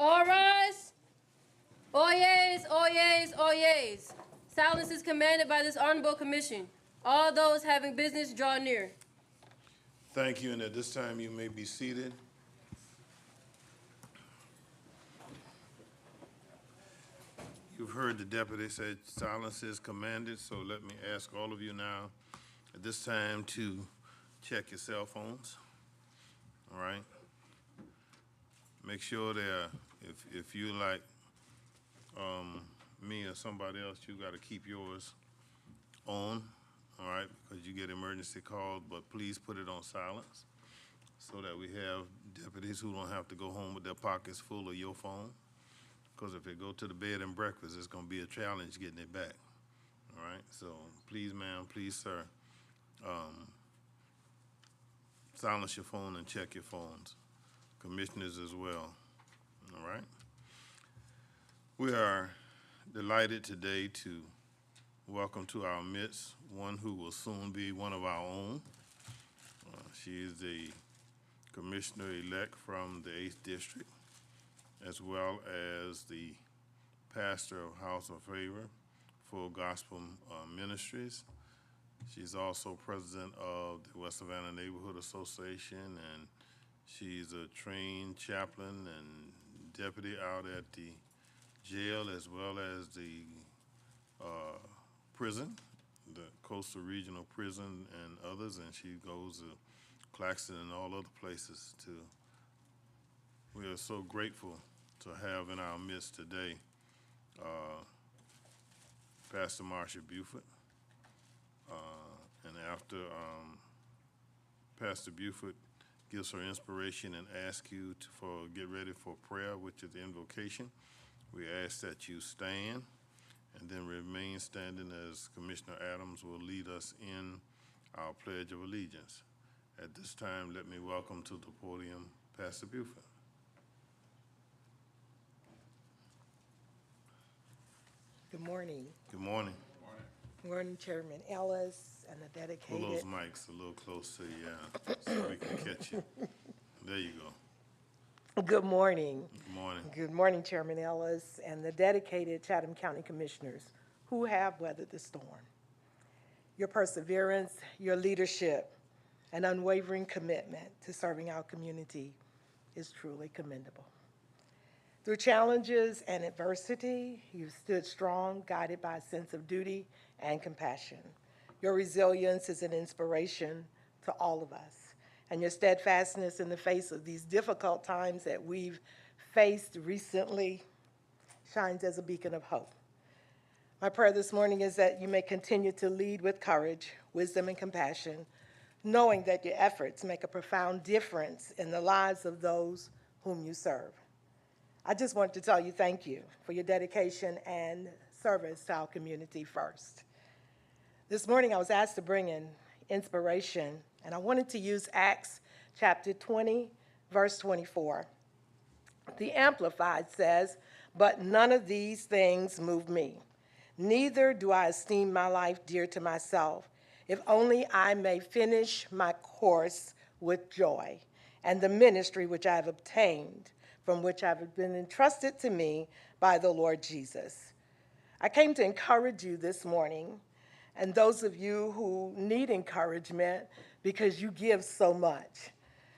All rise. Oyez, oyez, oyez. Silence is commanded by this honorable commission. All those having business draw near. Thank you, and at this time you may be seated. You've heard the deputy say silence is commanded, so let me ask all of you now at this time to check your cell phones. All right? Make sure if you like me or somebody else, you got to keep yours on, all right, because you get emergency calls, but please put it on silence so that we have deputies who don't have to go home with their pockets full of your phone, because if they go to the bed and breakfast, it's going to be a challenge getting it back, all right? So please, ma'am, please, sir, silence your phone and check your phones. Commissioners as well, all right? We are delighted today to welcome to our midst one who will soon be one of our own. She is the commissioner-elect from the 8th District, as well as the pastor of House of Favor, Full Gospel Ministries. She's also president of the West Savannah Neighborhood Association, and she's a trained chaplain and deputy out at the jail as well as the prison, the Coastal Regional Prison and others, and she goes to Claxton and all other places too. We are so grateful to have in our midst today Pastor Marsha Buford. And after Pastor Buford gives her inspiration and asks you to get ready for prayer, which is the invocation, we ask that you stand and then remain standing as Commissioner Adams will lead us in our Pledge of Allegiance. At this time, let me welcome to the podium Pastor Buford. Good morning. Good morning. Good morning, Chairman Ellis and the Pull dedicated. those mics a little closer, yeah, so we can catch you. There you go. Good morning. Good morning. Good morning, Chairman Ellis and the dedicated Chatham County Commissioners who have weathered the storm. Your perseverance, your leadership, and unwavering commitment to serving our community is truly commendable. Through challenges and adversity, you've stood strong, guided by a sense of duty and compassion. Your resilience is an inspiration to all of us, and your steadfastness in the face of these difficult times that we've faced recently shines as a beacon of hope. My prayer this morning is that you may continue to lead with courage, wisdom, and compassion, knowing that your efforts make a profound difference in the lives of those whom you serve. I just wanted to tell you thank you for your dedication and service to our community first. This morning I was asked to bring in inspiration, and I wanted to use Acts chapter 20, verse 24. The Amplified says, "But none of these things move me. Neither do I esteem my life dear to myself, if only I may finish my course with joy, and the ministry which I have obtained, from which I have been entrusted to me by the Lord Jesus." I came to encourage you this morning, and those of you who need encouragement because you give so much.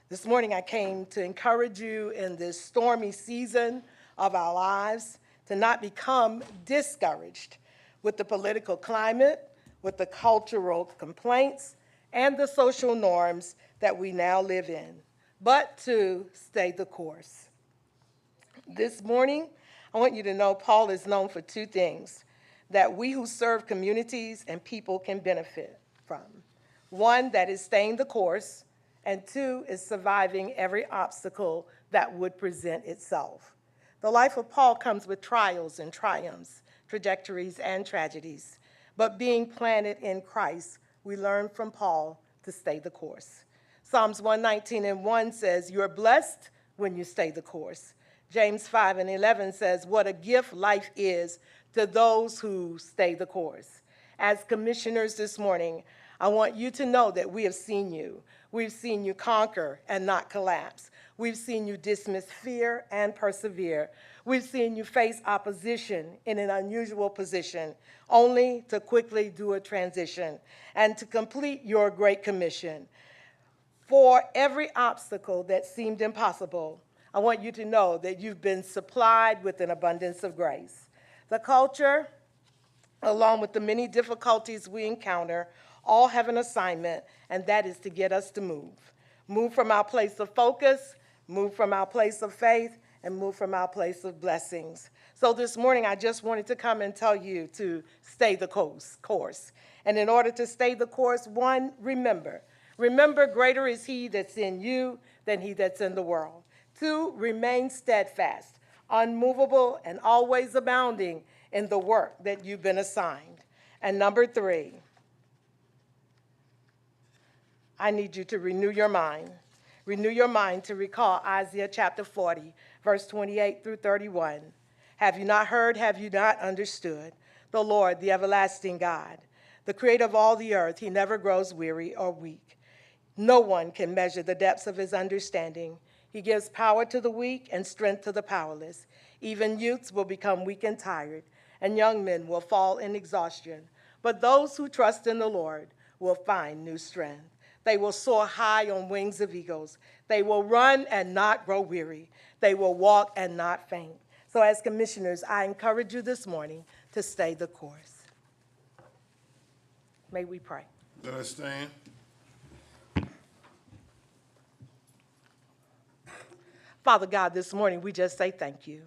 This morning I came to encourage you in this stormy season of our lives to not become discouraged with the political climate, with the cultural complaints, and the social norms that we now live in, but to stay the course. This morning, I want you to know Paul is known for two things that we who serve communities and people can benefit from. One, that is staying the course, and two, is surviving every obstacle that would present itself. The life of Paul comes with trials and triumphs, trajectories and tragedies, but being planted in Christ, we learn from Paul to stay the course. Psalms 119:1 says, "You are blessed when you stay the course." James 5:11 says, "What a gift life is to those who stay the course." As commissioners this morning, I want you to know that we have seen you. We've seen you conquer and not collapse. We've seen you dismiss fear and persevere. We've seen you face opposition in an unusual position, only to quickly do a transition and to complete your great commission. For every obstacle that seemed impossible, I want you to know that you've been supplied with an abundance of grace. The culture, along with the many difficulties we encounter, all have an assignment, and that is to get us to move. Move from our place of focus, move from our place of faith, and move from our place of blessings. So this morning, I just wanted to come and tell you to stay the course. And in order to stay the course, one, remember greater is he that's in you than he that's in the world. Two, remain steadfast, unmovable, and always abounding in the work that you've been assigned. And number three, I need you to renew your mind. Renew your mind to recall Isaiah chapter 40, verse 28 through 31. Have you not heard, have you not understood? The Lord, the everlasting God, the creator of all the earth, he never grows weary or weak. No one can measure the depths of his understanding. He gives power to the weak and strength to the powerless. Even youths will become weak and tired, and young men will fall in exhaustion. But those who trust in the Lord will find new strength. They will soar high on wings of eagles. They will run and not grow weary. They will walk and not faint. So as commissioners, I encourage you this morning to stay the course. May we pray. Let us stand. Father God, this morning we just say thank you.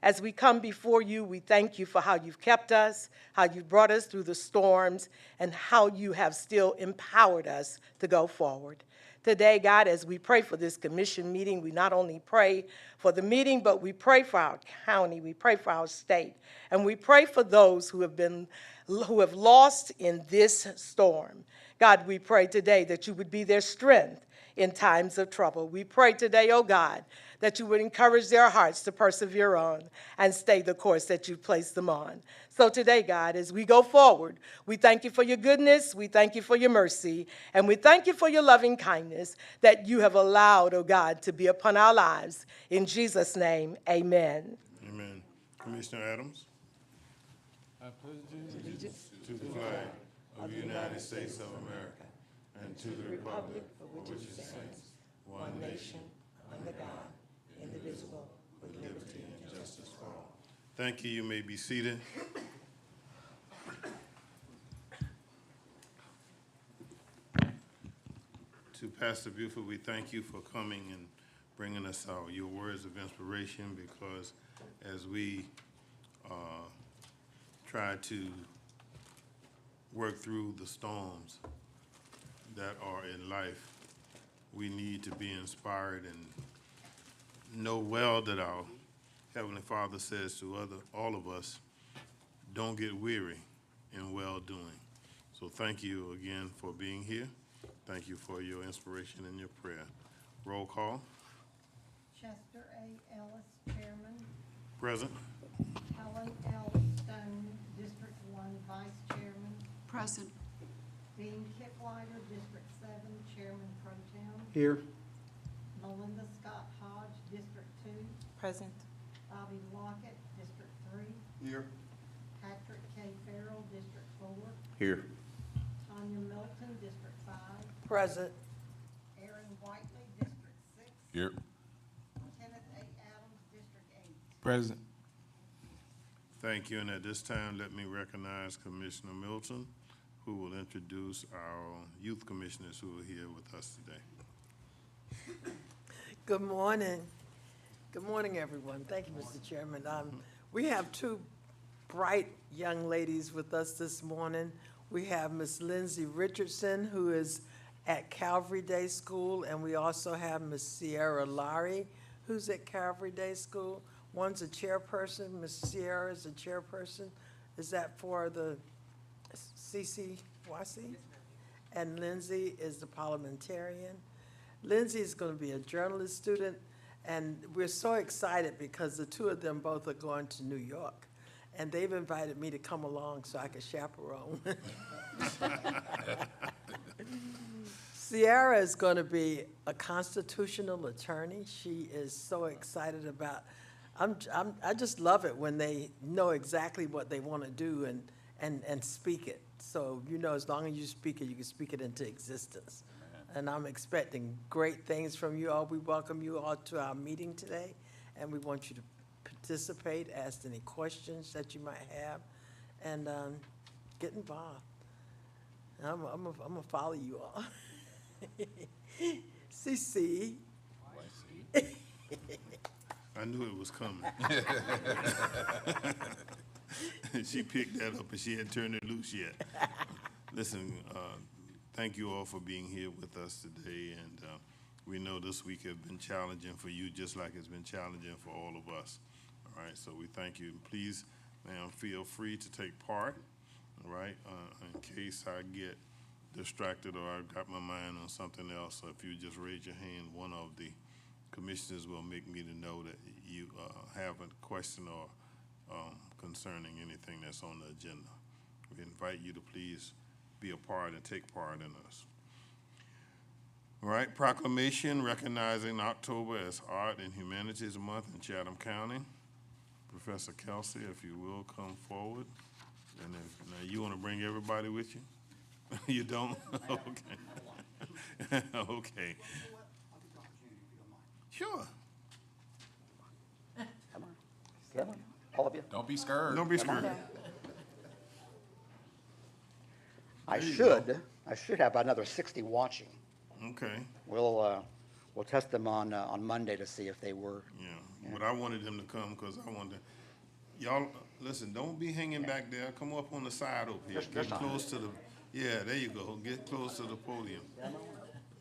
As we come before you, we thank you for how you've kept us, how you've brought us through the storms, and how you have still empowered us to go forward. Today, God, as we pray for this commission meeting, we not only pray for the meeting, but we pray for our county, we pray for our state, and we pray for those who have lost in this storm. God, we pray today that you would be their strength in times of trouble. We pray today, oh God, that you would encourage their hearts to persevere on and stay the course that you've placed them on. So today, God, as we go forward, we thank you for your goodness, we thank you for your mercy, and we thank you for your loving kindness that you have allowed, oh God, to be upon our lives. In Jesus' name, amen. Amen. Commissioner Adams? I pledge allegiance To the flag of the United States of America and to the republic for which it stands, one nation, under God, indivisible, with liberty and justice for all. Thank you. You may be seated. To Pastor Buford, we thank you for coming and bringing us your words of inspiration, because as we try to work through the storms that are in life, we need to be inspired and know well that our Heavenly Father says to all of us, don't get weary in well-doing. So thank you again for being here. Thank you for your inspiration and your prayer. Roll call. Chester A. Ellis, Chairman. Present. Helen L. Stone, District 1 Vice Chairman. Present. Dean Kicklider, District 7 Chairman Pro Tem. here. Melinda Scott Hodge, District 2. Present. Bobby Lockett, District 3. Here. Patrick K. Farrell, District 4. Here. Tanya Milton, District 5. Present. Aaron Whiteley, District 6. Here. Kenneth A. Adams, District 8. Present. Thank you, and at this time, let me recognize Commissioner Milton, who will introduce our youth commissioners who are here with us today. Good morning. Good morning, everyone. Thank you, Mr. Chairman. We have two bright young ladies with us this morning. We have Miss Lindsay Richardson, who is at Calvary Day School, and we also have Miss Sierra Larry, who's at Calvary Day School. One's a chairperson, Miss Sierra is a chairperson. Is that for the CCYC? And Lindsay is the parliamentarian. Lindsay is going to be a journalist student, and we're so excited because the two of them both are going to New York, and they've invited me to come along so I can chaperone. Sierra is going to be a constitutional attorney. She is so excited about, I just love it when they know exactly what they want to do and speak it. So, you know, as long as you speak it, you can speak it into existence. And I'm expecting great things from you all. We welcome you all to our meeting today, and we want you to participate, ask any questions that you might have, and get involved. I'm gonna follow you all. CC. I knew it was coming. She picked that up and she hadn't turned it loose yet. Listen, thank you all for being here with us today, and we know this week has been challenging for you, just like it's been challenging for all of us. All right, so we thank you. Please, ma'am, feel free to take part, all right, in case I get distracted or I got my mind on something else. So if you just raise your hand, one of the commissioners will make me to know that you have a question or concerning anything that's on the agenda. We invite you to please be a part and take part in us. All right, proclamation recognizing October as Art and Humanities Month in Chatham County. Professor Kelsey, if you will, come forward. And if, now you want to bring everybody with you? You don't? Okay. Okay. Sure. Come on, all of you. Don't be scared. Don't be scared. I should have another 60 watching. Okay. We'll test them on Monday to see if they were. Yeah, but I wanted them to come because I wanted to, y'all, listen, don't be hanging back there. Come up on the side over here. Get close to the, yeah, there you go. Get close to the podium.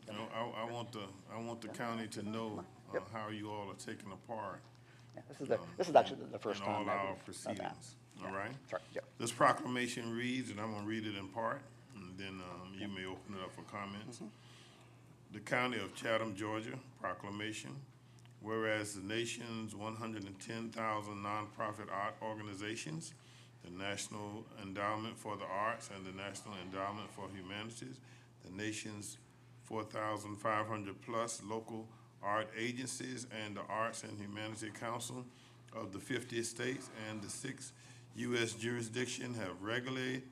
You know, I want the county to know how you all are taking a part Yeah, this is actually the first in time. all that our we've done that. proceedings. All right? Sorry, yeah. This proclamation reads, and I'm gonna read it in part, and then you may open it up for comments. The County of Chatham, Georgia, proclamation. Whereas the nation's 110,000 nonprofit art organizations, the National Endowment for the Arts and the National Endowment for Humanities, the nation's 4,500 plus local art agencies, and the Arts and Humanity Council of the 50 states and the 6 U.S. jurisdictions have regularly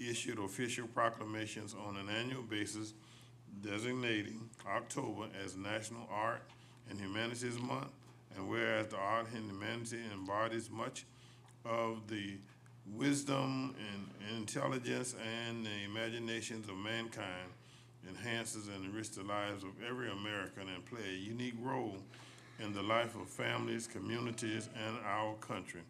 issued official proclamations on an annual basis designating October as National Art and Humanities Month, and whereas the art and humanity embodies much of the wisdom and intelligence and the imaginations of mankind, enhances and enriches the lives of every American and play a unique role in the life of families, communities, and our country.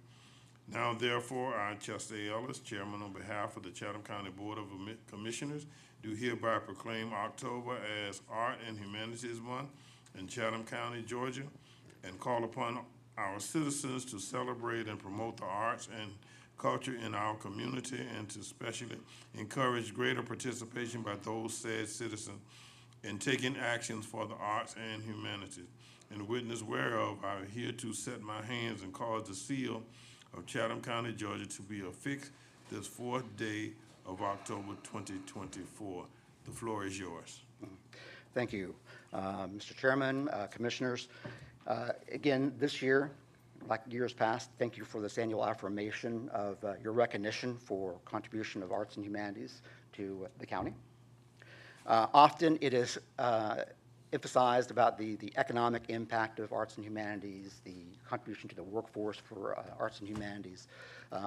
Now, therefore, I, Chester A. Ellis, Chairman on behalf of the Chatham County Board of Commissioners, do hereby proclaim October as Art and Humanities Month in Chatham County, Georgia, and call upon our citizens to celebrate and promote the arts and culture in our community, and to especially encourage greater participation by those said citizens in taking actions for the arts and humanities. In witness whereof, I here to set my hands and cause the seal of Chatham County, Georgia to be affixed this 4th day of October 2024. The floor is yours. Thank you, Mr. Chairman, Commissioners. Again, this year, like years past, thank you for this annual affirmation of your recognition for contribution of arts and humanities to the county. Often it is emphasized about the economic impact of arts and humanities, the contribution to the workforce for arts and humanities.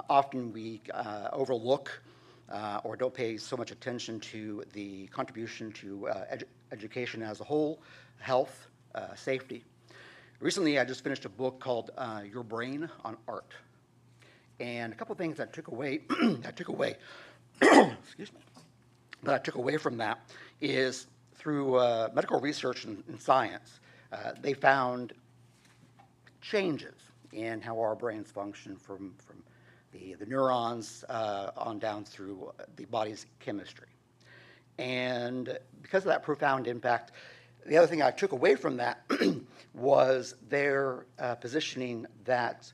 Often we overlook or don't pay so much attention to the contribution to education as a whole, health, safety. Recently, I just finished a book called Your Brain on Art. And a couple of things I took away, excuse me, that I took away from that is through medical research and science, they found changes in how our brains function from the neurons on down through the body's chemistry. And because of that profound impact, the other thing I took away from that was their positioning that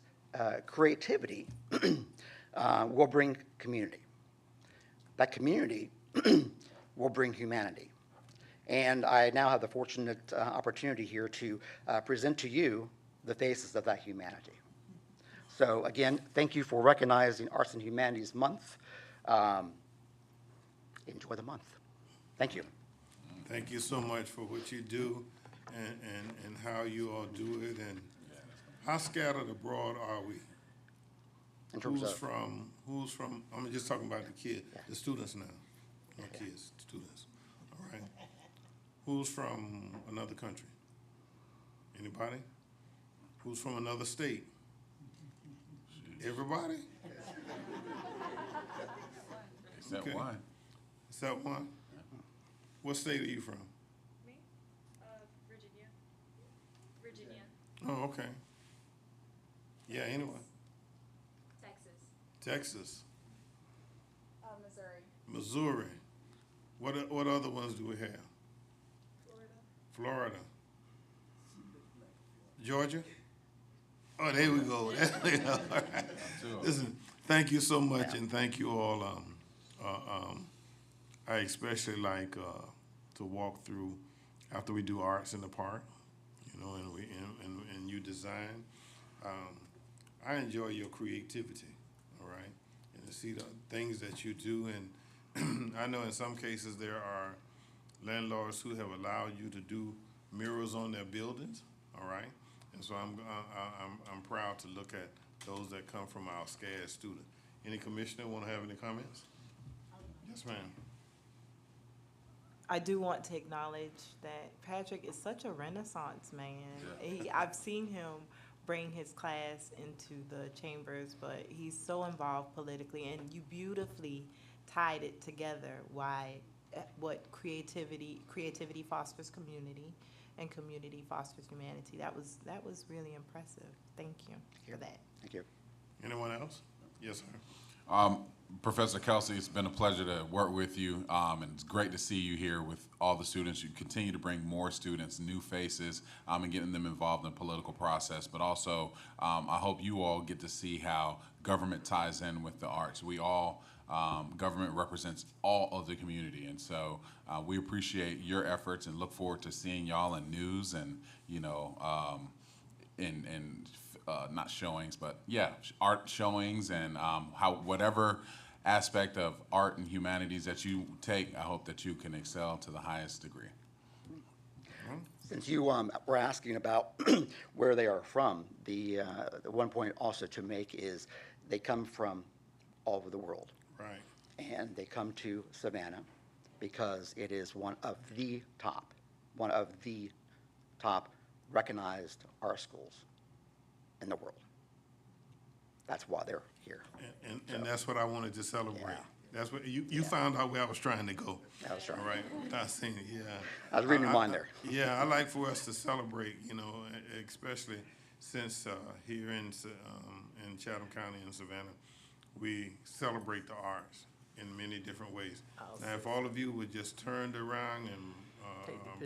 creativity will bring community. That community will bring humanity. And I now have the fortunate opportunity here to present to you the faces of that humanity. So again, thank you for recognizing Arts and Humanities Month. Enjoy the month. Thank you. Thank you so much for what you do and how you all do it, and how scattered abroad are we? In terms Who's of, from, I'm just talking about the kids, the students now, not kids, students, all right? Who's from another country? Anybody? Who's from another state? Everybody? Except Okay. one. Is that one? What state are you from? Me? Virginia. Virginia. Oh, okay. Yeah, anyone? Texas. Texas, Missouri. Missouri. What other ones do we have? Florida. Florida. Georgia? Oh, there we go. There we go. All right. Listen, thank you so much, and thank you all. I especially like to walk through after we do arts in the park, you know, and you design. I enjoy your creativity, all right, and to see the things that you do. And I know in some cases there are landlords who have allowed you to do murals on their buildings, all right. And so I'm proud to look at those that come from our SCAD student. Any commissioner want to have any comments? Yes, ma'am. I do want to acknowledge that Patrick is such a renaissance man. I've seen him bring his class into the chambers, but he's so involved politically, and you beautifully tied it together. What creativity fosters community, and community fosters humanity. That was really impressive. Thank you for that. thank you. Anyone else? Yes, sir. Professor Kelsey, it's been a pleasure to work with you, and it's great to see you here with all the students. You continue to bring more students, new faces, and getting them involved in the political process. But also, I hope you all get to see how government ties in with the arts. We all, government represents all of the community, and so we appreciate your efforts and look forward to seeing y'all in news and, you know, not showings, but yeah, art showings, and how whatever aspect of art and humanities that you take, I hope that you can excel to the highest degree. Since you were asking about where they are from, the one point also to make is they come from all over the world. Right. And they come to Savannah because it is one of the top recognized art schools in the world. That's why they're here. And that's what I wanted to celebrate. Yeah. That's what you found out where I was trying to go. That was right. All right. I seen it. Yeah. I was reading your mind there. Yeah, I like for us to celebrate. You know, especially since here in Chatham County in Savannah, we celebrate the arts in many different ways. Now, if all of you would just turn around and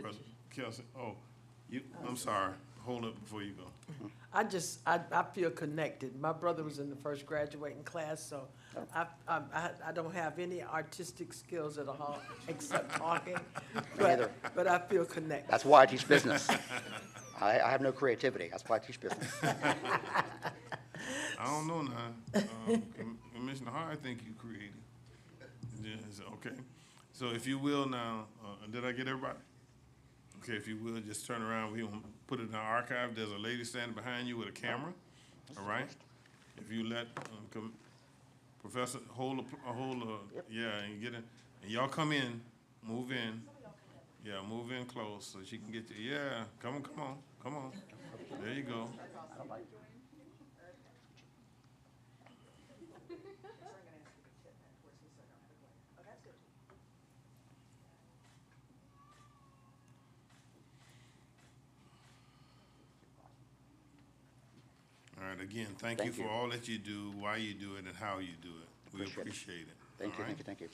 Brother Kelsey, I'm sorry. Hold up before you go. I feel connected. My brother was in the first graduating class, so I don't have any artistic skills at all except talking. neither. But I feel connected. That's why I teach business. I have no creativity. That's why I teach business. I don't know now. Commissioner Hart, I think you creative. Yes, okay. So if you will now, did I get everybody? Okay, if you will, just turn around. We gonna put it in our archive. There's a lady standing behind you with a camera. All right. If you let Professor yeah, and get in, and y'all come in, move in. Yeah, move in close so she can get you. Yeah, come on. There you go. All right, again, thank you Thank for you. all that you do, why you do it, and how you do it. We Appreciate it. appreciate it. Thank all you, right? thank you, thank you.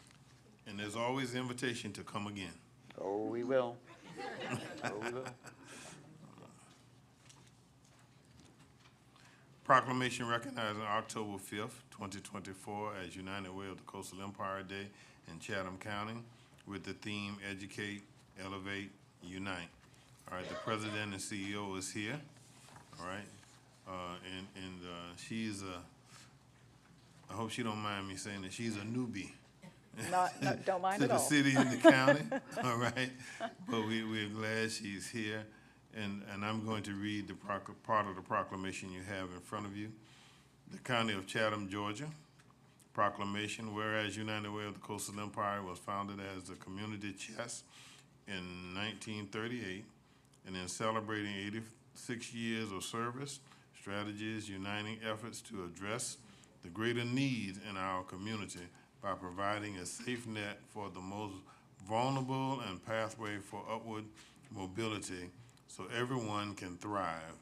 And there's always the invitation to come again. Oh, we will. Oh, we will. Proclamation recognizing October 5th, 2024 as United Way of the Coastal Empire Day in Chatham County with the theme Educate, Elevate, Unite. All right, the president and CEO is here, all right? She's I hope she don't mind me saying that she's a newbie. Don't mind to at the all. city and the county, all right? But we're glad she's here, and I'm going to read the part of the proclamation you have in front of you. The County of Chatham, Georgia, proclamation, whereas United Way of the Coastal Empire was founded as a community chest in 1938, and in celebrating 86 years of service, strategies uniting efforts to address the greater needs in our community by providing a safe net for the most vulnerable and pathway for upward mobility so everyone can thrive.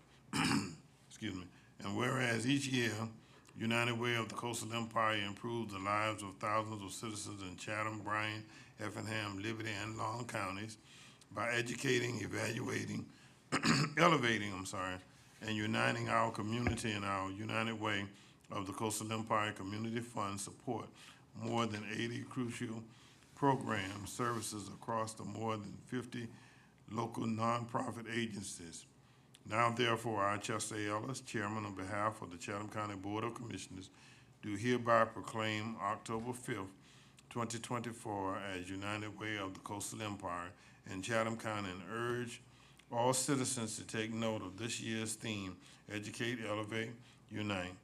Excuse me. And whereas each year, United Way of the Coastal Empire improves the lives of thousands of citizens in Chatham, Bryan, Effingham, Liberty, and Long counties by educating, evaluating, elevating, and uniting our community in our United Way of the Coastal Empire Community Fund support more than 80 crucial programs, services across the more than 50 local nonprofit agencies. Now therefore, I, Chester Ellis, Chairman on behalf of the Chatham County Board of Commissioners, do hereby proclaim October 5th, 2024 as United Way of the Coastal Empire in Chatham County and urge all citizens to take note of this year's theme, Educate, Elevate, Unite,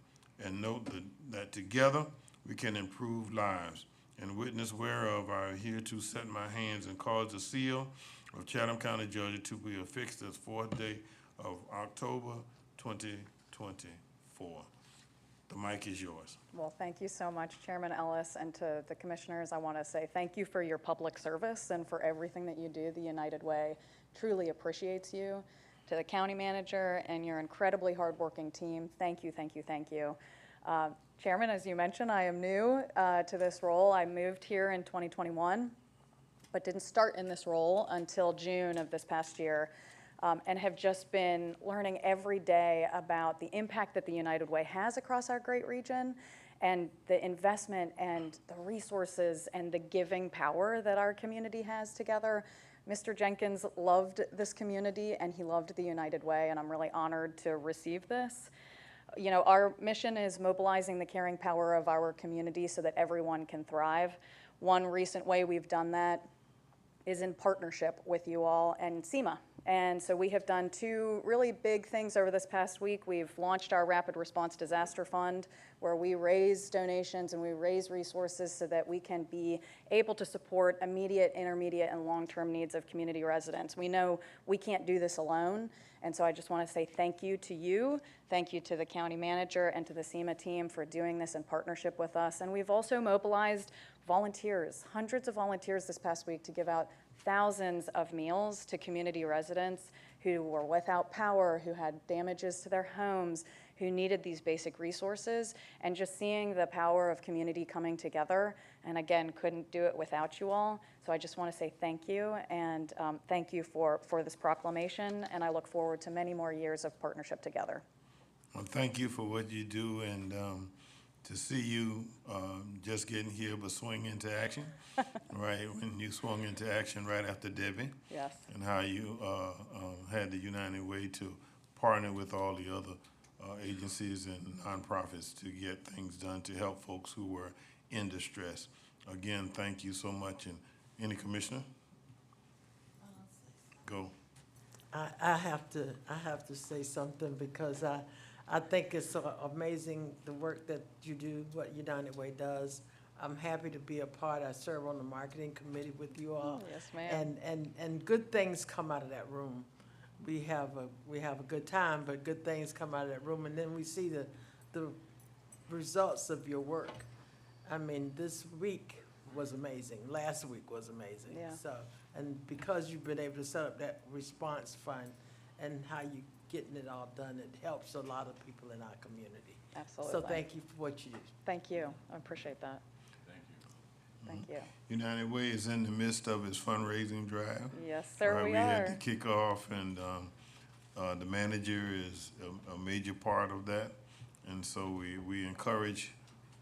and note that together we can improve lives. And witness whereof I hereto set my hands and cause the seal of Chatham County, Georgia to be affixed this 4th day of October 2024. The mic is yours. Well, thank you so much, Chairman Ellis, and to the commissioners, I want to say thank you for your public service and for everything that you do. The United Way truly appreciates you. To the county manager and your incredibly hardworking team, thank you, thank you, thank you. Chairman, as you mentioned, I am new to this role. I moved here in 2021, but didn't start in this role until June of this past year. And have just been learning every day about the impact that the United Way has across our great region and the investment and the resources and the giving power that our community has together. Mr. Jenkins loved this community and he loved the United Way, and I'm really honored to receive this. You know, our mission is mobilizing the caring power of our community so that everyone can thrive. One recent way we've done that is in partnership with you all and SEMA. And so we have done two really big things over this past week. We've launched our Rapid Response Disaster Fund, where we raise donations and we raise resources so that we can be able to support immediate, intermediate, and long-term needs of community residents. We know we can't do this alone, and so I just want to say thank you to you, thank you to the county manager and to the SEMA team for doing this in partnership with us. And we've also mobilized volunteers, hundreds of volunteers this past week to give out thousands of meals to community residents who were without power, who had damages to their homes, who needed these basic resources, and just seeing the power of community coming together, and again, couldn't do it without you all. So I just want to say thank you, and thank you for this proclamation, and I look forward to many more years of partnership together. Well, thank you for what you do, and to see you just getting here but swing into action, right? When you swung into action right after Debbie. Yes. And how you had the United Way to partner with all the other agencies and nonprofits to get things done to help folks who were in distress. Again, thank you so much. And any commissioner? Go. I have to say something because I think it's so amazing the work that you do, what United Way does. I'm happy to be a part. I serve on the marketing committee with you all. Oh, yes, ma'am. And good things come out of that room. We have a good time, but good things come out of that room, and then we see the results of your work. I mean, this week was amazing. Last week was amazing. Yeah. So, and because you've been able to set up that response fund and how you getting it all done, it helps a lot of people in our community. Absolutely. So thank you for what you do. Thank you. I appreciate that. Thank you. United Way is in the midst of its fundraising drive. Yes, sir, Right, we had are. to kick off, and the manager is a major part of that. And so we encourage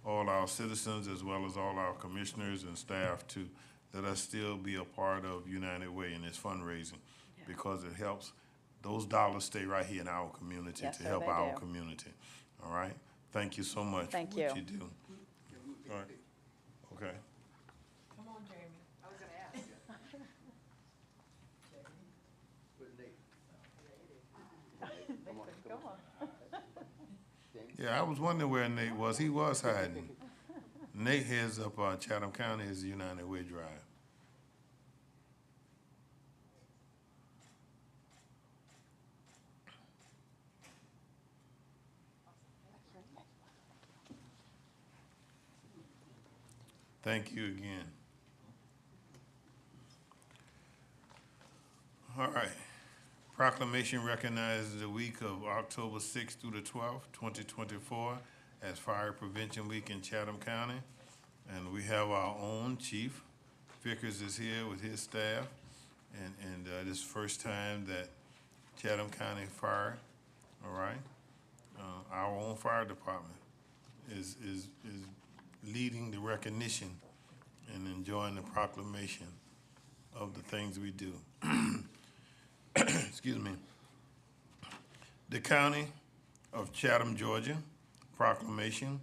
all our citizens as well as all our commissioners and staff to let us still be a part of United Way and its fundraising, because it helps, those dollars stay right here in our community Yes, to sir, help they our do. community. All right? Thank you so much for Thank what you. you do. All right. Okay. Come on, Jamie. I was gonna ask. Come on. Yeah, I was wondering where Nate was. He was hiding. Nate heads up Chatham County as United Way Drive. Thank you again. All right. Proclamation recognizes the week of October 6th through the 12th, 2024, as Fire Prevention Week in Chatham County. And we have our own chief. Vickers is here with his staff. And this is the first time that Chatham County Fire, all right, our own fire department is leading the recognition and enjoying the proclamation of the things we do. Excuse me. The County of Chatham, Georgia, proclamation,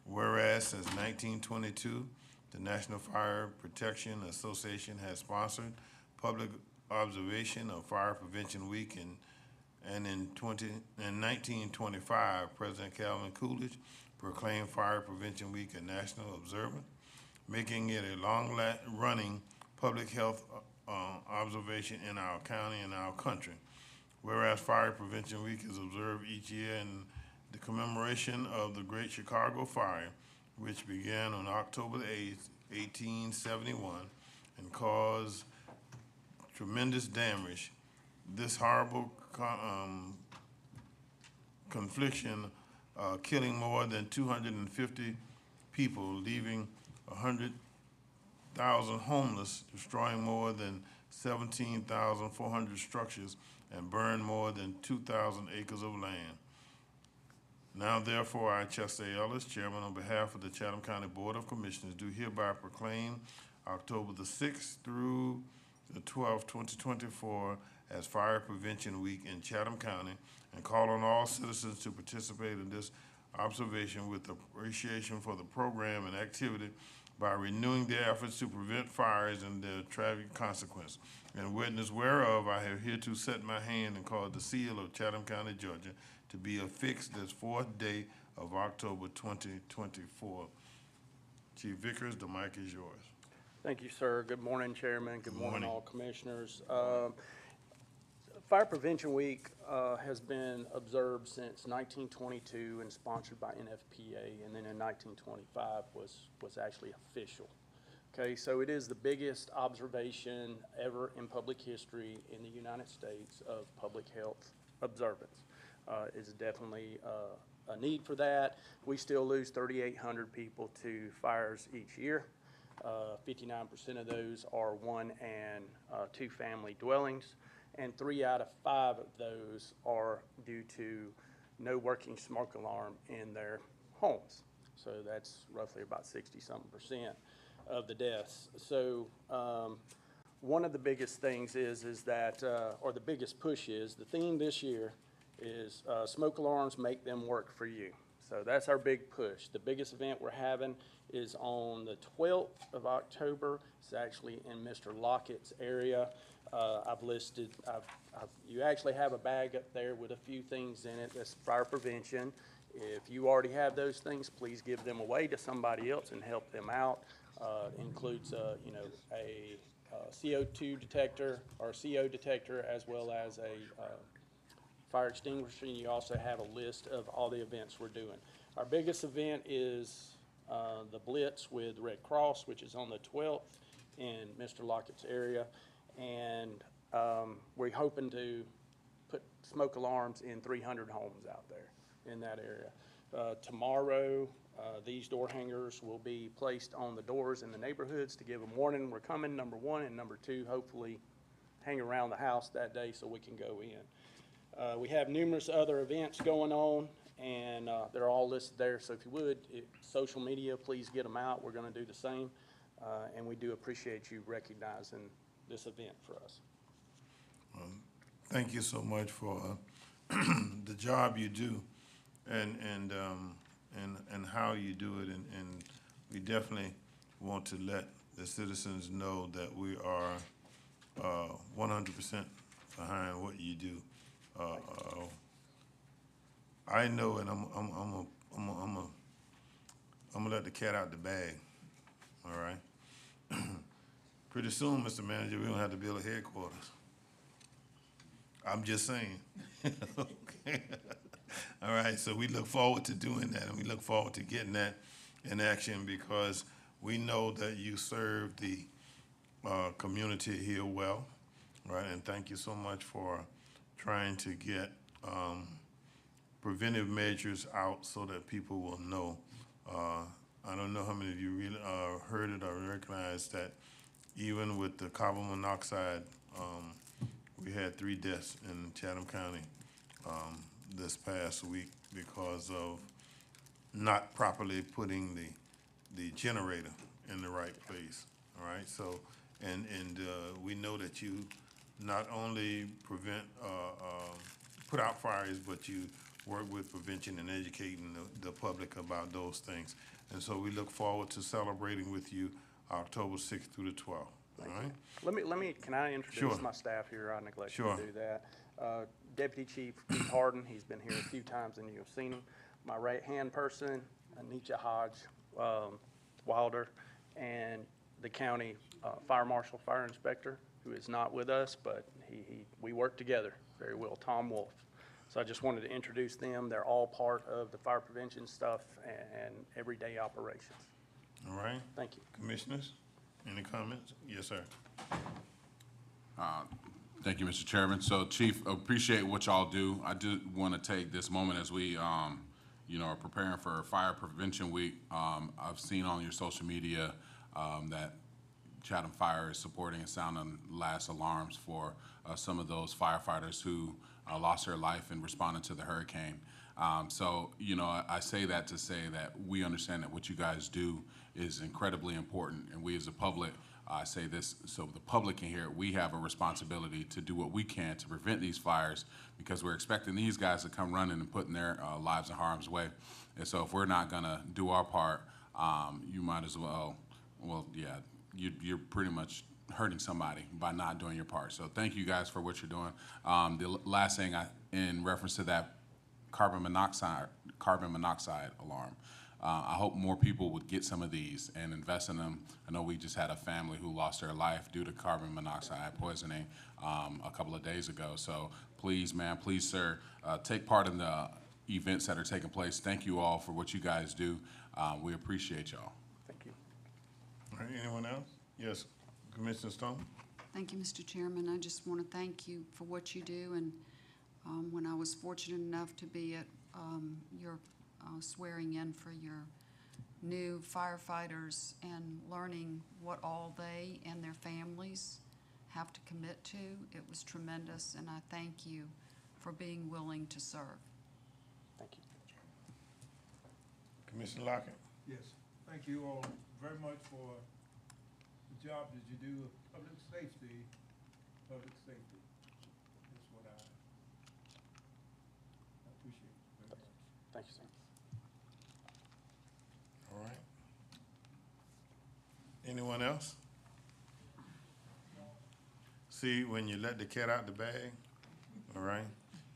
whereas since 1922, the National Fire Protection Association has sponsored public observation of Fire Prevention Week, and in 1925, President Calvin Coolidge proclaimed Fire Prevention Week a national observance, making it a long-running public health observation in our county and our country. Whereas Fire Prevention Week is observed each year in the commemoration of the Great Chicago Fire, which began on October 8th, 1871, and caused tremendous damage. This horrible confliction, killing more than 250 people, leaving 100,000 homeless, destroying more than 17,400 structures, and burned more than 2,000 acres of land. Now therefore, I, Chester Ellis, Chairman, on behalf of the Chatham County Board of Commissioners, do hereby proclaim October the 6th through the 12th, 2024, as Fire Prevention Week in Chatham County, and call on all citizens to participate in this observation with appreciation for the program and activity by renewing their efforts to prevent fires and their tragic consequence. And witness whereof, I have hereto set my hand and called the seal of Chatham County, Georgia, to be affixed this 4th day of October 2024. Chief Vickers, the mic is yours. Thank you, sir. Good morning, Chairman. Good morning, Morning. all commissioners. Fire Prevention Week has been observed since 1922 and sponsored by NFPA, and then in 1925 was actually official. Okay, so it is the biggest observation ever in public history in the United States of public health observance. It's definitely a need for that. We still lose 3,800 people to fires each year. 59% of those are one and two family dwellings, and 3 out of 5 of those are due to no working smoke alarm in their homes. So that's roughly about 60-something% of the deaths. So one of the biggest things is that, or the biggest push is, the theme this year is smoke alarms, make them work for you. So that's our big push. The biggest event we're having is on the 12th of October. It's actually in Mr. Lockett's area. I've listed, you actually have a bag up there with a few things in it that's fire prevention. If you already have those things, please give them away to somebody else and help them out. Includes, a CO2 detector or CO detector, as well as a fire extinguisher. And you also have a list of all the events we're doing. Our biggest event is the Blitz with Red Cross, which is on the 12th in Mr. Lockett's area. And we're hoping to put smoke alarms in 300 homes out there in that area. Tomorrow, these door hangers will be placed on the doors in the neighborhoods to give them warning we're coming, number one, and number two, hopefully hang around the house that day so we can go in. We have numerous other events going on, and they're all listed there. So if you would, social media, please get them out. We're going to do the same. and we do appreciate you recognizing this event for us. Thank you so much for the job you do and how you do it. And we definitely want to let the citizens know that we are 100% behind what you do. I know, and I'm gonna let the cat out the bag. All right. Pretty soon, Mr. Manager, we don't have to build a headquarters. I'm just saying. Okay. All right, so we look forward to doing that, and we look forward to getting that in action because we know that you serve the community here well, right? And thank you so much for trying to get preventive measures out so that people will know. I don't know how many of you really heard it or recognized that even with the carbon monoxide, we had 3 deaths in Chatham County this past week because of not properly putting the generator in the right place. All right, so and we know that you not only put out fires, but you work with prevention and educating the public about those things. And so we look forward to celebrating with you October 6th through the 12th. All right? Let me, can I introduce Sure. my staff here? I neglected Sure. to do that. Deputy Chief Keith Harden, he's been here a few times and you've seen him. My right-hand person, Anitra Hodge Wilder, and the county fire marshal, fire inspector, who is not with us, but we work together very well, Tom Wolf. So I just wanted to introduce them. They're all part of the fire prevention stuff and everyday operations. All right? Thank you. Commissioners, any comments? Yes, sir. Thank you, Mr. Chairman. So, Chief, appreciate what y'all do. I do want to take this moment as we, are preparing for Fire Prevention Week. I've seen on your social media that Chatham Fire is supporting and sounding last alarms for some of those firefighters who lost their life in responding to the hurricane. So, I say that to say that we understand that what you guys do is incredibly important, and we as a public, I say this so the public can hear it, we have a responsibility to do what we can to prevent these fires because we're expecting these guys to come running and putting their lives in harm's way. And so if we're not gonna do our part, you might as well, you're pretty much hurting somebody by not doing your part. So thank you guys for what you're doing. The last thing in reference to that carbon monoxide alarm, I hope more people would get some of these and invest in them. I know we just had a family who lost their life due to carbon monoxide poisoning a couple of days ago. So please, ma'am, please, sir, take part in the events that are taking place. Thank you all for what you guys do. We appreciate y'all. Thank you. All right, anyone else? Yes, Commissioner Stone? Thank you, Mr. Chairman. I just want to thank you for what you do. And when I was fortunate enough to be at your swearing in for your new firefighters and learning what all they and their families have to commit to, it was tremendous, and I thank you for being willing to serve. Thank you. Commissioner Lockett? Yes, thank you all very much for the job that you do of public safety. Public safety is what I appreciate very much. Thank you, sir. All right. Anyone else? See, when you let the cat out the bag, all right,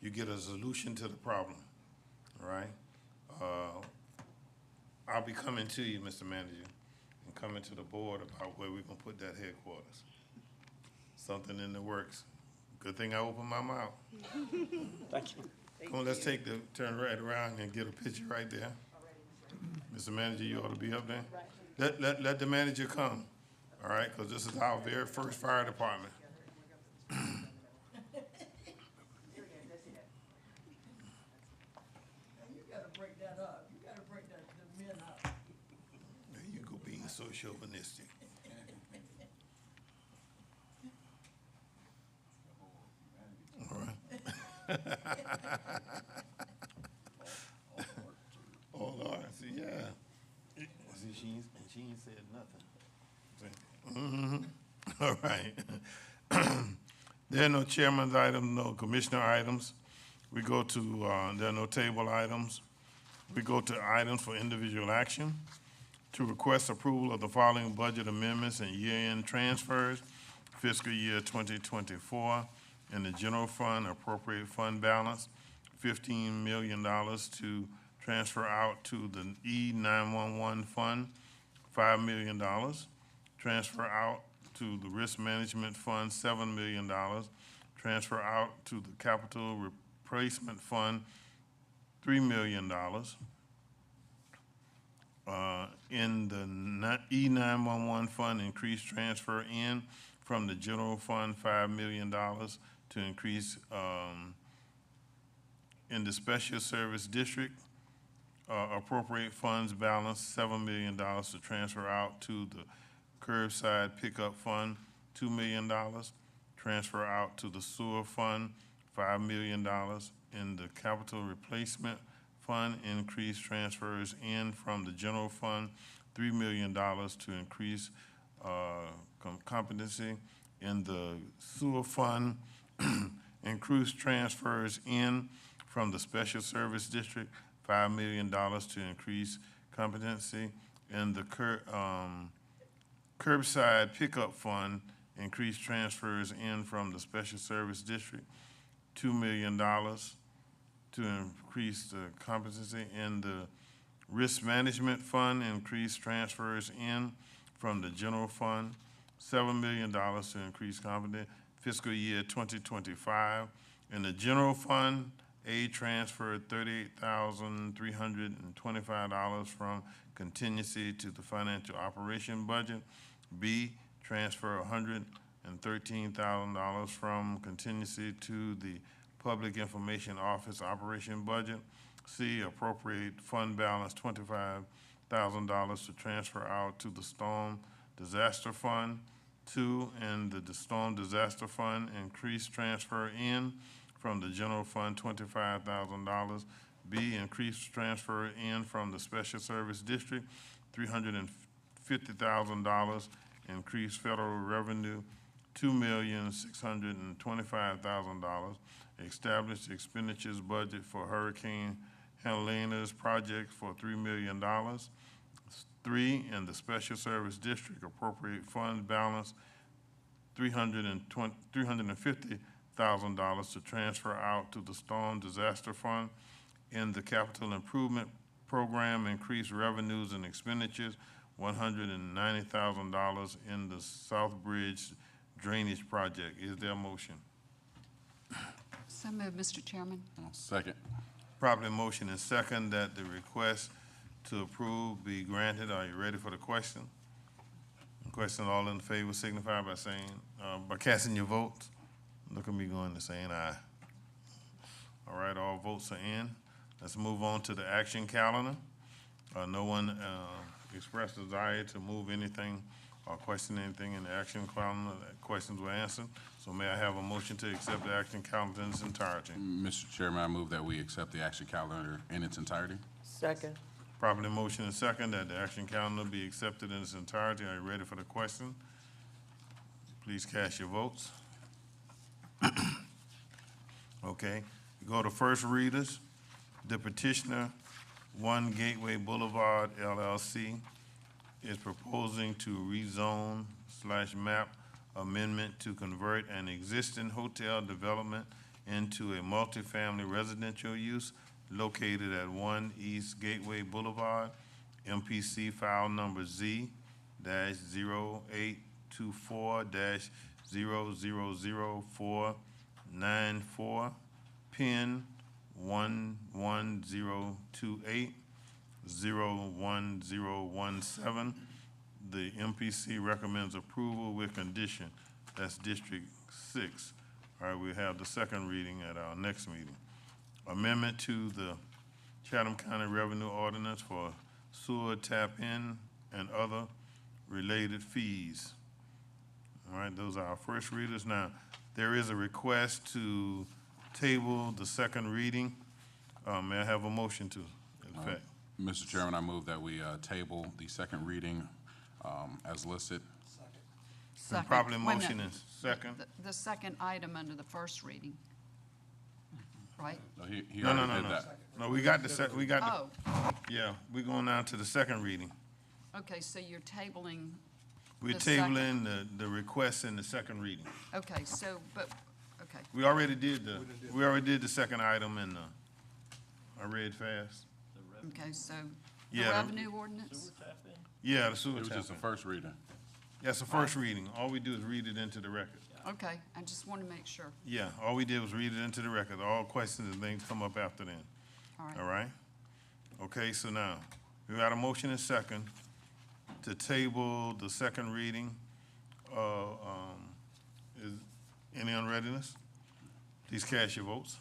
you get a solution to the problem, all right? I'll be coming to you, Mr. Manager, and coming to the board about where we're gonna put that headquarters. Something in the works. Good thing I opened my mouth. Thank you. Come on, let's turn right around and get a picture right there. Mr. Manager, you ought to be up there. Let the manager come, all right, because this is our very first fire department. You gotta break that up. You gotta break the men up. There you go, being so chauvinistic. All right. All arts, yeah. See, she ain't said nothing. All right. There are no chairman's items, no commissioner items. We go to, there are no table items. We go to items for individual action. To request approval of the following budget amendments and year-end transfers, fiscal year 2024, in the general fund appropriate fund balance, $15 million to transfer out to the E911 fund, $5 million. Transfer out to the risk management fund, $7 million. Transfer out to the capital replacement fund, $3 million. In the E911 fund, increase transfer in from the general fund, $5 million to increase, in the special service district, appropriate funds balance, $7 million to transfer out to the curbside pickup fund, $2 million. Transfer out to the sewer fund, $5 million. In the capital replacement fund, increase transfers in from the general fund, $3 million to increase competency. In the sewer fund, increase transfers in from the special service district, $5 million to increase competency. In the curbside pickup fund, increase transfers in from the special service district, $2 million to increase the competency. In the risk management fund, increase transfers in from the general fund, $7 million to increase competency. Fiscal year 2025. In the general fund, A, transfer $38,325 from contingency to the financial operation budget. B, transfer $113,000 from contingency to the public information office operation budget. C, appropriate fund balance $25,000 to transfer out to the storm disaster fund. 2, in the storm disaster fund, increase transfer in from the general fund $25,000. B, increase transfer in from the special service district $350,000. Increase federal revenue $2,625,000. Establish expenditures budget for Hurricane Helena's project for $3 million. 3, in the special service district, appropriate fund balance $350,000 to transfer out to the storm disaster fund. In the capital improvement program, increase revenues and expenditures $190,000 in the South Bridge drainage project. Is there a motion? So moved, Mr. Chairman. Second. Properly motion and second that the request to approve be granted. Are you ready for the question? Question, all in favor signify by saying, by casting your votes. Look at me going to saying aye. All right, all votes are in. Let's move on to the action calendar. No one expressed desire to move anything or question anything in the action calendar. Questions were answered. So may I have a motion to accept the action calendar in its entirety? Mr. Chairman, I move that we accept the action calendar in its entirety. Second. Properly motion and second that the action calendar be accepted in its entirety. Are you ready for the question? Please cast your votes. Okay, go to first readers. The petitioner, One Gateway Boulevard LLC, is proposing to rezone/map amendment to convert an existing hotel development into a multifamily residential use located at 1 East Gateway Boulevard, MPC file number Z-0824-0000494, PIN 11028-01017. The MPC recommends approval with condition. That's District 6. All right, we have the second reading at our next meeting. Amendment to the Chatham County Revenue Ordinance for sewer tap-in and other related fees. All right, those are our first readers. Now, there is a request to table the second reading. May I have a motion to effect? Mr. Chairman, I move that we table the second reading as listed. Second. properly Wait a minute. motion and second. The second item under the first reading, right? No, he No, no, already no, did no. that. No, we got the, we got Oh, the, yeah, we're going down to the second reading. okay, so you're tabling, We're The second. tabling the request in the second reading. okay, so, but, okay, We already did the second item in the, I read fast. okay, so the Yeah, the- revenue ordinance? Yeah, the It sewer was just a tap. first reading. That's the first reading. All we do is read it into the record. Okay, I just want to make sure. Yeah, all we did was read it into the record. All questions and things come up after then. All right. All right? Okay, so now, we got a motion and second to table the second reading. Is any unreadiness? Please cast your votes.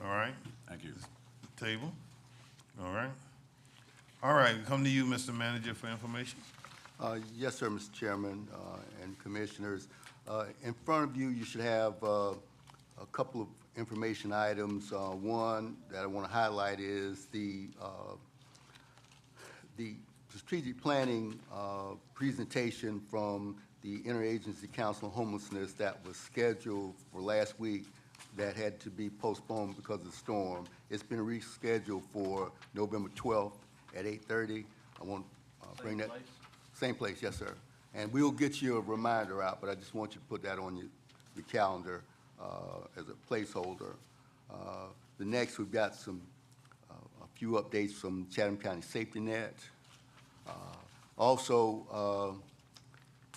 All right, Thank you. table. All right. All right, come to you, Mr. Manager, for information. Yes, sir, Mr. Chairman and Commissioners. In front of you, you should have a couple of information items. One that I want to highlight is the strategic planning presentation from the Interagency Council on Homelessness that was scheduled for last week that had to be postponed because of the storm. It's been rescheduled for November 12th at 8:30. I want to bring that. Same place, yes, sir. And we'll get you a reminder out, but I just want you to put that on your calendar as a placeholder. The next, we've got a few updates from Chatham County Safety Net. Also,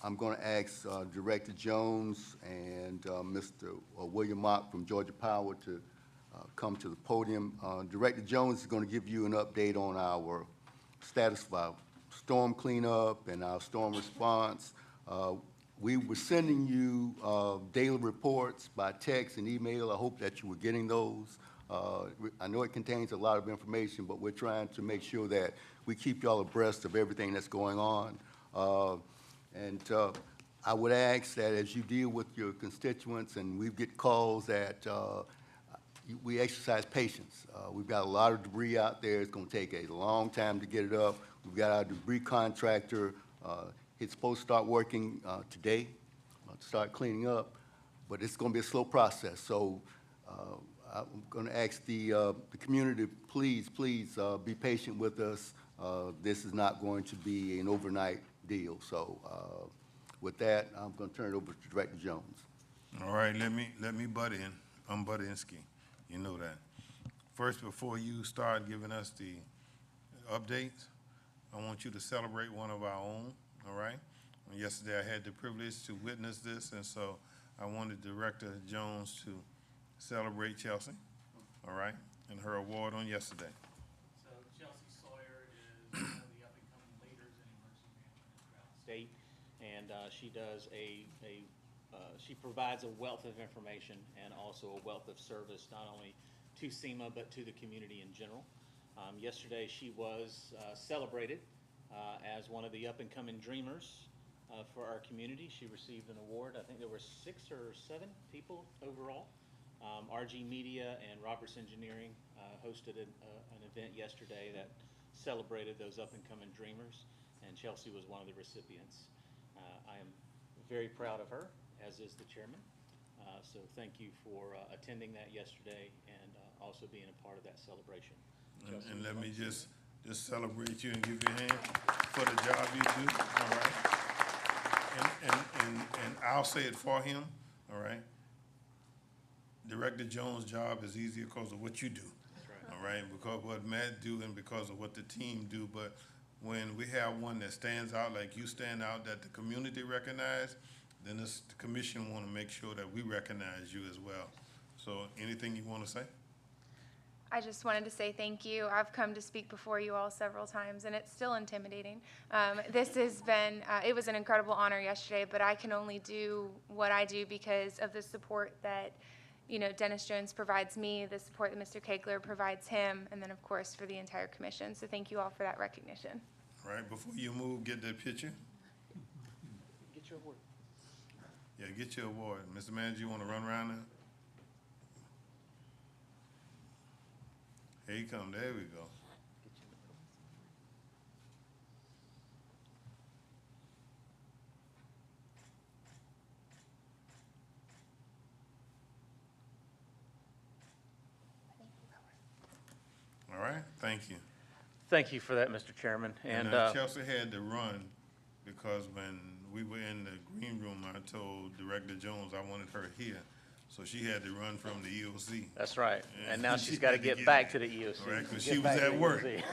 I'm going to ask Director Jones and Mr. William Mock from Georgia Power to come to the podium. Director Jones is going to give you an update on our status of our storm cleanup and our storm response. We were sending you daily reports by text and email. I hope that you were getting those. I know it contains a lot of information, but we're trying to make sure that we keep y'all abreast of everything that's going on. I would ask that as you deal with your constituents and we get calls that we exercise patience. We've got a lot of debris out there. It's going to take a long time to get it up. We've got our debris contractor. It's supposed to start working today, to start cleaning up, but it's going to be a slow process. So I'm going to ask the community, please be patient with us. This is not going to be an overnight deal. So with that, I'm going to turn it over to Director Jones. All right, let me butt in. I'm Butt-Insky. You know that. First, before you start giving us the updates, I want you to celebrate one of our own, all right? Yesterday, I had the privilege to witness this, and so I wanted Director Jones to celebrate Chelsea, all right, and her award on yesterday. So Chelsea Sawyer is one of the up-and-coming leaders in emergency management throughout the state, and she does she provides a wealth of information and also a wealth of service, not only to SEMA, but to the community in general. Yesterday, she was celebrated as one of the up-and-coming dreamers for our community. She received an award. I think there were 6 or 7 people overall. RG Media and Roberts Engineering hosted an event yesterday that celebrated those up-and-coming dreamers, and Chelsea was one of the recipients. I am very proud of her, as is the chairman. So thank you for attending that yesterday and also being a part of that celebration. And let me just celebrate you and give you a hand for the job you do, all right? And I'll say it for him, all right? Director Jones' job is easier because of what you do. That's right. All right, because of what Matt do and because of what the team do, but when we have one that stands out like you stand out, that the community recognize, then the commission want to make sure that we recognize you as well. So anything you want to say? I just wanted to say thank you. I've come to speak before you all several times, and it's still intimidating. This has been, it was an incredible honor yesterday, but I can only do what I do because of the support that, you know, Dennis Jones provides me, the support that Mr. Kegler provides him, and then, of course, for the entire commission. So thank you all for that recognition. All right, before you move, get that picture. Get your award. Yeah, get your award. Mr. Manager, you want to run around now? Here you come. There we go. right, thank you. Thank you for that, Mr. Chairman. And Chelsea had to run because when we were in the green room, I told Director Jones I wanted her here. So she had to run from the EOC. that's right. And now she she's got to had to get get back there. to the EOC. All right, 'cause Get she was back to at the work. EOC.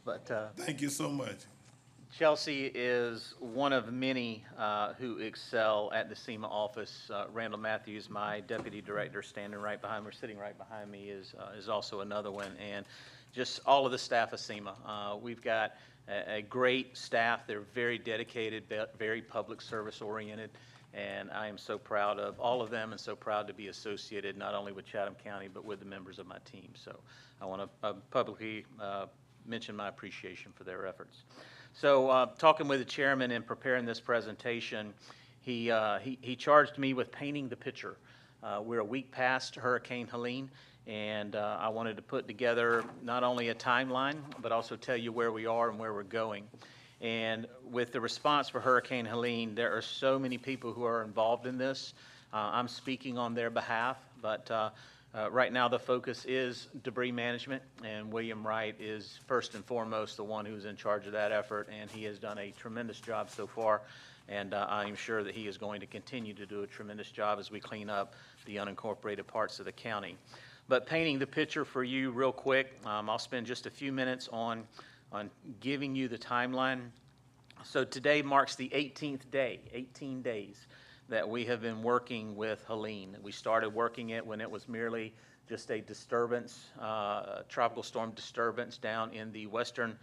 But Thank you so much. Chelsea is one of many who excel at the SEMA office. Randall Matthews, my deputy director, standing right behind me, or sitting right behind me, is also another one. And just all of the staff of SEMA. We've got a great staff. They're very dedicated, very public service oriented. And I am so proud of all of them and so proud to be associated not only with Chatham County, but with the members of my team. So I want to publicly mention my appreciation for their efforts. So talking with the chairman and preparing this presentation, he charged me with painting the picture. We're a week past Hurricane Helene, and I wanted to put together not only a timeline, but also tell you where we are and where we're going. And with the response for Hurricane Helene, there are so many people who are involved in this. I'm speaking on their behalf, but right now the focus is debris management, and William Wright is first and foremost the one who's in charge of that effort, and he has done a tremendous job so far, and I am sure that he is going to continue to do a tremendous job as we clean up the unincorporated parts of the county. But painting the picture for you real quick, I'll spend just a few minutes on giving you the timeline. So today marks the 18th day, 18 days, that we have been working with Helene. We started working it when it was merely just a disturbance, tropical storm disturbance down in the western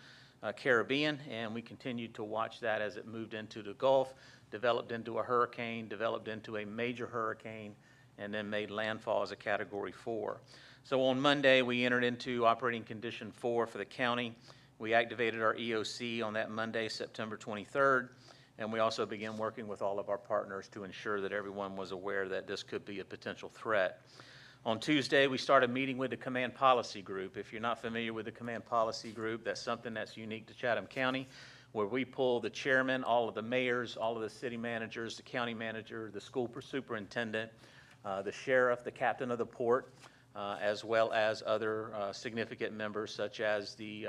Caribbean, and we continued to watch that as it moved into the Gulf, developed into a hurricane, developed into a major hurricane, and then made landfall as a Category 4. So on Monday, we entered into operating condition 4 for the county. We activated our EOC on that Monday, September 23rd, and we also began working with all of our partners to ensure that everyone was aware that this could be a potential threat. On Tuesday, we started meeting with the Command Policy Group. If you're not familiar with the Command Policy Group, that's something that's unique to Chatham County, where we pull the chairman, all of the mayors, all of the city managers, the county manager, the school superintendent, the sheriff, the captain of the port, as well as other significant members such as the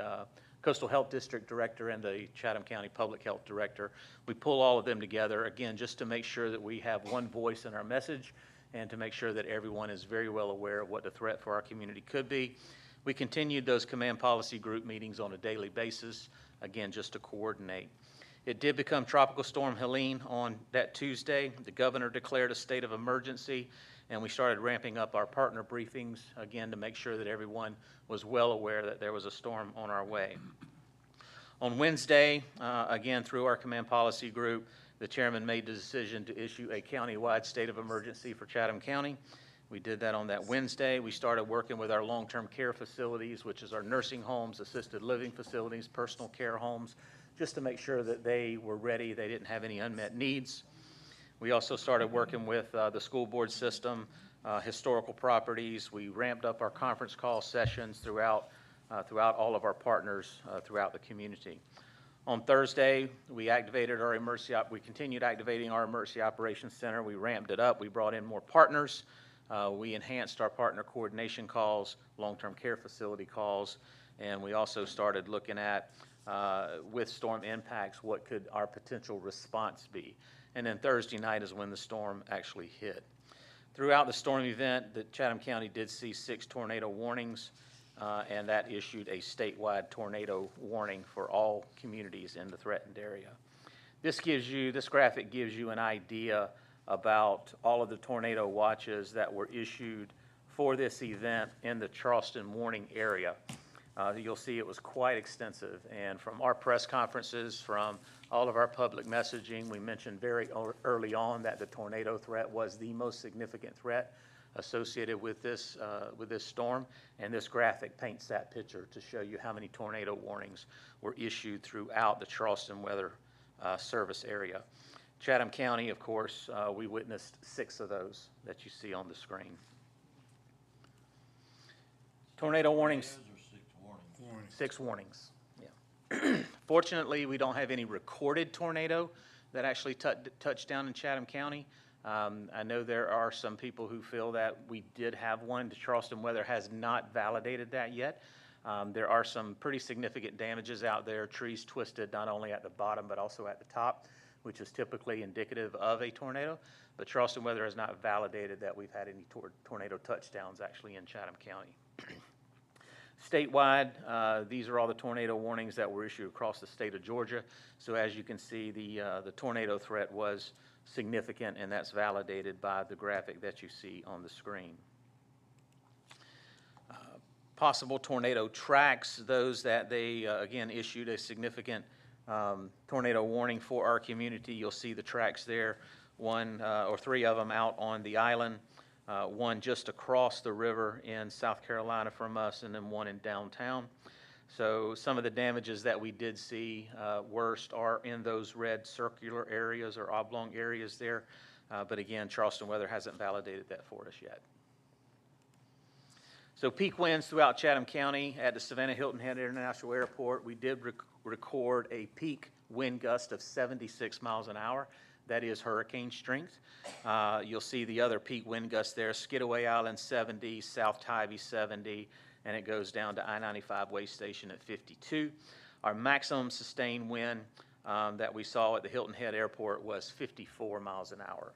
Coastal Health District Director and the Chatham County Public Health Director. We pull all of them together, again, just to make sure that we have one voice in our message and to make sure that everyone is very well aware of what the threat for our community could be. We continued those Command Policy Group meetings on a daily basis, again, just to coordinate. It did become Tropical Storm Helene on that Tuesday. The governor declared a state of emergency, and we started ramping up our partner briefings, again, to make sure that everyone was well aware that there was a storm on our way. On Wednesday, again, through our Command Policy Group, the chairman made the decision to issue a county-wide state of emergency for Chatham County. We did that on that Wednesday. We started working with our long-term care facilities, which is our nursing homes, assisted living facilities, personal care homes, just to make sure that they were ready, they didn't have any unmet needs. We also started working with the school board system, historical properties. We ramped up our conference call sessions throughout all of our partners throughout the community. On Thursday, we continued activating our Emergency Operations Center. We ramped it up. We brought in more partners. We enhanced our partner coordination calls, long-term care facility calls, and we also started looking at, with storm impacts, what could our potential response be. And then Thursday night is when the storm actually hit. Throughout the storm event, the Chatham County did see 6 tornado warnings, and that issued a statewide tornado warning for all communities in the threatened area. This graphic gives you an idea about all of the tornado watches that were issued for this event in the Charleston warning area. You'll see it was quite extensive, and from our press conferences, from all of our public messaging, we mentioned very early on that the tornado threat was the most significant threat associated with this storm, and this graphic paints that picture to show you how many tornado warnings were issued throughout the Charleston Weather Service area. Chatham County, of course, we witnessed 6 of those that you see on the screen. Tornado warnings. 6 warnings, yeah. Fortunately, we don't have any recorded tornado that actually touched down in Chatham County, I know there are some people who feel that we did have one. Charleston Weather has not validated that yet. There are some pretty significant damages out there, trees twisted not only at the bottom but also at the top, which is typically indicative of a tornado. But Charleston Weather has not validated that we've had any tornado touchdowns actually in Chatham County. Statewide, these are all the tornado warnings that were issued across the state of Georgia. So as you can see, the tornado threat was significant, and that's validated by the graphic that you see on the screen. Possible tornado tracks, those that they, again, issued a significant tornado warning for our community. You'll see the tracks there, one or three of them out on the island, one just across the river in South Carolina from us, and then one in downtown. So some of the damages that we did see worst are in those red circular areas or oblong areas there. But again, Charleston Weather hasn't validated that for us yet. So peak winds throughout Chatham County. At the Savannah Hilton Head International Airport, we did record a peak wind gust of 76 miles an hour. That is hurricane strength. You'll see the other peak wind gusts there, Skidaway Island 70, South Tybee 70, and it goes down to I-95 Way Station at 52. Our maximum sustained wind that we saw at the Hilton Head Airport was 54 miles an hour.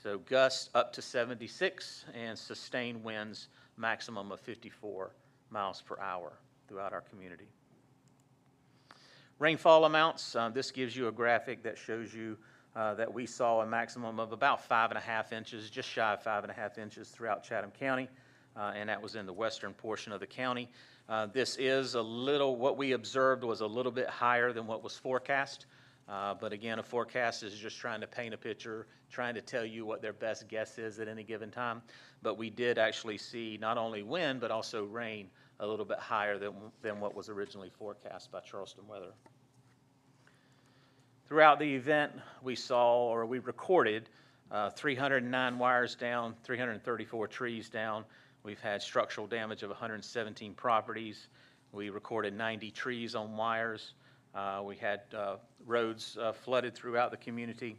So gusts up to 76 and sustained winds maximum of 54 miles per hour throughout our community. Rainfall amounts, this gives you a graphic that shows you that we saw a maximum of about 5.5 inches, just shy of 5.5 inches throughout Chatham County, and that was in the western portion of the county. This is a little, what we observed was a little bit higher than what was forecast. But again, a forecast is just trying to paint a picture, trying to tell you what their best guess is at any given time. But we did actually see not only wind, but also rain a little bit higher than what was originally forecast by Charleston Weather. Throughout the event, we saw, or we recorded, 309 wires down, 334 trees down. We've had structural damage of 117 properties. We recorded 90 trees on wires. We had roads flooded throughout the community.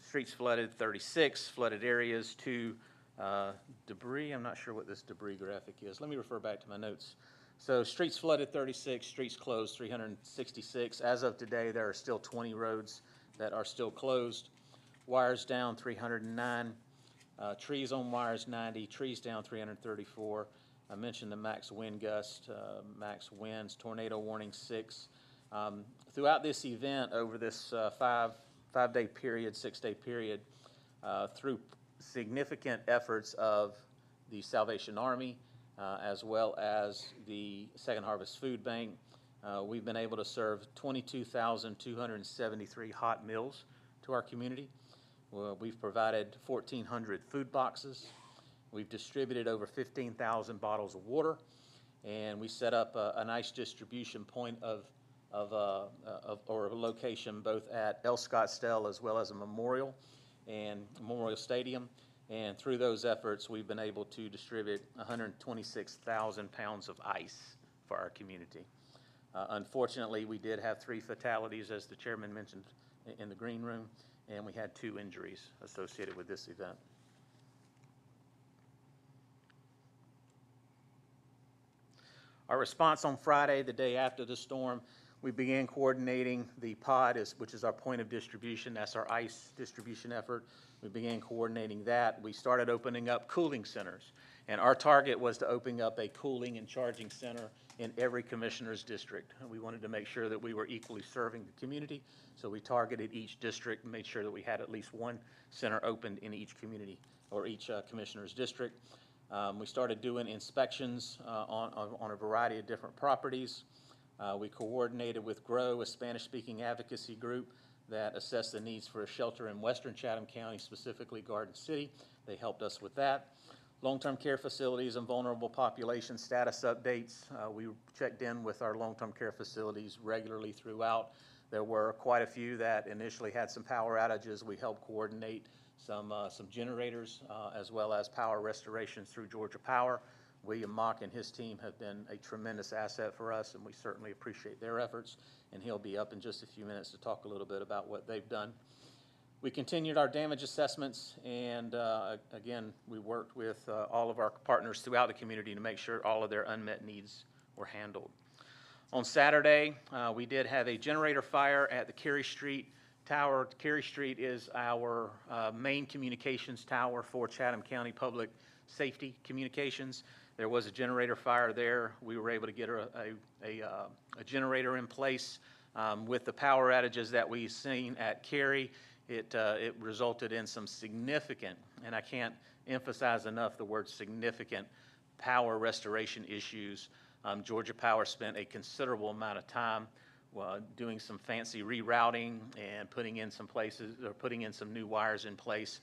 Streets flooded, 36 flooded areas, 2 debris. I'm not sure what this debris graphic is. Let me refer back to my notes. So streets flooded, 36, streets closed, 366. As of today, there are still 20 roads that are still closed. Wires down, 309. Trees on wires, 90. Trees down, 334. I mentioned the max wind gust, max winds, tornado warning 6. Throughout this event, over this five-day period, 6-day period, through significant efforts of the Salvation Army, as well as the Second Harvest Food Bank, we've been able to serve 22,273 hot meals to our community. We've provided 1,400 food boxes. We've distributed over 15,000 bottles of water, and we set up a nice distribution point or a location both at El Scottsdale as well as a memorial and Memorial Stadium. And through those efforts, we've been able to distribute 126,000 pounds of ice for our community. Unfortunately, we did have 3 fatalities, as the chairman mentioned, in the green room, and we had 2 injuries associated with this event. Our response on Friday, the day after the storm, we began coordinating the pod, which is our point of distribution. That's our ice distribution effort. We began coordinating that. We started opening up cooling centers, and our target was to open up a cooling and charging center in every commissioner's district. We wanted to make sure that we were equally serving the community, so we targeted each district and made sure that we had at least 1 center opened in each community or each commissioner's district. We started doing inspections on a variety of different properties. We coordinated with GROW, a Spanish-speaking advocacy group that assessed the needs for a shelter in western Chatham County, specifically Garden City. They helped us with that. Long-term care facilities and vulnerable population status updates. We checked in with our long-term care facilities regularly throughout. There were quite a few that initially had some power outages. We helped coordinate some generators as well as power restorations through Georgia Power. William Mock and his team have been a tremendous asset for us, and we certainly appreciate their efforts, and he'll be up in just a few minutes to talk a little bit about what they've done. We continued our damage assessments, and again, we worked with all of our partners throughout the community to make sure all of their unmet needs were handled. On Saturday, we did have a generator fire at the Cary Street Tower. Cary Street is our main communications tower for Chatham County Public Safety Communications. There was a generator fire there. We were able to get a generator in place. With the power outages that we've seen at Cary, it resulted in some significant, and I can't emphasize enough the word significant, power restoration issues. Georgia Power spent a considerable amount of time doing some fancy rerouting and putting in some new wires in place.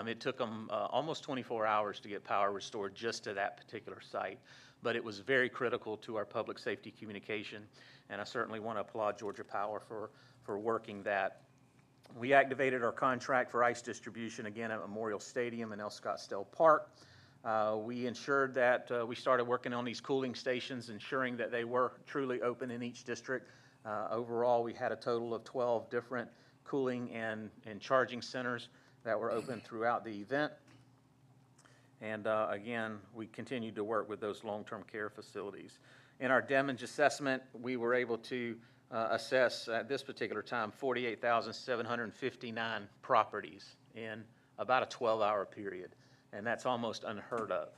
It took them almost 24 hours to get power restored just to that particular site, but it was very critical to our public safety communication, and I certainly want to applaud Georgia Power for working that. We activated our contract for ice distribution again at Memorial Stadium and El Scottsdale Park. We ensured that we started working on these cooling stations, ensuring that they were truly open in each district. Overall, we had a total of 12 different cooling and charging centers that were open throughout the event. And again, we continued to work with those long-term care facilities. In our damage assessment, we were able to assess at this particular time 48,759 properties in about a 12-hour period, and that's almost unheard of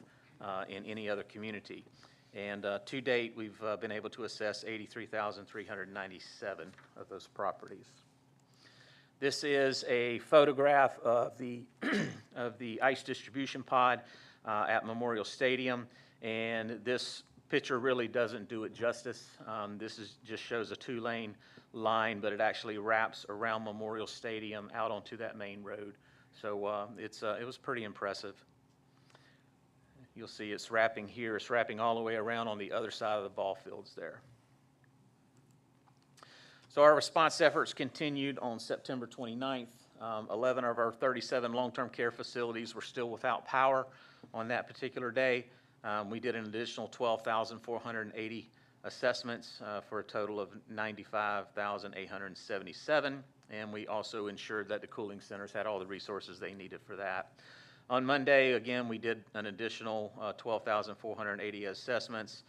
in any other community. And to date, we've been able to assess 83,397 of those properties. This is a photograph of the of the ice distribution pod at Memorial Stadium, and this picture really doesn't do it justice. This just shows a two-lane line, but it actually wraps around Memorial Stadium out onto that main road. So it was pretty impressive. You'll see it's wrapping here. It's wrapping all the way around on the other side of the ball fields there. So our response efforts continued on September 29th. 11 of our 37 long-term care facilities were still without power on that particular day. We did an additional 12,480 assessments for a total of 95,877, and we also ensured that the cooling centers had all the resources they needed for that. On Monday, again, we did an additional 12,480 assessments.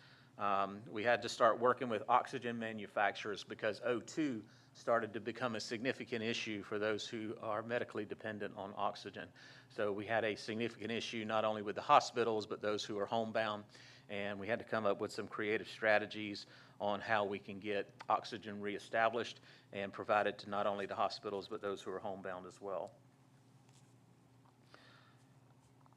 We had to start working with oxygen manufacturers because O2 started to become a significant issue for those who are medically dependent on oxygen. So we had a significant issue not only with the hospitals, but those who are homebound, and we had to come up with some creative strategies on how we can get oxygen reestablished and provide it to not only the hospitals, but those who are homebound as well.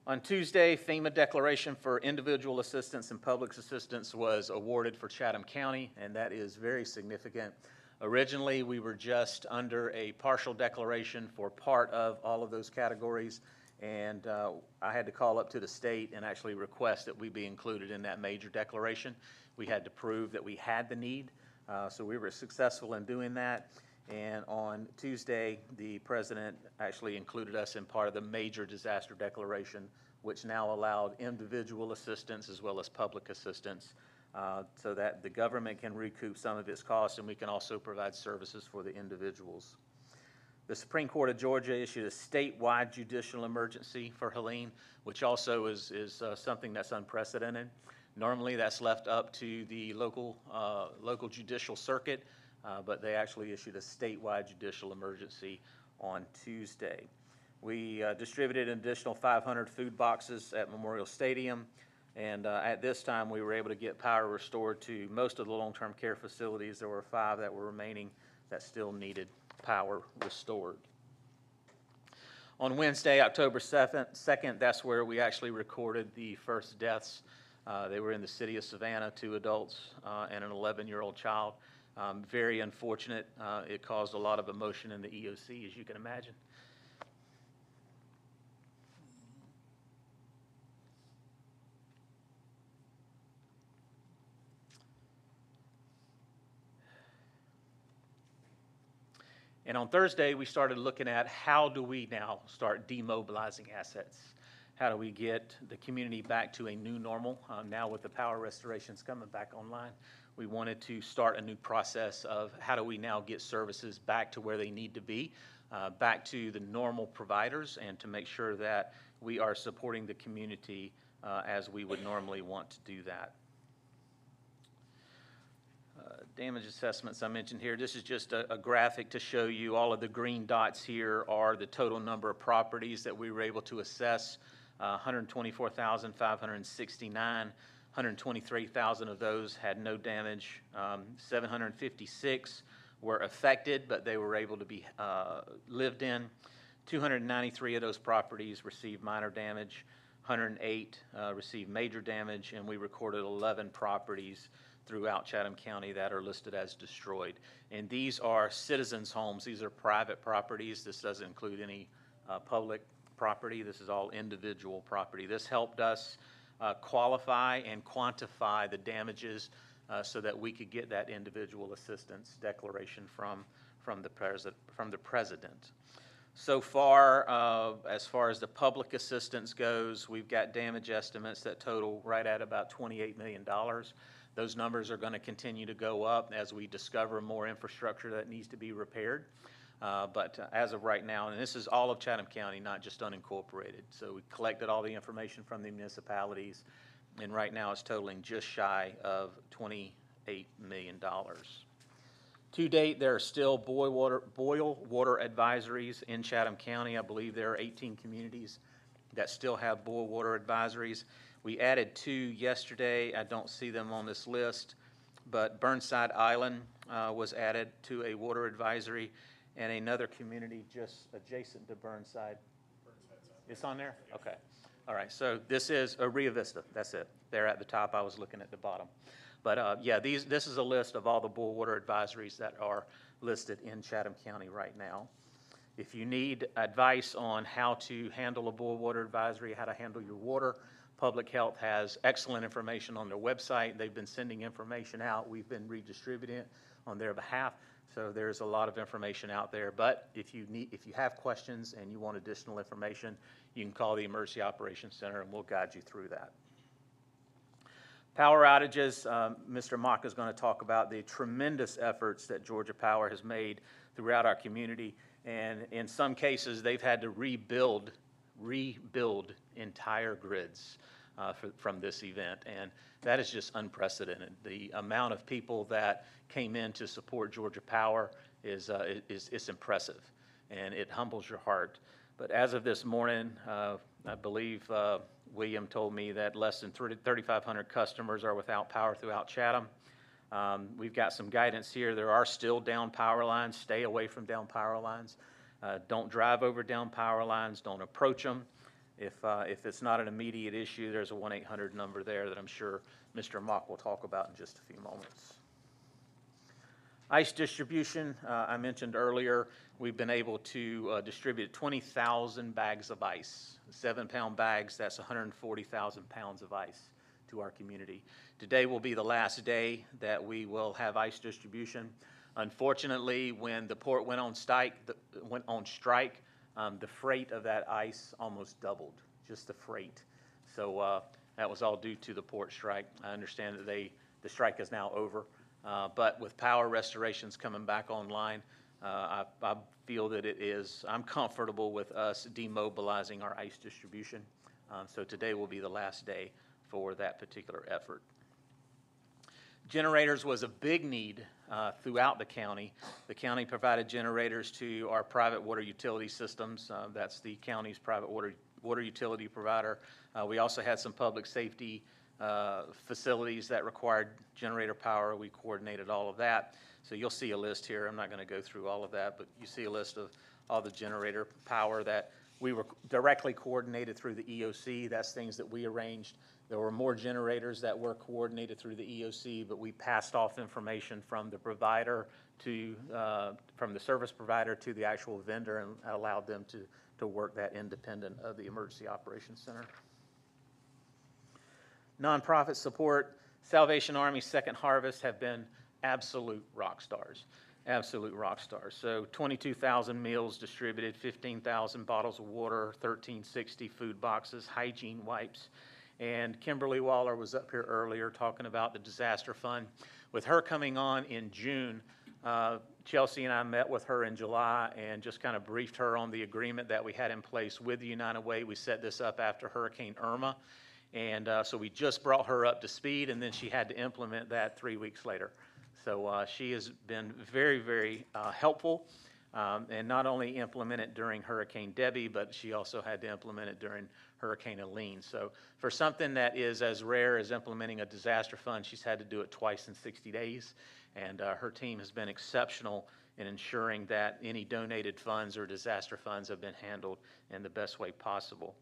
On Tuesday, FEMA declaration for individual assistance and public assistance was awarded for Chatham County, and that is very significant. Originally, we were just under a partial declaration for part of all of those categories, and I had to call up to the state and actually request that we be included in that major declaration. We had to prove that we had the need, so we were successful in doing that. And on Tuesday, the president actually included us in part of the major disaster declaration, which now allowed individual assistance as well as public assistance so that the government can recoup some of its costs and we can also provide services for the individuals. The Supreme Court of Georgia issued a statewide judicial emergency for Helene, which also is something that's unprecedented. Normally, that's left up to the local judicial circuit, but they actually issued a statewide judicial emergency on Tuesday. We distributed an additional 500 food boxes at Memorial Stadium, and at this time we were able to get power restored to most of the long-term care facilities. There were 5 that were remaining that still needed power restored. On Wednesday, October 2nd, that's where we actually recorded the first deaths. They were in the city of Savannah, 2 adults and an 11-year-old child. Very unfortunate. It caused a lot of emotion in the EOC, as you can imagine. And on Thursday, we started looking at how do we now start demobilizing assets? How do we get the community back to a new normal? Now with the power restorations coming back online, we wanted to start a new process of how do we now get services back to where they need to be back to the normal providers and to make sure that we are supporting the community as we would normally want to do that. Damage assessments I mentioned here. This is just a graphic to show you all of the green dots here are the total number of properties that we were able to assess. 124,569. 123,000 of those had no damage. 756 were affected, but they were able to be lived in. 293 of those properties received minor damage. 108 received major damage, and we recorded 11 properties throughout Chatham County that are listed as destroyed. And these are citizens' homes. These are private properties. This doesn't include any public property. This is all individual property. This helped us qualify and quantify the damages so that we could get that individual assistance declaration from the president. So far as the public assistance goes, we've got damage estimates that total right at about $28 million. Those numbers are going to continue to go up as we discover more infrastructure that needs to be repaired. But as of right now, and this is all of Chatham County, not just unincorporated. So we collected all the information from the municipalities, and right now it's totaling just shy of $28 million. To date, there are still boil water advisories in Chatham County. I believe there are 18 communities that still have boil water advisories. We added 2 yesterday. I don't see them on this list, but Burnside Island was added to a water advisory, and another community just adjacent to Burnside. It's on there? Okay. All right, so this is Rio Vista. That's it. They're at the top. I was looking at the bottom. But yeah, this is a list of all the boil water advisories that are listed in Chatham County right now. If you need advice on how to handle a boil water advisory, how to handle your water, Public Health has excellent information on their website. They've been sending information out. We've been redistributing it on their behalf. So there's a lot of information out there. But if you have questions and you want additional information, you can call the Emergency Operations Center and we'll guide you through that. Power outages, Mr. Mock is going to talk about the tremendous efforts that Georgia Power has made throughout our community. And in some cases, they've had to rebuild entire grids from this event. And that is just unprecedented. The amount of people that came in to support Georgia Power is impressive, and it humbles your heart. But as of this morning, I believe William told me that less than 3,500 customers are without power throughout Chatham. We've got some guidance here. There are still down power lines. Stay away from down power lines. Don't drive over down power lines. Don't approach them. If it's not an immediate issue, there's a 1-800 number there that I'm sure Mr. Mock will talk about in just a few moments. Ice distribution, I mentioned earlier, we've been able to distribute 20,000 bags of ice. 7-pound bags, that's 140,000 pounds of ice to our community. Today will be the last day that we will have ice distribution. Unfortunately, when the port went on strike, the freight of that ice almost doubled, just the freight. So that was all due to the port strike. I understand that the strike is now over. But with power restorations coming back online, I feel that I'm comfortable with us demobilizing our ice distribution. So today will be the last day for that particular effort. Generators was a big need throughout the county. The county provided generators to our private water utility systems. That's the county's private water utility provider. We also had some public safety facilities that required generator power. We coordinated all of that. So you'll see a list here. I'm not going to go through all of that, but you see a list of all the generator power that we were directly coordinated through the EOC. That's things that we arranged. There were more generators that were coordinated through the EOC, but we passed off information from the provider from the service provider to the actual vendor and allowed them to work that independent of the Emergency Operations Center. Nonprofit support, Salvation Army Second Harvest have been absolute rock stars. Absolute rock stars. So 22,000 meals distributed, 15,000 bottles of water, 1,360 food boxes, hygiene wipes. And Kimberly Waller was up here earlier talking about the disaster fund. With her coming on in June, Chelsea and I met with her in July and just kind of briefed her on the agreement that we had in place with the United Way. We set this up after Hurricane Irma. And so we just brought her up to speed, and then she had to implement that 3 weeks later. So she has been very, very helpful, and not only implemented during Hurricane Debbie, but she also had to implement it during Hurricane Helene. So for something that is as rare as implementing a disaster fund, she's had to do it twice in 60 days. And her team has been exceptional in ensuring that any donated funds or disaster funds have been handled in the best way possible.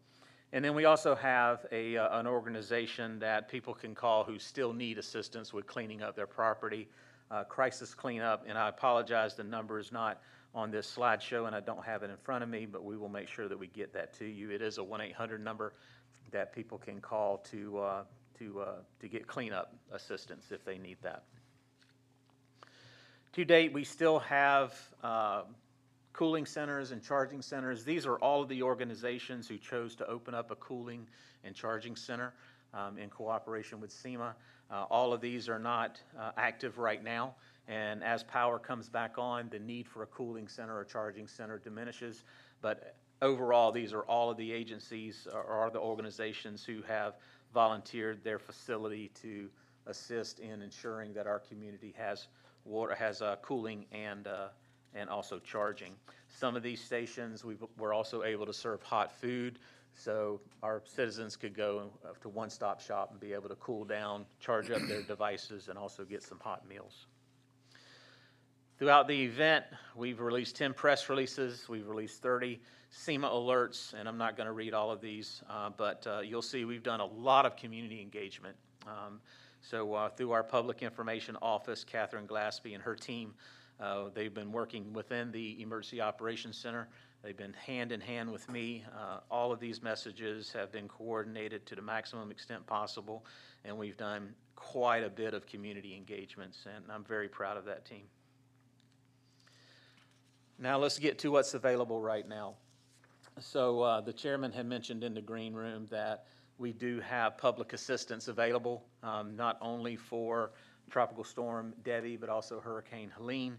And then we also have an organization that people can call who still need assistance with cleaning up their property, Crisis Cleanup. And I apologize, the number is not on this slideshow and I don't have it in front of me, but we will make sure that we get that to you. It is a 1-800 number that people can call to get cleanup assistance if they need that. To date, we still have cooling centers and charging centers. These are all of the organizations who chose to open up a cooling and charging center in cooperation with SEMA. All of these are not active right now, and as power comes back on, the need for a cooling center or charging center diminishes. But overall, these are all of the agencies or the organizations who have volunteered their facility to assist in ensuring that our community has water, has cooling and also charging. Some of these stations we're also able to serve hot food, so our citizens could go to one-stop shop and be able to cool down, charge up their devices, and also get some hot meals. Throughout the event, we've released 10 press releases, we've released 30 SEMA alerts, and I'm not going to read all of these, but you'll see we've done a lot of community engagement. So through our Public Information Office, Catherine Glaspie and her team, they've been working within the Emergency Operations Center. They've been hand in hand with me. All of these messages have been coordinated to the maximum extent possible, and we've done quite a bit of community engagements, and I'm very proud of that team. Now let's get to what's available right now. So the chairman had mentioned in the green room that we do have public assistance available, not only for Tropical Storm Debbie, but also Hurricane Helene.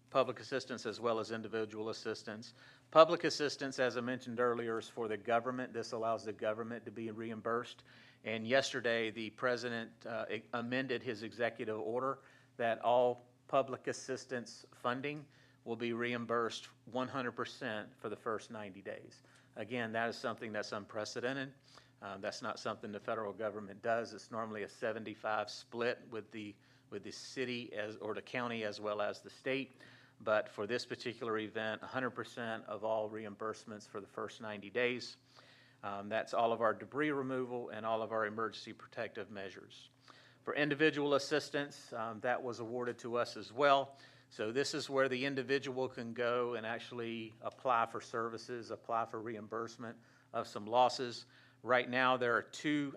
Public assistance as well as individual assistance. Public assistance, as I mentioned earlier, is for the government. This allows the government to be reimbursed. And yesterday, the president amended his executive order that all public assistance funding will be reimbursed 100% for the first 90 days. Again, that is something that's unprecedented. That's not something the federal government does. It's normally a 75 split with the city or the county as well as the state. But for this particular event, 100% of all reimbursements for the first 90 days. That's all of our debris removal and all of our emergency protective measures. For individual assistance, that was awarded to us as well. So this is where the individual can go and actually apply for services, apply for reimbursement of some losses. Right now, there are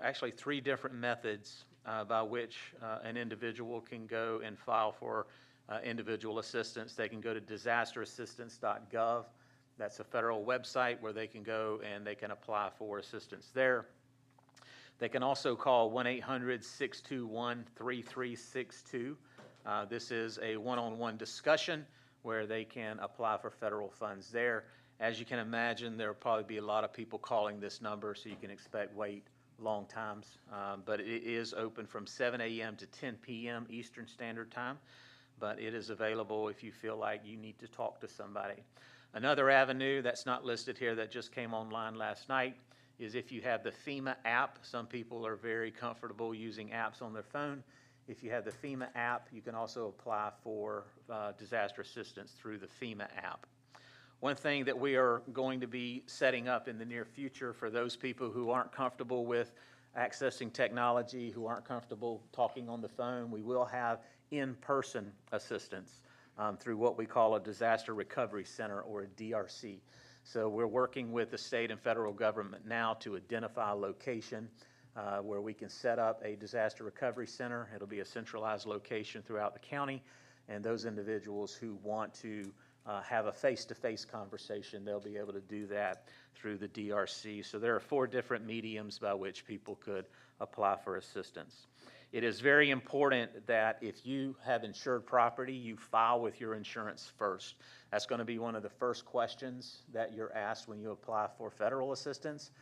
actually three different methods by which an individual can go and file for individual assistance. They can go to disasterassistance.gov. That's a federal website where they can go and they can apply for assistance there. They can also call 1-800-621-3362. This is a one-on-one discussion where they can apply for federal funds there. As you can imagine, there will probably be a lot of people calling this number, so you can expect wait long times. But it is open from 7 a.m. to 10 p.m. Eastern Standard Time. But it is available if you feel like you need to talk to somebody. Another avenue that's not listed here that just came online last night is if you have the FEMA app. Some people are very comfortable using apps on their phone. If you have the FEMA app, you can also apply for disaster assistance through the FEMA app. One thing that we are going to be setting up in the near future for those people who aren't comfortable with accessing technology, who aren't comfortable talking on the phone, we will have in-person assistance through what we call a Disaster Recovery Center, or a DRC. So we're working with the state and federal government now to identify a location where we can set up a disaster recovery center. It'll be a centralized location throughout the county, and those individuals who want to have a face-to-face conversation, they'll be able to do that through the DRC. So there are 4 different mediums by which people could apply for assistance. It is very important that if you have insured property, you file with your insurance first. That's going to be one of the first questions that you're asked when you apply for federal assistance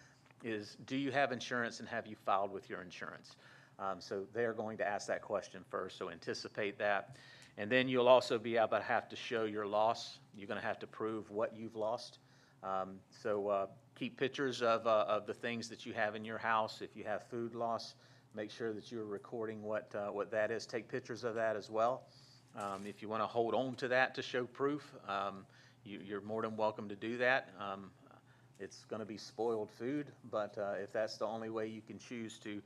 is, do you have insurance and have you filed with your insurance? So they're going to ask that question first, so anticipate that. And then you'll also be able to have to show your loss. You're going to have to prove what you've lost. So keep pictures of the things that you have in your house. If you have food loss, make sure that you're recording what that is. Take pictures of that as well. If you want to hold on to that to show proof, you're more than welcome to do that. It's going to be spoiled food, but if that's the only way you can choose to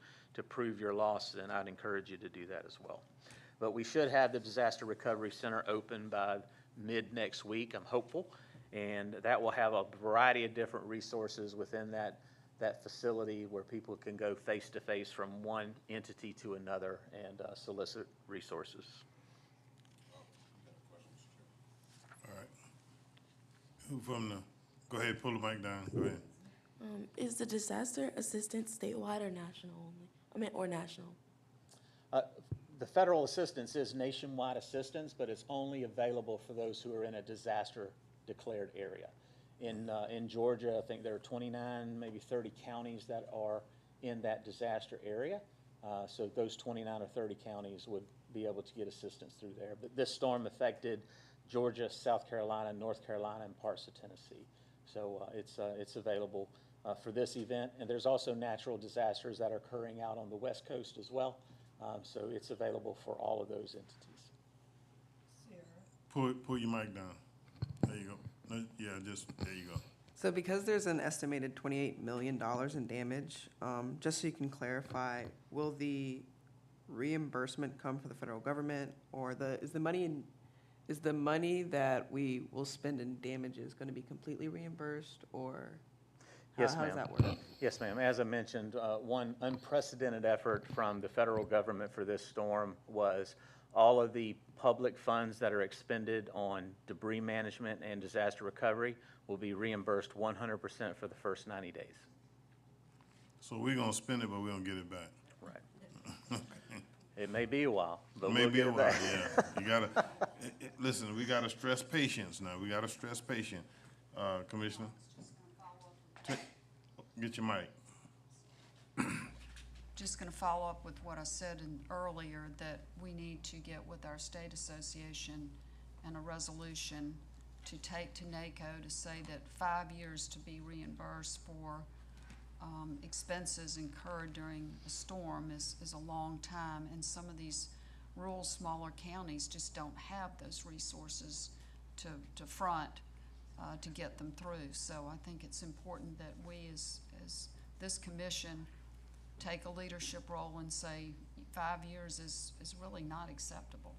prove your loss, then I'd encourage you to do that as well. But we should have the Disaster Recovery Center open by mid next week, I'm hopeful, and that will have a variety of different resources within that facility where people can go face-to-face from one entity to another and solicit resources. All right. Who from the, go ahead, pull the mic down, go ahead. Is the disaster assistance statewide or national only? Or national? The federal assistance is nationwide assistance, but it's only available for those who are in a disaster-declared area. In Georgia, I think there are 29, maybe 30 counties that are in that disaster area. So those 29 or 30 counties would be able to get assistance through there. But this storm affected Georgia, South Carolina, North Carolina, and parts of Tennessee. So it's available for this event. And there's also natural disasters that are occurring out on the West Coast as well. So it's available for all of those entities. Pull your mic down. There you go. No, yeah, just, there you go. So because there's an estimated $28 million in damage, just so you can clarify, will the reimbursement come from the federal government, or is the money that we will spend in damages going to be completely reimbursed, or Yes, how ma'am. does that work? Yes, ma'am. As I mentioned, one unprecedented effort from the federal government for this storm was all of the public funds that are expended on debris management and disaster recovery will be reimbursed 100% for the first 90 days. So we're gonna spend it, but we don't get it back. Right. It may be a while, but Maybe we'll get a it while, back. yeah. You gotta, listen, we gotta stress patience now. We gotta stress patience. Commissioner? Get your mic. Just going to follow up with what I said earlier, that we need to get with our state association and a resolution to take to NACO to say that 5 years to be reimbursed for expenses incurred during a storm is a long time, and some of these rural smaller counties just don't have those resources to front to get them through. So I think it's important that we as this commission take a leadership role and say 5 years is really not acceptable.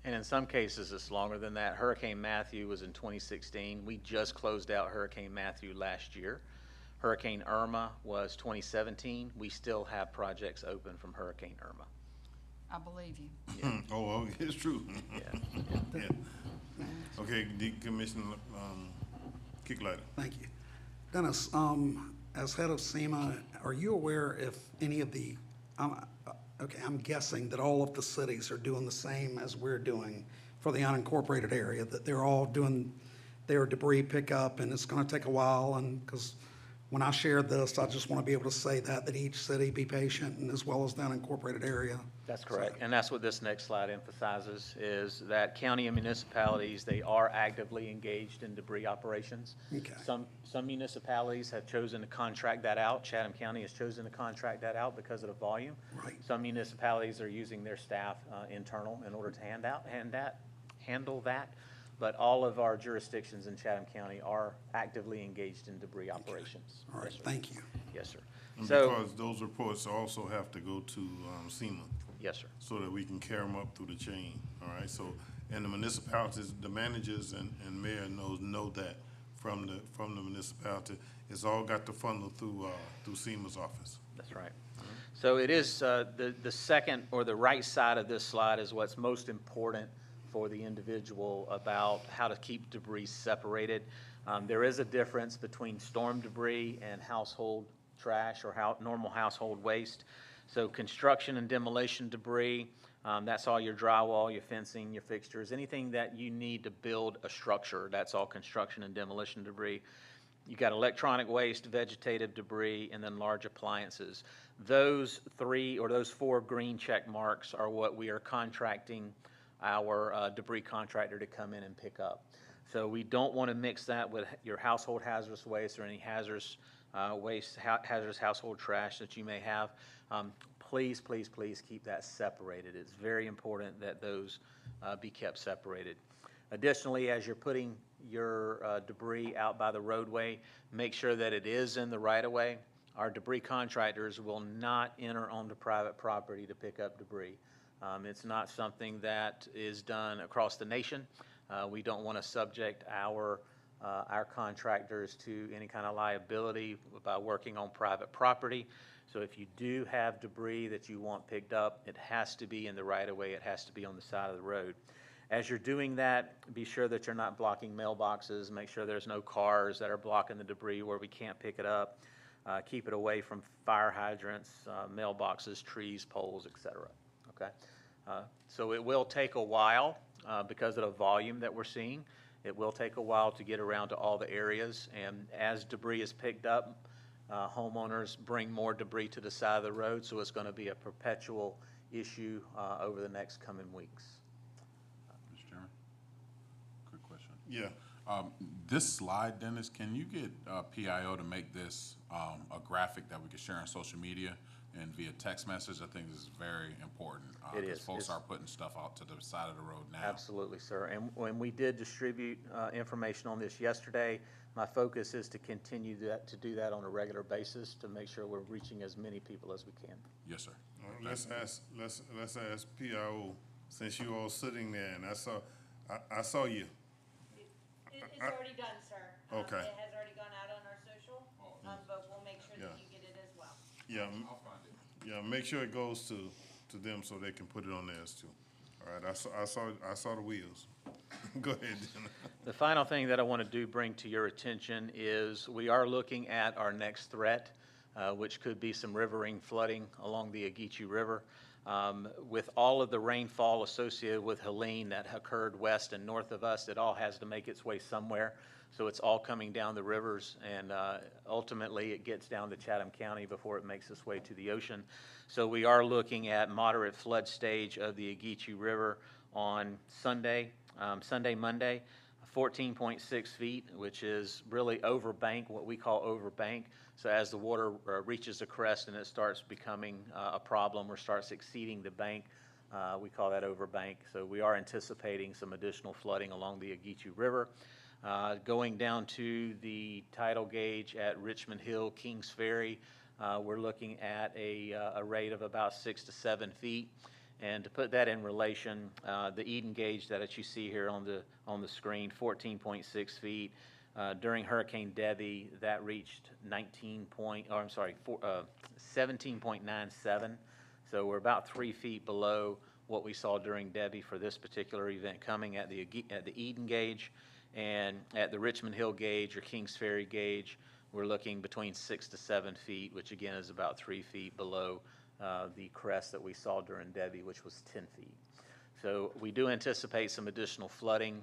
And in some cases, it's longer than that. Hurricane Matthew was in 2016. We just closed out Hurricane Matthew last year. Hurricane Irma was 2017. We still have projects open from Hurricane Irma. I believe you. Yeah. Oh, it's true. Yeah. Yeah. Okay, Commissioner Kicklighter. Thank you. Dennis, as head of SEMA, are you aware if any of the, I'm guessing that all of the cities are doing the same as we're doing for the unincorporated area, that they're all doing their debris pickup, and it's gonna take a while, and because when I shared this, I just want to be able to say that each city be patient, and as well as the unincorporated area. That's correct, and that's what this next slide emphasizes, is that county and municipalities, they are actively engaged in debris operations. Okay. Some municipalities have chosen to contract that out. Chatham County has chosen to contract that out because of the volume. Right. Some municipalities are using their staff internal in order to handle that. But all of our jurisdictions in Chatham County are actively engaged in debris operations. All right, Yes, sir. thank you. Yes, sir. And So, because those reports also have to go to SEMA. yes, sir. So that we can carry them up through the chain, all right? So, and the municipalities, the managers and mayor know that from the municipality. It's all got to funnel through SEMA's office. That's right. So it is, the second or the right side of this slide is what's most important for the individual about how to keep debris separated. There is a difference between storm debris and household trash or normal household waste. So construction and demolition debris, that's all your drywall, your fencing, your fixtures, anything that you need to build a structure, that's all construction and demolition debris. You got electronic waste, vegetative debris, and then large appliances. Those four green check marks are what we are contracting our debris contractor to come in and pick up. So we don't want to mix that with your household hazardous waste or any hazardous waste, hazardous household trash that you may have. Please, please, please keep that separated. It's very important that those be kept separated. Additionally, as you're putting your debris out by the roadway, make sure that it is in the right-of-way. Our debris contractors will not enter onto private property to pick up debris. It's not something that is done across the nation. We don't want to subject our contractors to any kind of liability by working on private property. So if you do have debris that you want picked up, it has to be in the right-of-way. It has to be on the side of the road. As you're doing that, be sure that you're not blocking mailboxes. Make sure there's no cars that are blocking the debris where we can't pick it up. Keep it away from fire hydrants, mailboxes, trees, poles, etc. Okay? So it will take a while because of the volume that we're seeing. It will take a while to get around to all the areas. And as debris is picked up, homeowners bring more debris to the side of the road, so it's going to be a perpetual issue over the next coming weeks. Mr. Chairman, quick question. Yeah. This slide, Dennis, can you get PIO to make this a graphic that we can share on social media and via text message? I think this is very important. It is. Because folks are putting stuff out to the side of the road now. Absolutely, sir. And when we did distribute information on this yesterday, my focus is to continue to do that on a regular basis to make sure we're reaching as many people as we can. Yes, sir. Let's ask PIO, since you all sitting there, and I saw you. It's already done, sir. Okay. It has already gone out on our social, but we'll make sure that you get it as well. Yeah, yeah. Make sure it goes to them so they can put it on theirs too. All right. I saw the wheels. Go ahead. The final thing that I want to bring to your attention is we are looking at our next threat, which could be some riverine flooding along the Ogeechee River. With all of the rainfall associated with Helene that occurred west and north of us, it all has to make its way somewhere. So it's all coming down the rivers, and ultimately it gets down to Chatham County before it makes its way to the ocean. So we are looking at moderate flood stage of the Ogeechee River on Monday, 14.6 feet, which is really over bank, what we call over bank. So as the water reaches the crest and it starts becoming a problem or starts exceeding the bank, we call that over bank. So we are anticipating some additional flooding along the Ogeechee River. Going down to the tidal gauge at Richmond Hill, Kings Ferry, we're looking at a rate of about 6 to 7 feet. And to put that in relation, the Eden gauge that you see here on the screen, 14.6 feet. During Hurricane Debby, that reached 17.97. So we're about 3 feet below what we saw during Debby for this particular event coming at the Eden gauge. And at the Richmond Hill gauge or Kings Ferry gauge, we're looking between 6 to 7 feet, which again is about 3 feet below the crest that we saw during Debby, which was 10 feet. So we do anticipate some additional flooding,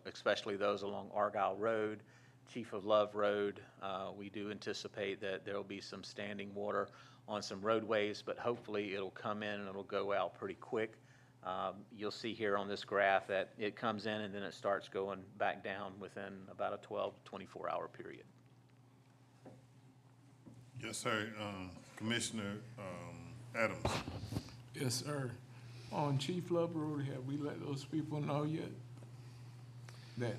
especially those along Argyle Road, Chief of Love Road. We do anticipate that there will be some standing water on some roadways, but hopefully it'll come in and it'll go out pretty quick. You'll see here on this graph that it comes in and then it starts going back down within about a 12 to 24-hour period. Yes, sir. Commissioner Adams. Yes, sir. On Chief Love Road, have we let those people know yet that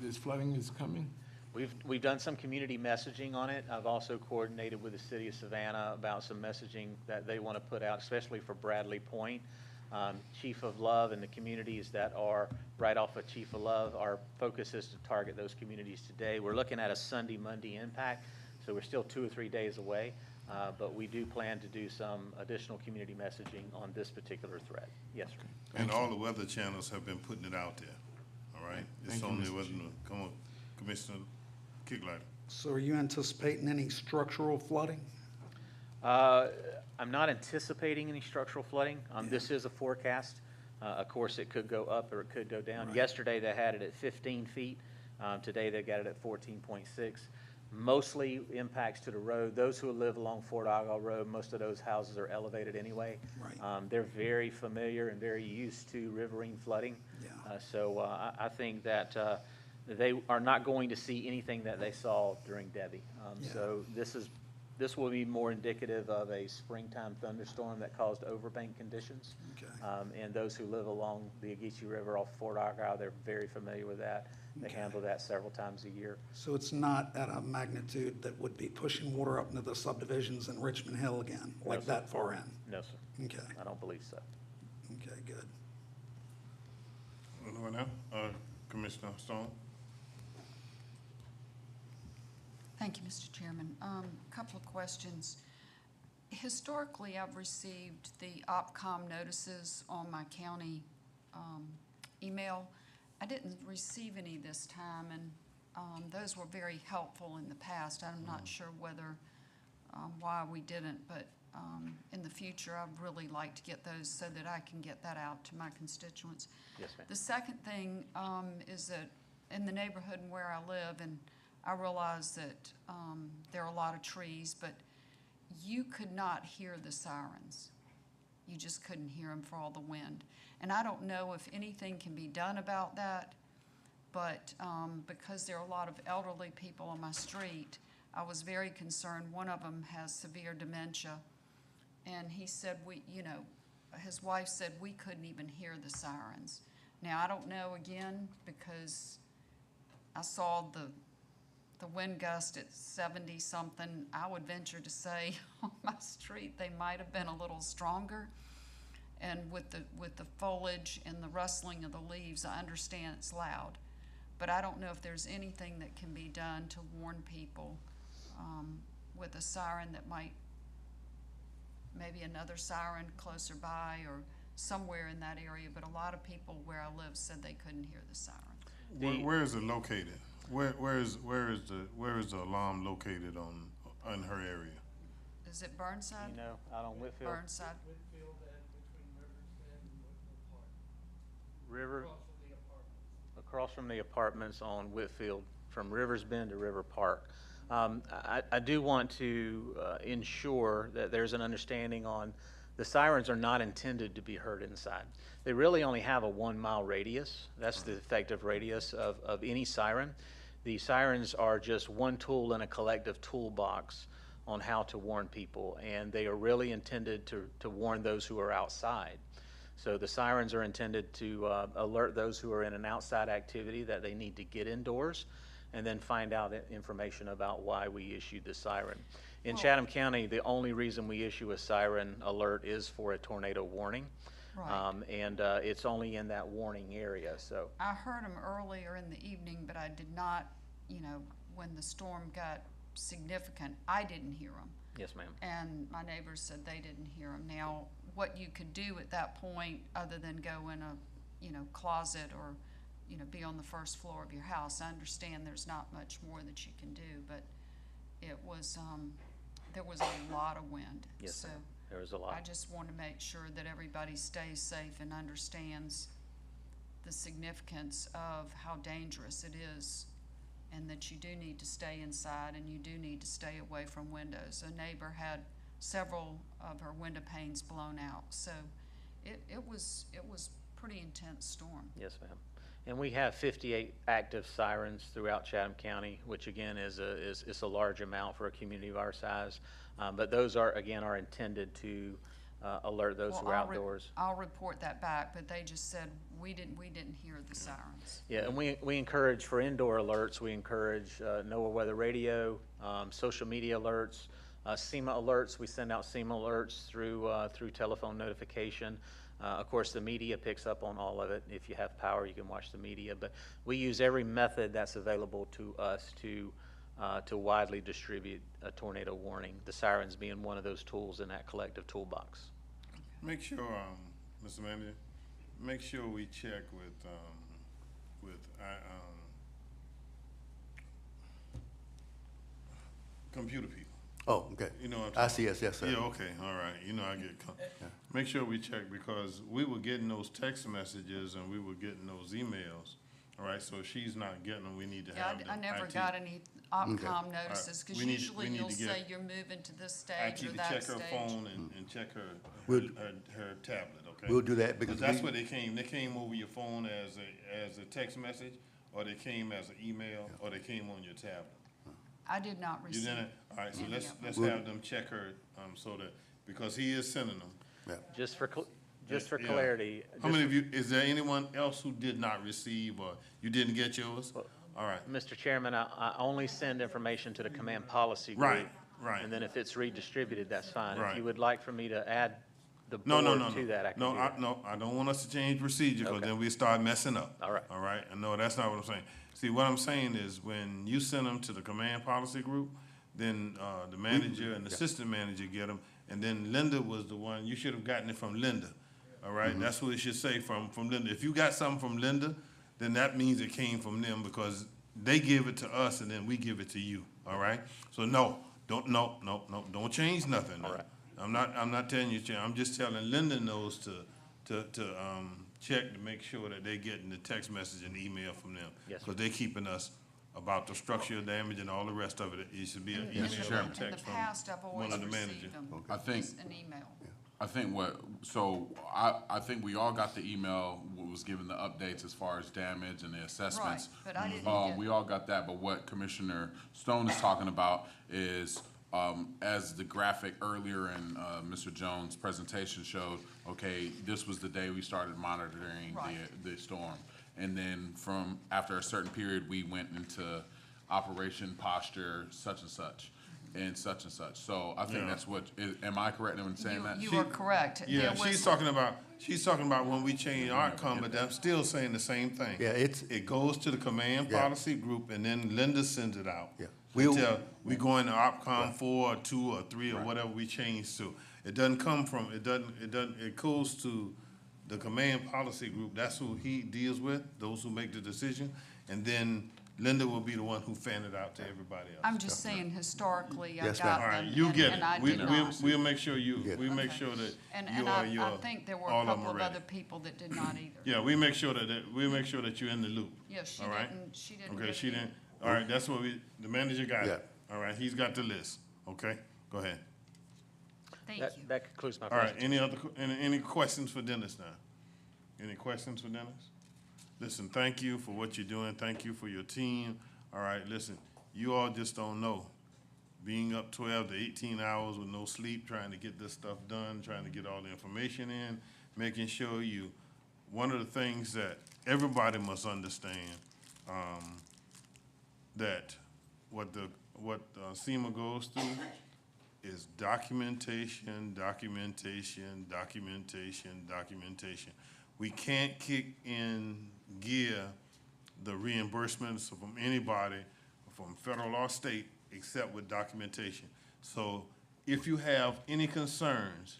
this flooding is coming? We've done some community messaging on it. I've also coordinated with the city of Savannah about some messaging that they want to put out, especially for Bradley Point. Chief of Love and the communities that are right off of Chief of Love, our focus is to target those communities today. We're looking at a Sunday, Monday impact, so we're still 2 or 3 days away. But we do plan to do some additional community messaging on this particular threat. Yes, sir. And all the weather channels have been putting it out there, all right? It's Thank you, on the Mr. weather, come on, Commissioner Kicklighter. So are you anticipating any structural flooding? I'm not anticipating any structural flooding. This is a forecast. Of course, it could go up or it could go down. Right. Yesterday, they had it at 15 feet. Today, they got it at 14.6. Mostly impacts to the road. Those who live along Fort Argyle Road, most of those houses are elevated anyway. Right. They're very familiar and very used to riverine flooding. Yeah. So I think that they are not going to see anything that they saw during Debbie. Yeah. So this will be more indicative of a springtime thunderstorm that caused overbank conditions. Okay. And those who live along the Ogeechee River off Fort Argyle, they're very familiar with that. They Okay. handle that several times a year. So it's not at a magnitude that would be pushing water up into the subdivisions in Richmond Hill again, No, like sir. that far in? No, sir. Okay, I don't believe so. okay, good. Anyone else? Commissioner Stone? Thank you, Mr. Chairman. Couple of questions. Historically, I've received the OPCOM notices on my county email. I didn't receive any this time, and those were very helpful in the past. I'm not sure whether, why we didn't, but in the future, I'd really like to get those so that I can get that out to my constituents. Yes, ma'am. The second thing is that in the neighborhood where I live, and I realize that there are a lot of trees, but you could not hear the sirens. You just couldn't hear them for all the wind. And I don't know if anything can be done about that, but because there are a lot of elderly people on my street, I was very concerned. One of them has severe dementia, and he said his wife said we couldn't even hear the sirens. Now, I don't know again because I saw the wind gust at 70-something. I would venture to say on my street they might have been a little stronger. And with the foliage and the rustling of the leaves, I understand it's loud. But I don't know if there's anything that can be done to warn people with a siren that might, maybe another siren closer by or somewhere in that area. But a lot of people where I live said they couldn't hear the siren. Where is it located? Where is the alarm located in her area? Is it Burnside? You know, out on Whitfield. Burnside. River, across from the apartments on Whitfield, from Rivers Bend to River Park. I do want to ensure that there's an understanding on the sirens are not intended to be heard inside. They really only have a 1 mile radius. That's the effective radius of any siren. The sirens are just one tool in a collective toolbox on how to warn people, and they are really intended to warn those who are outside. So the sirens are intended to alert those who are in an outside activity that they need to get indoors, and then find out information about why we issued the siren. In Chatham County, the only reason we issue a siren alert is for a tornado warning. Right. And it's only in that warning area, so. I heard them earlier in the evening, but I did not, when the storm got significant, I didn't hear them. Yes, ma'am. And my neighbors said they didn't hear them. Now, what you could do at that point, other than go in a, closet or, be on the first floor of your house, I understand there's not much more that you can do, but it was, there was a lot of wind. Yes, So ma'am. There was a lot. I just want to make sure that everybody stays safe and understands the significance of how dangerous it is, and that you do need to stay inside and you do need to stay away from windows. A neighbor had several of her window panes blown out, so it was pretty intense storm. Yes, ma'am. And we have 58 active sirens throughout Chatham County, which again is a large amount for a community of our size. But those are intended to alert those who are outdoors. I'll report that back, but they just said we didn't hear the sirens. Yeah, and we encourage for indoor alerts. We encourage NOAA weather radio, social media alerts, SEMA alerts. We send out SEMA alerts through telephone notification. Of course, the media picks up on all of it. If you have power, you can watch the media. But we use every method that's available to us to to widely distribute a tornado warning, the sirens being one of those tools in that collective toolbox. Make sure, Mr. Manager, make sure we check with computer people. Oh, okay. You know what I'm talking ICS, yes, sir. Yeah, okay, all right. You know, make sure we check, because we were getting those text messages and we were getting those emails. All right, so if she's not getting them, we need to Yeah, have the I never IT got any Opcom notices, because We need- usually we need you'll to get say you're moving to this stage IT or to that check stage. her phone and check her We'll- her tablet, okay? We'll do that because that's we- where they came. They came over your phone as a text message, or they came as an email, or they came on your tablet. I did not You receive. didn't? All right, so any let's of them. have them check her, so that, because he is sending them. Just for Yeah. clarity. How many of you, is there anyone else who did not receive, or you didn't get yours? All right. Mr. Chairman, I only send information to the command policy group. Right, right. And then if it's redistributed, that's fine. If Right. you would like for me to add the No, board no, to that, I can do no, that. no, I don't want us to change procedure, because Okay. then we start messing up. All right. All right, no, that's not what I'm saying. See, what I'm saying is, when you send them to the command policy group, then, the manager and the assistant manager get them, and then Linda was the one, you should have gotten it from Linda. All right, that's what it should say, from Linda. If you got something from Linda, then that means it came from them, because they give it to us and then we give it to you, all right? So no, don't change nothing. All right. I'm not telling you to change. I'm just telling Linda knows to check to make sure that they're getting the text message and email from them. Yes, sir. Because they're keeping us about the structural damage and all the rest of it. It should be an email or Chairman. text In the from past, I've one always of the managers. received them. I think- Just an email. I think I think we all got the email, what was given the updates as far as damage and the assessments. Right, but I didn't get- We all got that, but what Commissioner Stone is talking about is, as the graphic earlier in, Mr. Jones' presentation showed, okay, this was the day we started monitoring Right. the storm. And then after a certain period, we went into operation posture such and such. And such and such. So I think Yeah. that's am I correct in saying that? You are correct. Yeah, There she's was- talking about when we change our outcome, but I'm still saying the same thing. Yeah, It goes to the command Yeah. policy group, and then Linda sends it out. Yeah. Until we go into OPCOM 4 or 2 or 3 or whatever we change to. It doesn't come from, it goes to the command policy group. That's who he deals with, those who make the decision. And then Linda will be the one who fan it out to everybody else. I'm just saying historically, I Yes, got ma'am. All them. right, you get and I it. did not. We'll make sure Yeah. we make Okay. sure that And you I are, think there were all a of them couple are of ready. other people that did not either. Yeah, we make sure that you're in the loop. Yeah, she All right? didn't, she didn't. Okay, give she me- didn't, all right, that's what the manager got Yeah. it. All right, he's got the list, okay? Go ahead. Thank you. That concludes my All right, presentation. any questions for Dennis now? Any questions for Dennis? Listen, thank you for what you're doing, thank you for your team. All right, listen, you all just don't know. Being up 12 to 18 hours with no sleep, trying to get this stuff done, trying to get all the information in, making sure one of the things that everybody must understand, that what SEMA goes through is documentation. We can't kick in gear the reimbursements from anybody, from federal or state, except with documentation. So if you have any concerns,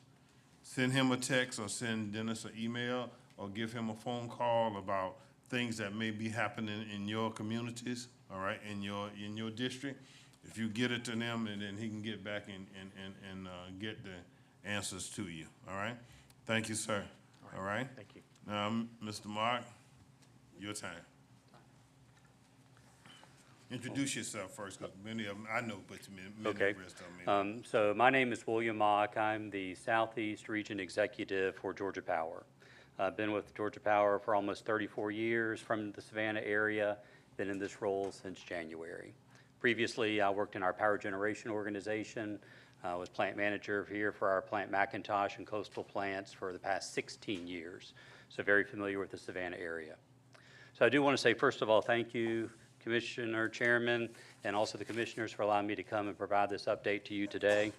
send him a text or send Dennis an email or give him a phone call about things that may be happening in your communities, all right, in your district. If you get it to them, and then he can get back and get the answers to you, all right? Thank you, sir. All right? Thank you. Now, Mr. Mark, your time. Introduce yourself first, because many of them I know, but many of the Okay. rest of them. So my name is William Mock. I'm the Southeast Region Executive for Georgia Power. I've been with Georgia Power for almost 34 years from the Savannah area, been in this role since January. Previously, I worked in our power generation organization, was plant manager here for our plant McIntosh and coastal plants for the past 16 years, so very familiar with the Savannah area. So I do want to say, first of all, thank you, Commissioner, Chairman, and also the commissioners for allowing me to come and provide this update to you today.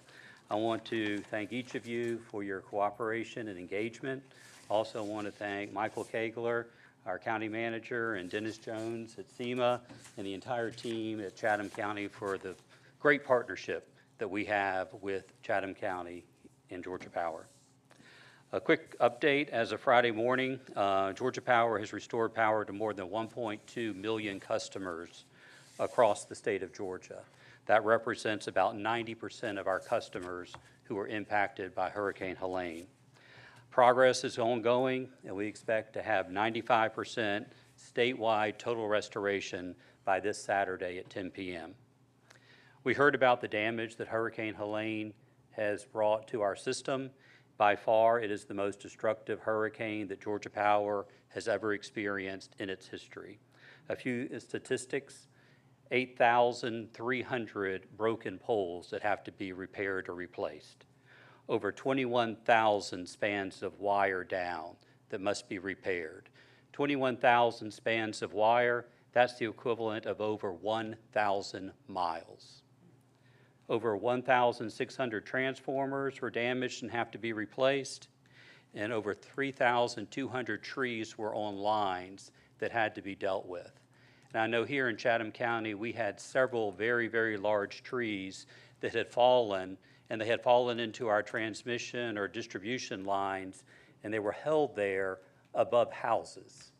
I want to thank each of you for your cooperation and engagement. Also want to thank Michael Kegler, our county manager, and Dennis Jones at SEMA, and the entire team at Chatham County for the great partnership that we have with Chatham County and Georgia Power. A quick update, as of Friday morning, Georgia Power has restored power to more than 1.2 million customers across the state of Georgia. That represents about 90% of our customers who were impacted by Hurricane Helene. Progress is ongoing, and we expect to have 95% statewide total restoration by this Saturday at 10 p.m. We heard about the damage that Hurricane Helene has brought to our system. By far, it is the most destructive hurricane that Georgia Power has ever experienced in its history. A few statistics: 8,300 broken poles that have to be repaired or replaced. Over 21,000 spans of wire down that must be repaired. 21,000 spans of wire, that's the equivalent of over 1,000 miles. Over 1,600 transformers were damaged and have to be replaced, and over 3,200 trees were on lines that had to be dealt with. And I know here in Chatham County, we had several very, very large trees that had fallen, and they had fallen into our transmission or distribution lines, and they were held there above houses.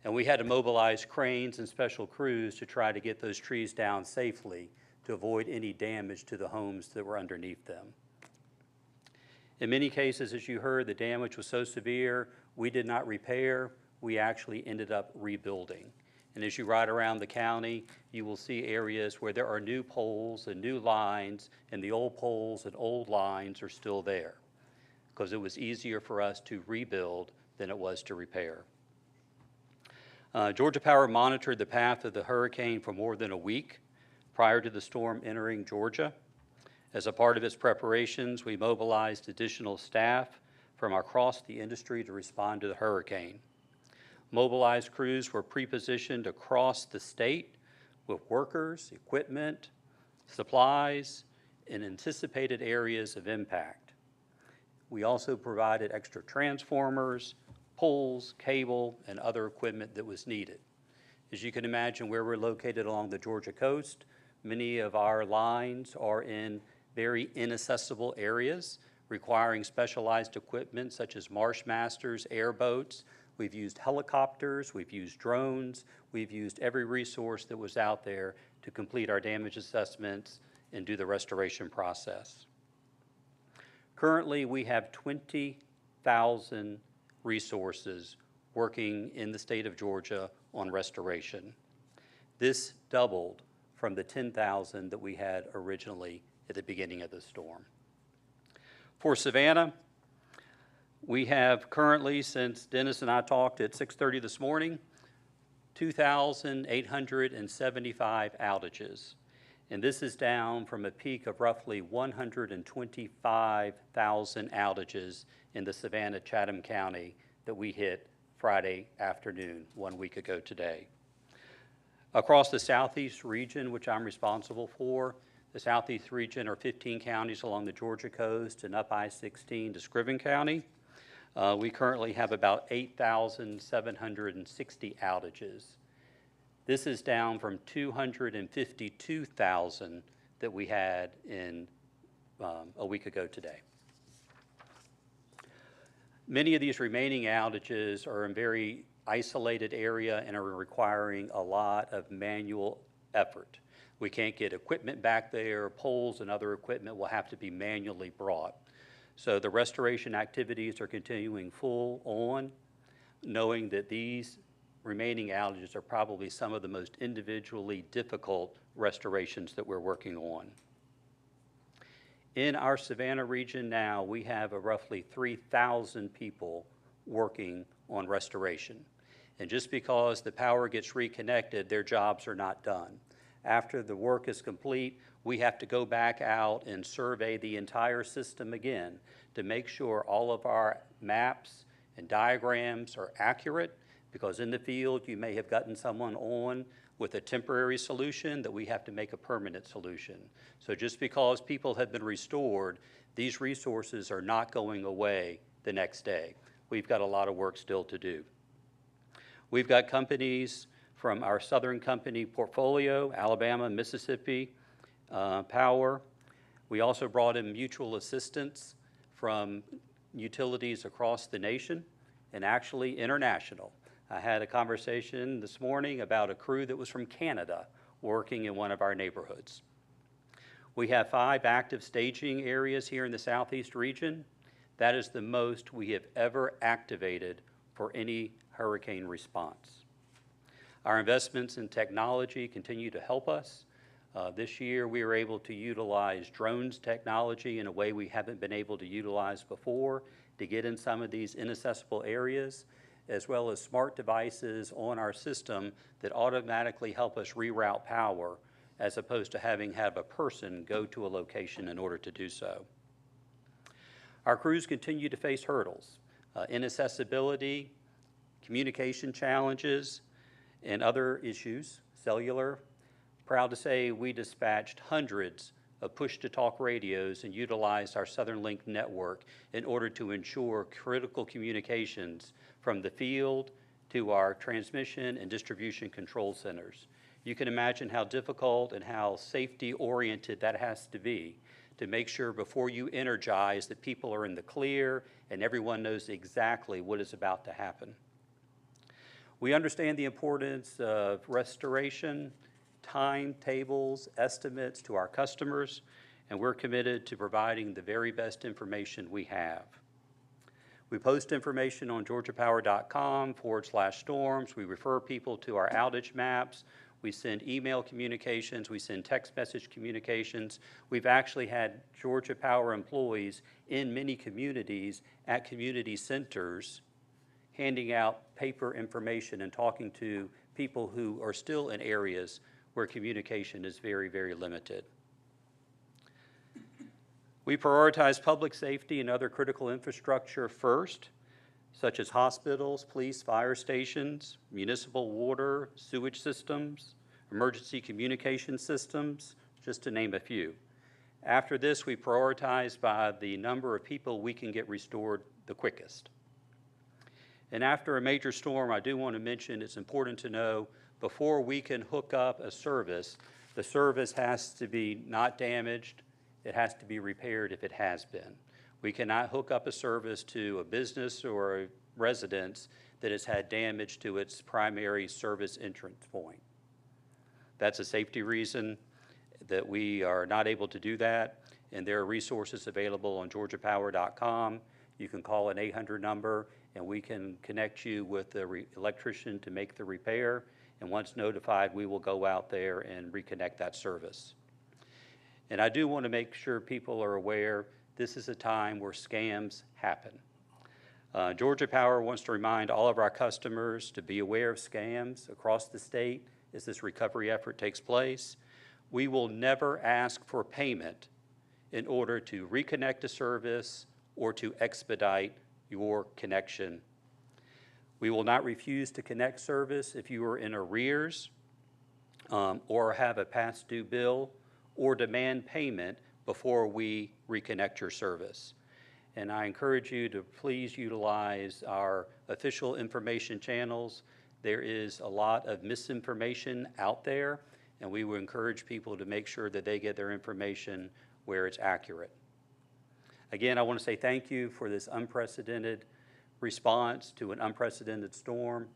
And we had to mobilize cranes and special crews to try to get those trees down safely to avoid any damage to the homes that were underneath them. In many cases, as you heard, the damage was so severe, we did not repair, we actually ended up rebuilding. And as you ride around the county, you will see areas where there are new poles and new lines, and the old poles and old lines are still there, because it was easier for us to rebuild than it was to repair. Georgia Power monitored the path of the hurricane for more than a week prior to the storm entering Georgia. As a part of its preparations, we mobilized additional staff from across the industry to respond to the hurricane. Mobilized crews were pre-positioned across the state with workers, equipment, supplies, in anticipated areas of impact. We also provided extra transformers, poles, cable, and other equipment that was needed. As you can imagine, where we're located along the Georgia coast, many of our lines are in very inaccessible areas, requiring specialized equipment such as Marshmasters, airboats. We've used helicopters, we've used drones, we've used every resource that was out there to complete our damage assessments and do the restoration process. Currently, we have 20,000 resources working in the state of Georgia on restoration. This doubled from the 10,000 that we had originally at the beginning of the storm. For Savannah, we have currently, since Dennis and I talked at 6:30 this morning, 2,875 outages. And this is down from a peak of roughly 125,000 outages in the Savannah-Chatham County that we hit Friday afternoon, 1 week ago today. Across the Southeast region, which I'm responsible for, the Southeast region are 15 counties along the Georgia coast and up I-16 to Scriven County. We currently have about 8,760 outages. This is down from 252,000 that we had in a week ago today. Many of these remaining outages are in very isolated area and are requiring a lot of manual effort. We can't get equipment back there. Poles and other equipment will have to be manually brought. So the restoration activities are continuing full on, knowing that these remaining outages are probably some of the most individually difficult restorations that we're working on. In our Savannah region now, we have roughly 3,000 people working on restoration. And just because the power gets reconnected, their jobs are not done. After the work is complete, we have to go back out and survey the entire system again to make sure all of our maps and diagrams are accurate, because in the field you may have gotten someone on with a temporary solution that we have to make a permanent solution. So just because people have been restored, these resources are not going away the next day. We've got a lot of work still to do. We've got companies from our Southern Company portfolio, Alabama, Mississippi Power. We also brought in mutual assistance from utilities across the nation and actually international. I had a conversation this morning about a crew that was from Canada working in one of our neighborhoods. We have 5 active staging areas here in the Southeast region. That is the most we have ever activated for any hurricane response. Our investments in technology continue to help us. This year, we were able to utilize drones technology in a way we haven't been able to utilize before to get in some of these inaccessible areas, as well as smart devices on our system that automatically help us reroute power, as opposed to having a person go to a location in order to do so. Our crews continue to face hurdles, inaccessibility, communication challenges, and other issues, cellular. Proud to say we dispatched hundreds of push-to-talk radios and utilized our Southern Link network in order to ensure critical communications from the field to our transmission and distribution control centers. You can imagine how difficult and how safety-oriented that has to be to make sure before you energize that people are in the clear and everyone knows exactly what is about to happen. We understand the importance of restoration, timetables, estimates to our customers, and we're committed to providing the very best information we have. We post information on georgiapower.com/storms. We refer people to our outage maps. We send email communications. We send text message communications. We've actually had Georgia Power employees in many communities at community centers handing out paper information and talking to people who are still in areas where communication is very, very limited. We prioritize public safety and other critical infrastructure first, such as hospitals, police, fire stations, municipal water, sewage systems, emergency communication systems, just to name a few. After this, we prioritize by the number of people we can get restored the quickest. And after a major storm, I do want to mention it's important to know before we can hook up a service, the service has to be not damaged. It has to be repaired if it has been. We cannot hook up a service to a business or a residence that has had damage to its primary service entrance point. That's a safety reason that we are not able to do that, and there are resources available on georgiapower.com. You can call an 800 number, and we can connect you with the electrician to make the repair. And once notified, we will go out there and reconnect that service. And I do want to make sure people are aware this is a time where scams happen. Georgia Power wants to remind all of our customers to be aware of scams across the state as this recovery effort takes place. We will never ask for payment in order to reconnect a service or to expedite your connection. We will not refuse to connect service if you are in arrears or have a past due bill or demand payment before we reconnect your service. And I encourage you to please utilize our official information channels. There is a lot of misinformation out there, and we would encourage people to make sure that they get their information where it's accurate. Again, I want to say thank you for this unprecedented response to an unprecedented storm,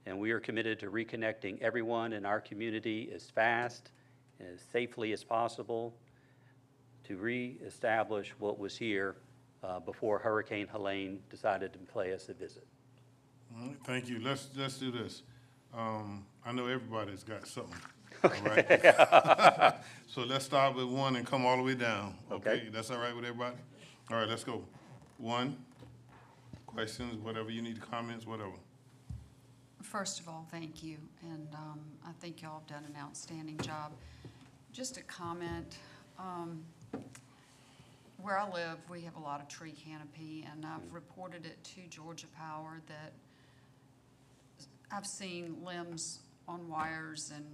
and we are committed to reconnecting everyone in our community as fast and as safely as possible to reestablish what was here before Hurricane Helene decided to pay us a visit. All right, thank you. Let's do this. I know everybody's got something. All right. So let's start with one and come all the way down. Okay. That's all right with everybody? All right, let's go. One, questions, whatever you need, comments, whatever. First of all, thank you, and I think y'all have done an outstanding job. Just a comment, where I live, we have a lot of tree canopy, and I've reported it to Georgia Power that I've seen limbs on wires and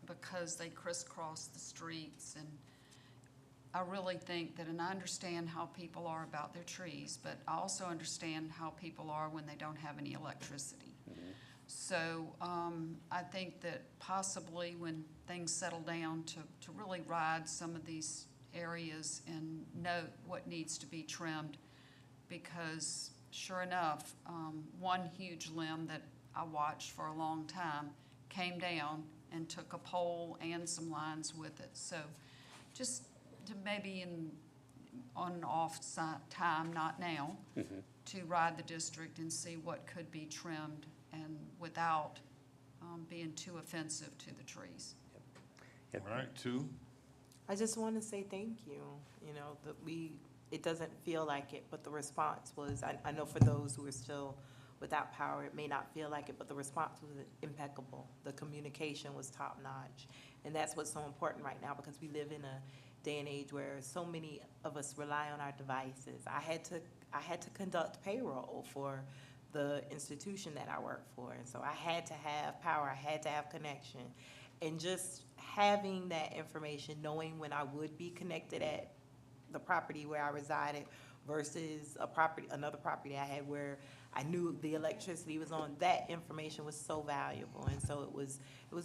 because they crisscross the streets, and I really think that, and I understand how people are about their trees, but I also understand how people are when they don't have any electricity. So I think that possibly when things settle down to really ride some of these areas and note what needs to be trimmed, because sure enough, one huge limb that I watched for a long time came down and took a pole and some lines with it. So just to maybe on an off time, not now, to ride the district and see what could be trimmed and without being too offensive to the trees. All right, 2. I just want to say thank you. You know, it doesn't feel like it, but the response was, I know for those who are still without power, it may not feel like it, but the response was impeccable. The communication was top notch. And that's what's so important right now, because we live in a day and age where so many of us rely on our devices. I had to conduct payroll for the institution that I work for. And so I had to have power, I had to have connection. And just having that information, knowing when I would be connected at the property where I resided versus another property I had where I knew the electricity was on, that information was so valuable. And so it was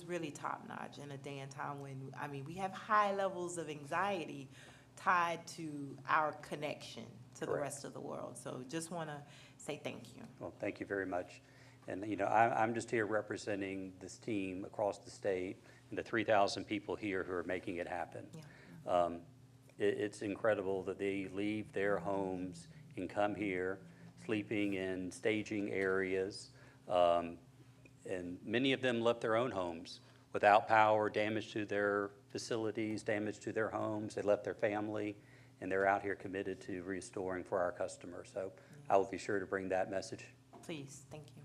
really top notch in a day and time when, I mean, we have high levels of anxiety tied to our connection to the rest of the world. So just want to say thank you. Well, thank you very much. And, you know, I'm just here representing this team across the state and the 3,000 people here who are making it happen. Yeah. It's incredible that they leave their homes and come here, sleeping in staging areas. And many of them left their own homes without power, damage to their facilities, damage to their homes. They left their family, and they're out here committed to restoring for our customers. So I will be sure to bring that message. Please, thank you.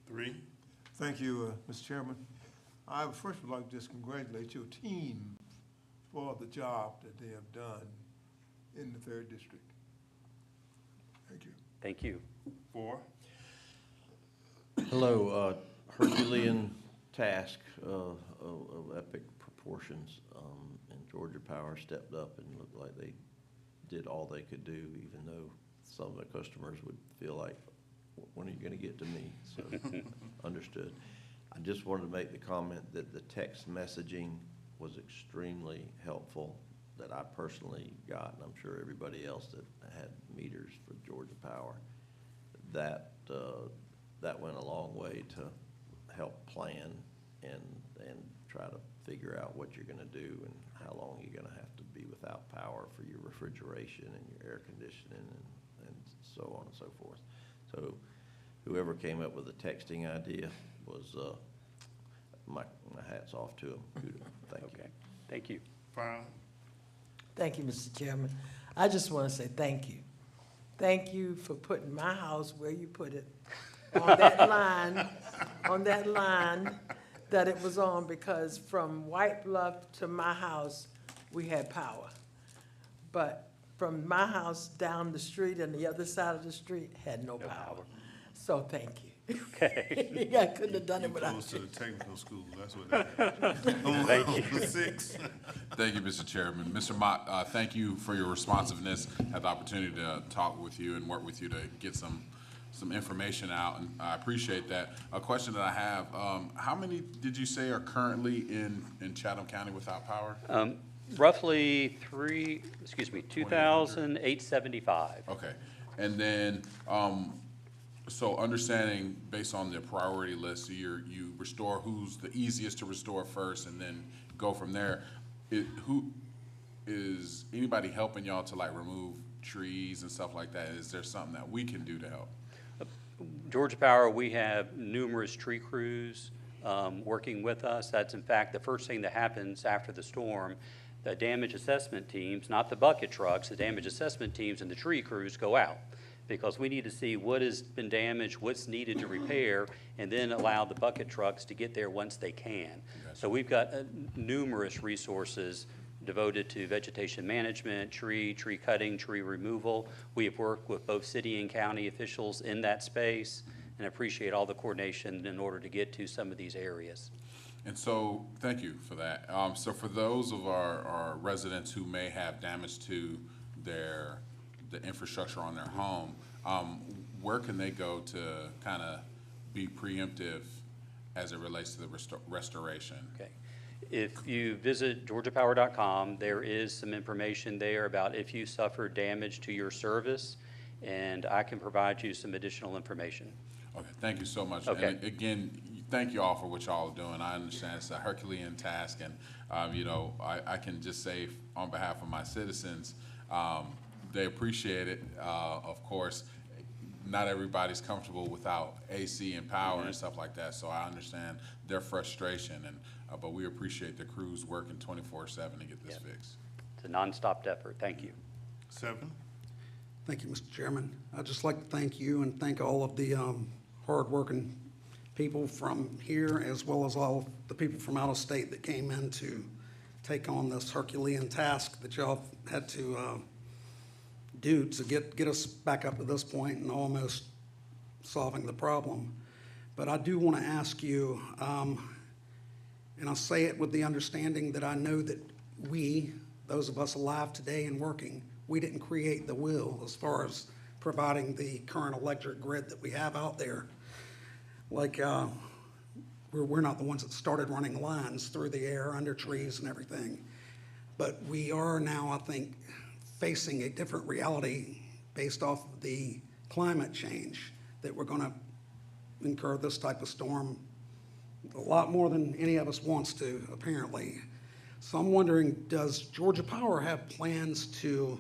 3. Thank you, Mr. Chairman. I first would like to just congratulate your team for the job that they have done in the 3rd District. Thank you. Thank you. 4. Hello, Herculean task of epic proportions, and Georgia Power stepped up and looked like they did all they could do, even though some of the customers would feel like, when are you gonna get to me? So, understood. I just wanted to make the comment that the text messaging was extremely helpful, that I personally got, and I'm sure everybody else that had meters for Georgia Power, that went a long way to help plan and try to figure out what you're gonna do and how long you're gonna have to be without power for your refrigeration and your air conditioning and so on and so forth. So whoever came up with the texting idea was, my hat's off to them. Thank you. Okay, thank you. 5. Thank you, Mr. Chairman. I just want to say thank you. Thank you for putting my house where you put it, on that line that it was on, because from White Bluff to my house, we had power. But from my house down the street and the other side of the street, had no power. So thank you. Okay. I couldn't have done it without Close to you. the technical school, that's what that is. Thank you. 6. Thank you, Mr. Chairman. Mr. Mott, thank you for your responsiveness. Had the opportunity to talk with you and work with you to get some information out, and I appreciate that. A question that I have, how many did you say are currently in Chatham County without power? Roughly 2,875. Okay, and then, so understanding based on the priority list, so you restore who's the easiest to restore first and then go from there. Who is anybody helping y'all to like remove trees and stuff like that? Is there something that we can do to help? Georgia Power, we have numerous tree crews working with us. That's in fact the first thing that happens after the storm. The damage assessment teams, not the bucket trucks, the damage assessment teams and the tree crews go out, because we need to see what has been damaged, what's needed to repair, and then allow the bucket trucks to get there once they can. So we've got numerous resources devoted to vegetation management, tree cutting, tree removal. We have worked with both city and county officials in that space and appreciate all the coordination in order to get to some of these areas. And so, thank you for that. So for those of our residents who may have damage to the infrastructure on their home, where can they go to kind of be preemptive as it relates to the restoration. Okay. If you visit georgiapower.com, there is some information there about if you suffer damage to your service, and I can provide you some additional information. Okay, thank you so much. Okay. And again, thank you all for what y'all are doing. I understand it's a Herculean task, and, I can just say on behalf of my citizens, they appreciate it. Of course, not everybody's comfortable without AC and power and stuff like that, so I understand their frustration, and but we appreciate the crews working 24/7 to get this fixed. It's a nonstop effort. Thank you. 7. Thank you, Mr. Chairman. I'd just like to thank you and thank all of the hardworking people from here, as well as all the people from out of state that came in to take on this Herculean task that y'all had to do to get us back up to this point and almost solving the problem. But I do want to ask you, and I'll say it with the understanding that I know that we, those of us alive today and working, we didn't create the wheel as far as providing the current electric grid that we have out there. Like, we're not the ones that started running lines through the air, under trees and everything. But we are now, I think, facing a different reality based off of the climate change, that we're going to incur this type of storm a lot more than any of us wants to, apparently. So I'm wondering, does Georgia Power have plans to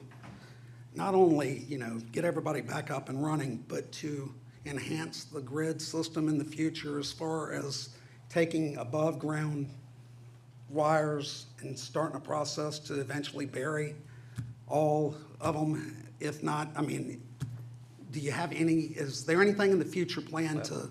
not only, get everybody back up and running, but to enhance the grid system in the future as far as taking above ground wires and starting a process to eventually bury all of them? If not, do you have is there anything in the future plan to?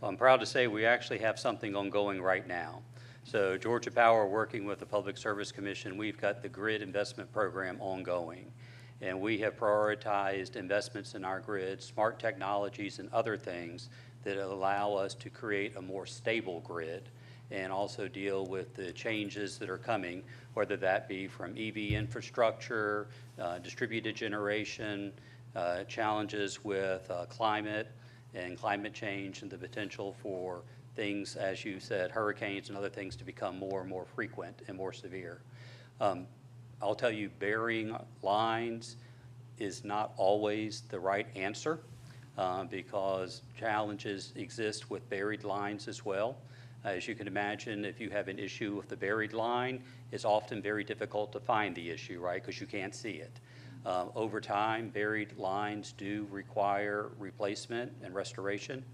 Well, I'm proud to say we actually have something ongoing right now. So Georgia Power, working with the Public Service Commission, we've got the grid investment program ongoing. And we have prioritized investments in our grid, smart technologies and other things that allow us to create a more stable grid and also deal with the changes that are coming, whether that be from EV infrastructure, distributed generation, challenges with climate and climate change, and the potential for things, as you said, hurricanes and other things to become more and more frequent and more severe. I'll tell you, burying lines is not always the right answer because challenges exist with buried lines as well. As you can imagine, if you have an issue with the buried line, it's often very difficult to find the issue, right, because you can't see it. Over time, buried lines do require replacement and restoration.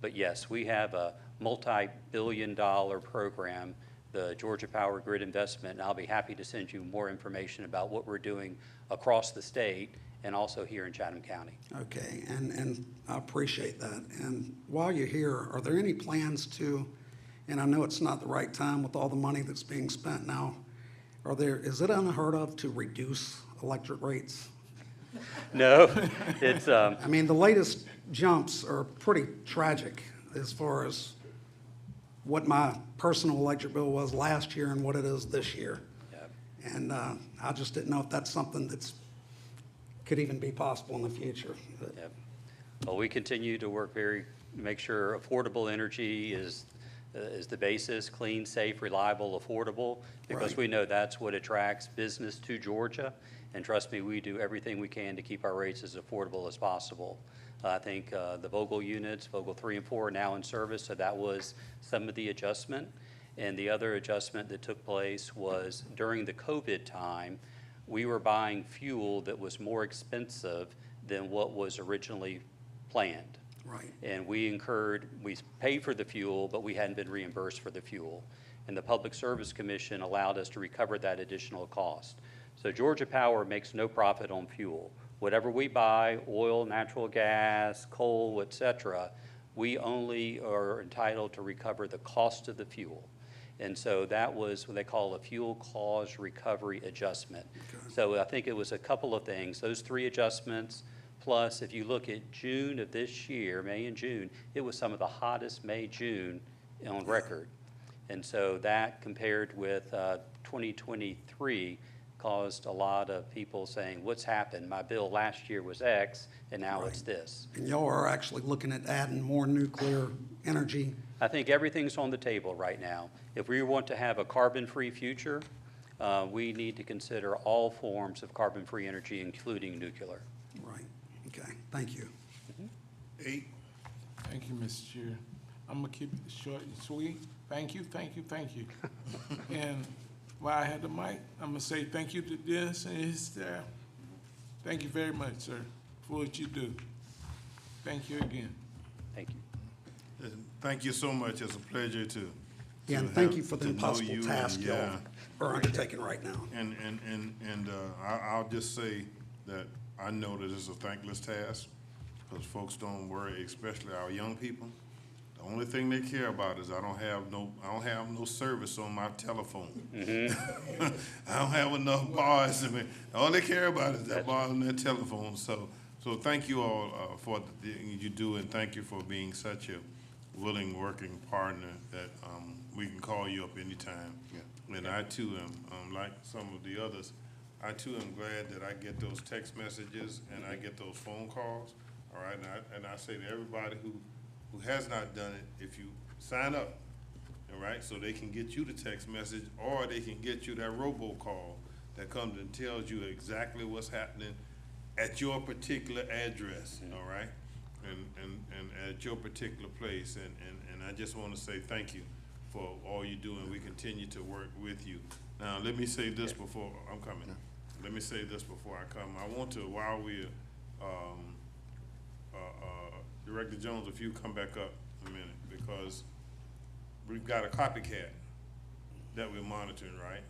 But yes, we have a multi-billion-dollar program, the Georgia Power Grid Investment, and I'll be happy to send you more information about what we're doing across the state and also here in Chatham County. Okay, and I appreciate that. And while you're here, are there any plans to, and I know it's not the right time with all the money that's being spent now, is it unheard of to reduce electric rates? No, it's... the latest jumps are pretty tragic as far as what my personal electric bill was last year and what it is this year. Yep. And I just didn't know if that's something that's could even be possible in the future. Yep. Well, we continue to work make sure affordable energy is the basis, clean, safe, reliable, affordable, because Right. we know that's what attracts business to Georgia. And trust me, we do everything we can to keep our rates as affordable as possible. I think the Vogtle units, Vogtle 3 and 4 are now in service, so that was some of the adjustment. And the other adjustment that took place was during the COVID time, we were buying fuel that was more expensive than what was originally planned. Right. And we paid for the fuel, but we hadn't been reimbursed for the fuel. And the Public Service Commission allowed us to recover that additional cost. So Georgia Power makes no profit on fuel. Whatever we buy, oil, natural gas, coal, et cetera, we only are entitled to recover the cost of the fuel. And so that was what they call a fuel clause recovery adjustment. Okay. So I think it was a couple of things, those 3 adjustments, plus if you look at June of this year, May and June, it was some of the hottest May, June on record. And so that compared with 2023 caused a lot of people saying, what's happened? My bill last year was X, and now it's this. And y'all are actually looking at adding more nuclear energy I think everything's on the table right now. If we want to have a carbon-free future, we need to consider all forms of carbon-free energy, including nuclear. Right, okay, thank you. 8. Thank you, Mr. Chair. I'm gonna keep it short and sweet. Thank you, thank you, thank you. And while I had the mic, I'm gonna say thank you to Dennis and his staff. Thank you very much, sir, for what you do. Thank you again. Thank you. Thank you so much. It's a pleasure to. Yeah, and thank you for the impossible task y'all Yeah. are undertaking right now. And I'll just say that I know that it's a thankless task, because folks don't worry, especially our young people. The only thing they care about is I don't have no service on my telephone. I don't have enough bars. I mean, all they care about is that bar on their telephone. So thank you all for the thing you do, and thank you for being such a willing working partner that we can call you up anytime. Yeah. And I too am, like some of the others, I too am glad that I get those text messages and I get those phone calls. All right, and I say to everybody who has not done it, if you sign up, all right, so they can get you the text message, or they can get you that robocall that comes and tells you exactly what's happening at your particular address, all right, and at your particular place, and I just want to say thank you for all you do, and we continue to work with you. Now, let me say this before I'm coming. Let me say this before I come. I want to, while we're Director Jones, if you come back up a minute, because we've got a copycat that we're monitoring, right?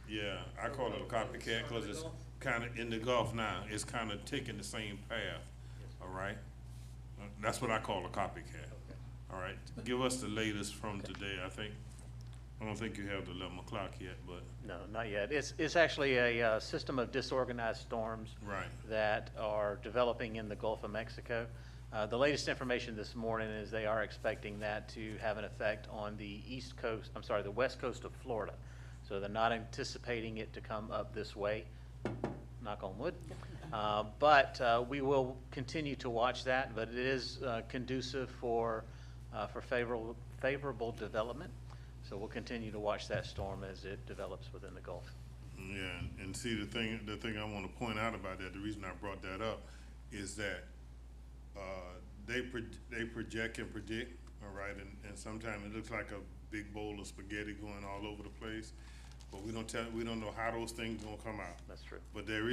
Yeah, I call it a copycat because it's kind of in the Gulf now. It's kind of taking the same path, all right? That's what I call a copycat, all right? Give us the latest from today. I don't think you have the 11 o'clock yet, but. No, not yet. It's actually a system of disorganized storms Right. that are developing in the Gulf of Mexico. The latest information this morning is they are expecting that to have an effect on the the west coast of Florida. So they're not anticipating it to come up this way, knock on wood. But we will continue to watch that, but it is conducive for favorable development. So we'll continue to watch that storm as it develops within the Gulf. Yeah, and see, the thing I want to point out about that, the reason I brought that up is that they project and predict, all right, and sometimes it looks like a big bowl of spaghetti going all over the place, but we don't know how those things gonna come out. That's true. But they're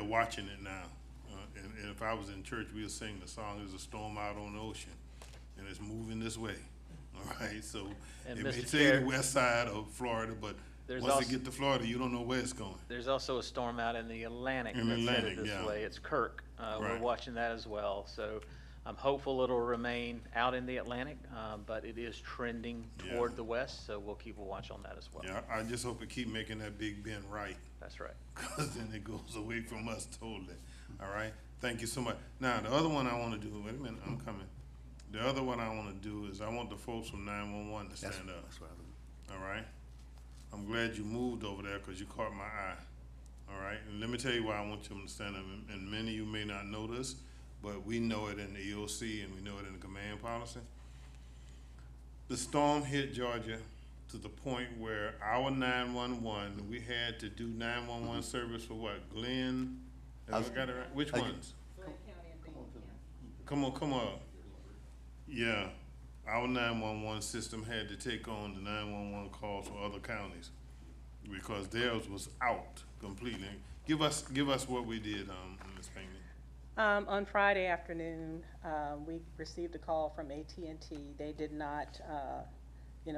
watching it now, and if I was in church, we'd sing the song, "There's a storm out on the ocean, and it's moving this way." All right, so And it may Mr. say Chair, the west side of Florida, but there's once also- it get to Florida, you don't know where it's going. There's also a storm out in the Atlantic In the that's headed Atlantic, this yeah. way. It's Kirk. We're Right. watching that as well. So I'm hopeful it'll remain out in the Atlantic, but it is trending toward Yeah. the west, so we'll keep a watch on that as well. Yeah, I just hope it keep making that Big Bend right. That's right. Because then it goes away from us totally. All right, thank you so much. Now, the other one I want to do, wait a minute, I'm coming. The other one I want to do is I want the folks from 911 to stand up. That's what I was. All right? I'm glad you moved over there because you caught my eye. All right? And let me tell you why I want you to stand up. And many of you may not know this, but we know it in the EOC and we know it in the command policy. The storm hit Georgia to the point where our 911, we had to do 911 service for what? Glenn? Have I got it right? Which ones? Come on. Yeah, our 911 system had to take on the 911 calls for other counties because theirs was out completely. Give us what we did, Ms. Pinckney. On Friday afternoon, we received a call from AT&T. They did not,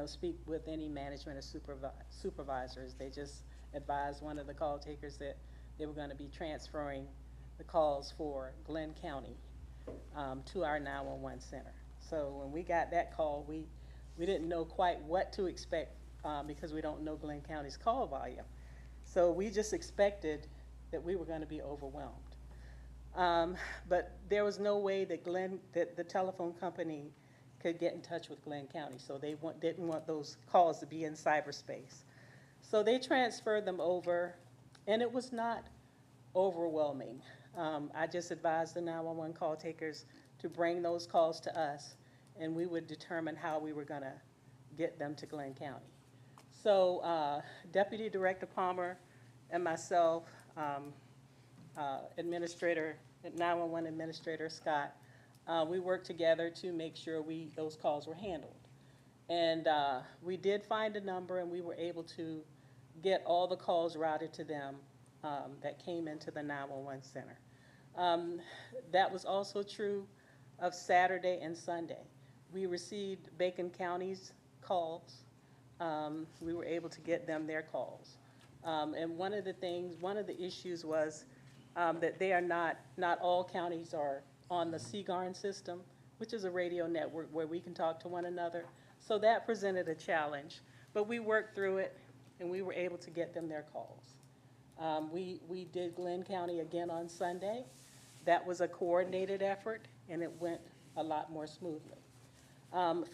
speak with any management or supervisors. They just advised one of the call takers that they were going to be transferring the calls for Glenn County to our 911 center. So when we got that call, we didn't know quite what to expect because we don't know Glenn County's call volume. So we just expected that we were going to be overwhelmed. But there was no way that the telephone company could get in touch with Glenn County, so they didn't want those calls to be in cyberspace. So they transferred them over, and it was not overwhelming. I just advised the 911 call takers to bring those calls to us, and we would determine how we were gonna get them to Glenn County. So Deputy Director Palmer and myself, Administrator, 911 Administrator Scott, we worked together to make sure those calls were handled. And we did find a number, and we were able to get all the calls routed to them that came into the 911 center. That was also true of Saturday and Sunday. We received Bacon County's calls. We were able to get them their calls. And one of the issues was that they are not all counties are on the CGARN system, which is a radio network where we can talk to one another. So that presented a challenge, but we worked through it, and we were able to get them their calls. We did Glenn County again on Sunday. That was a coordinated effort, and it went a lot more smoothly.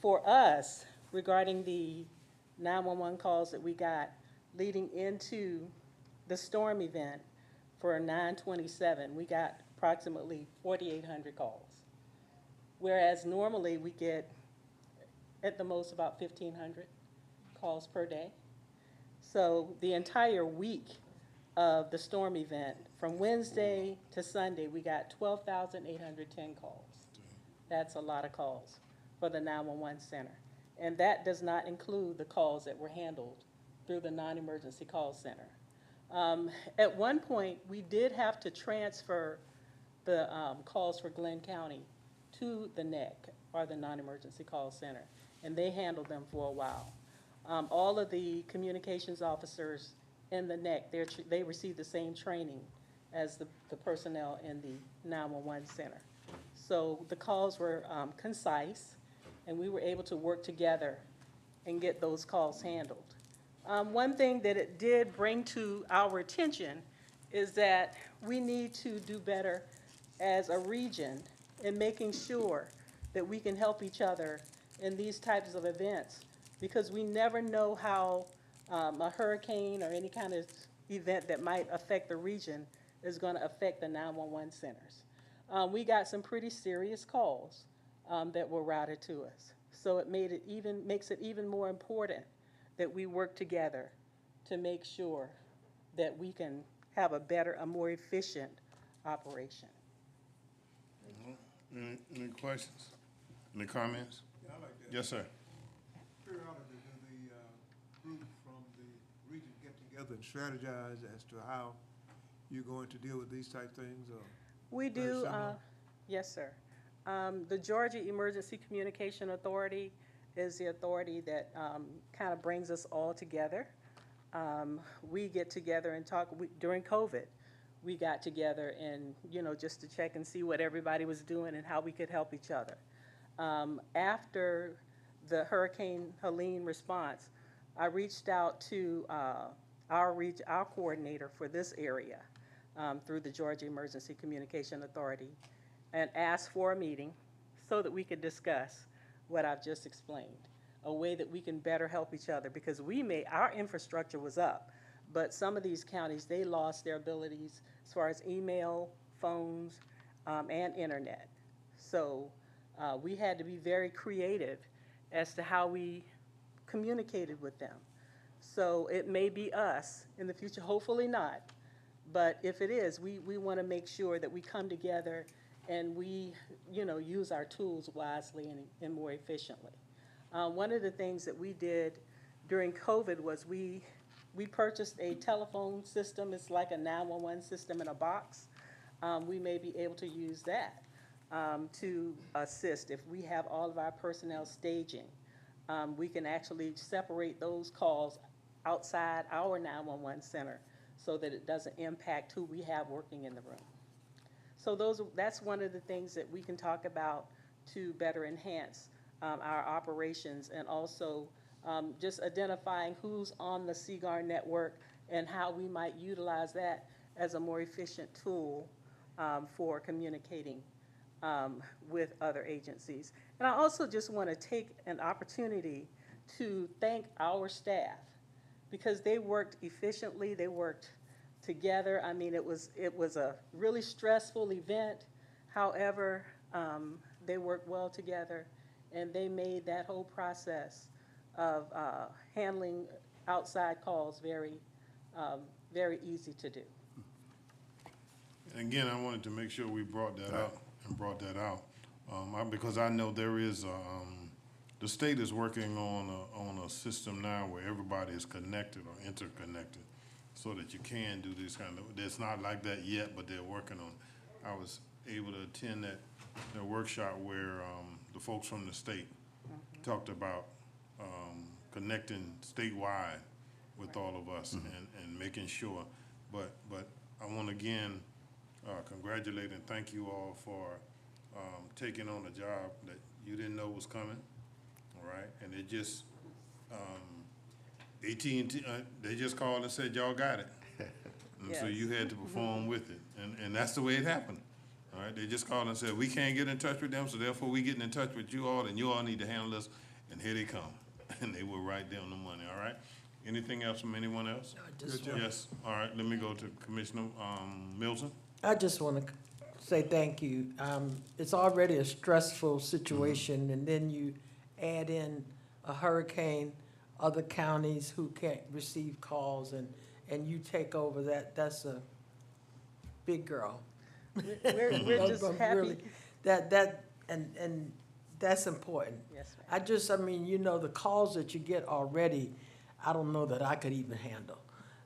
For us, regarding the 911 calls that we got leading into the storm event for 9/27, we got approximately 4,800 calls. Whereas normally we get at the most about 1,500 calls per day. So the entire week of the storm event, from Wednesday to Sunday, we got 12,810 calls. That's a lot of calls for the 911 center. And that does not include the calls that were handled through the non-emergency call center. At one point, we did have to transfer the calls for Glenn County to the NEC, or the non-emergency call center, and they handled them for a while. All of the communications officers in the NEC, they receive the same training as the personnel in the 911 center. So the calls were concise, and we were able to work together and get those calls handled. One thing that it did bring to our attention is that we need to do better as a region in making sure that we can help each other in these types of events, because we never know how a hurricane or any kind of event that might affect the region is going to affect the 911 centers. We got some pretty serious calls that were routed to us. So it makes it even more important that we work together to make sure that we can have a more efficient operation. Any questions? Any comments? Yeah, I like that. Yes, sir. Periodically, do the group from the region get together and strategize as to how you're going to deal with these type things, or? We very do, similar? yes, sir. The Georgia Emergency Communication Authority is the authority that kind of brings us all together. We get together and talk. During COVID, we got together and, just to check and see what everybody was doing and how we could help each other. After the Hurricane Helene response, I reached out to our coordinator for this area through the Georgia Emergency Communication Authority and asked for a meeting so that we could discuss what I've just explained, a way that we can better help each other, because our infrastructure was up, but some of these counties, they lost their abilities as far as email, phones, and internet. So we had to be very creative as to how we communicated with them. So it may be us in the future, hopefully not, but if it is, we want to make sure that we come together and we, use our tools wisely and more efficiently. One of the things that we did during COVID was we purchased a telephone system. It's like a 911 system in a box. We may be able to use that to assist. If we have all of our personnel staging, we can actually separate those calls outside our 911 center so that it doesn't impact who we have working in the room. So that's one of the things that we can talk about to better enhance our operations, and also just identifying who's on the CGAR network and how we might utilize that as a more efficient tool for communicating with other agencies. And I also just want to take an opportunity to thank our staff, because they worked efficiently, they worked together. I mean, it was a really stressful event. However, they worked well together, and they made that whole process of handling outside calls very easy to do. And again, I wanted to make sure we brought that up and brought that out, because I know there is, the state is working on a system now where everybody is connected or interconnected, so that you can do this kind of, it's not like that yet, but they're working on it. I was able to attend that workshop where the folks from the state talked about connecting statewide with all of us and making sure. But I want to again congratulate and thank you all for taking on a job that you didn't know was coming, all right? And it just, AT&T, they just called and said, y'all got it. And so you had to perform with it. And that's the way it happened, all right? They just called and said, we can't get in touch with them, so therefore we getting in touch with you all, and you all need to handle us, and here they come. And they were right there on the money, all right? Anything else from anyone else? Yes, all right, let me go to Commissioner Milton. I just want to say thank you. It's already a stressful situation, and then you add in a hurricane, other counties who can't receive calls, and you take over that. That's a big girl. We're just happy. Really, and that's important. Yes, ma'am. I mean, you know, the calls that you get already, I don't know that I could even handle.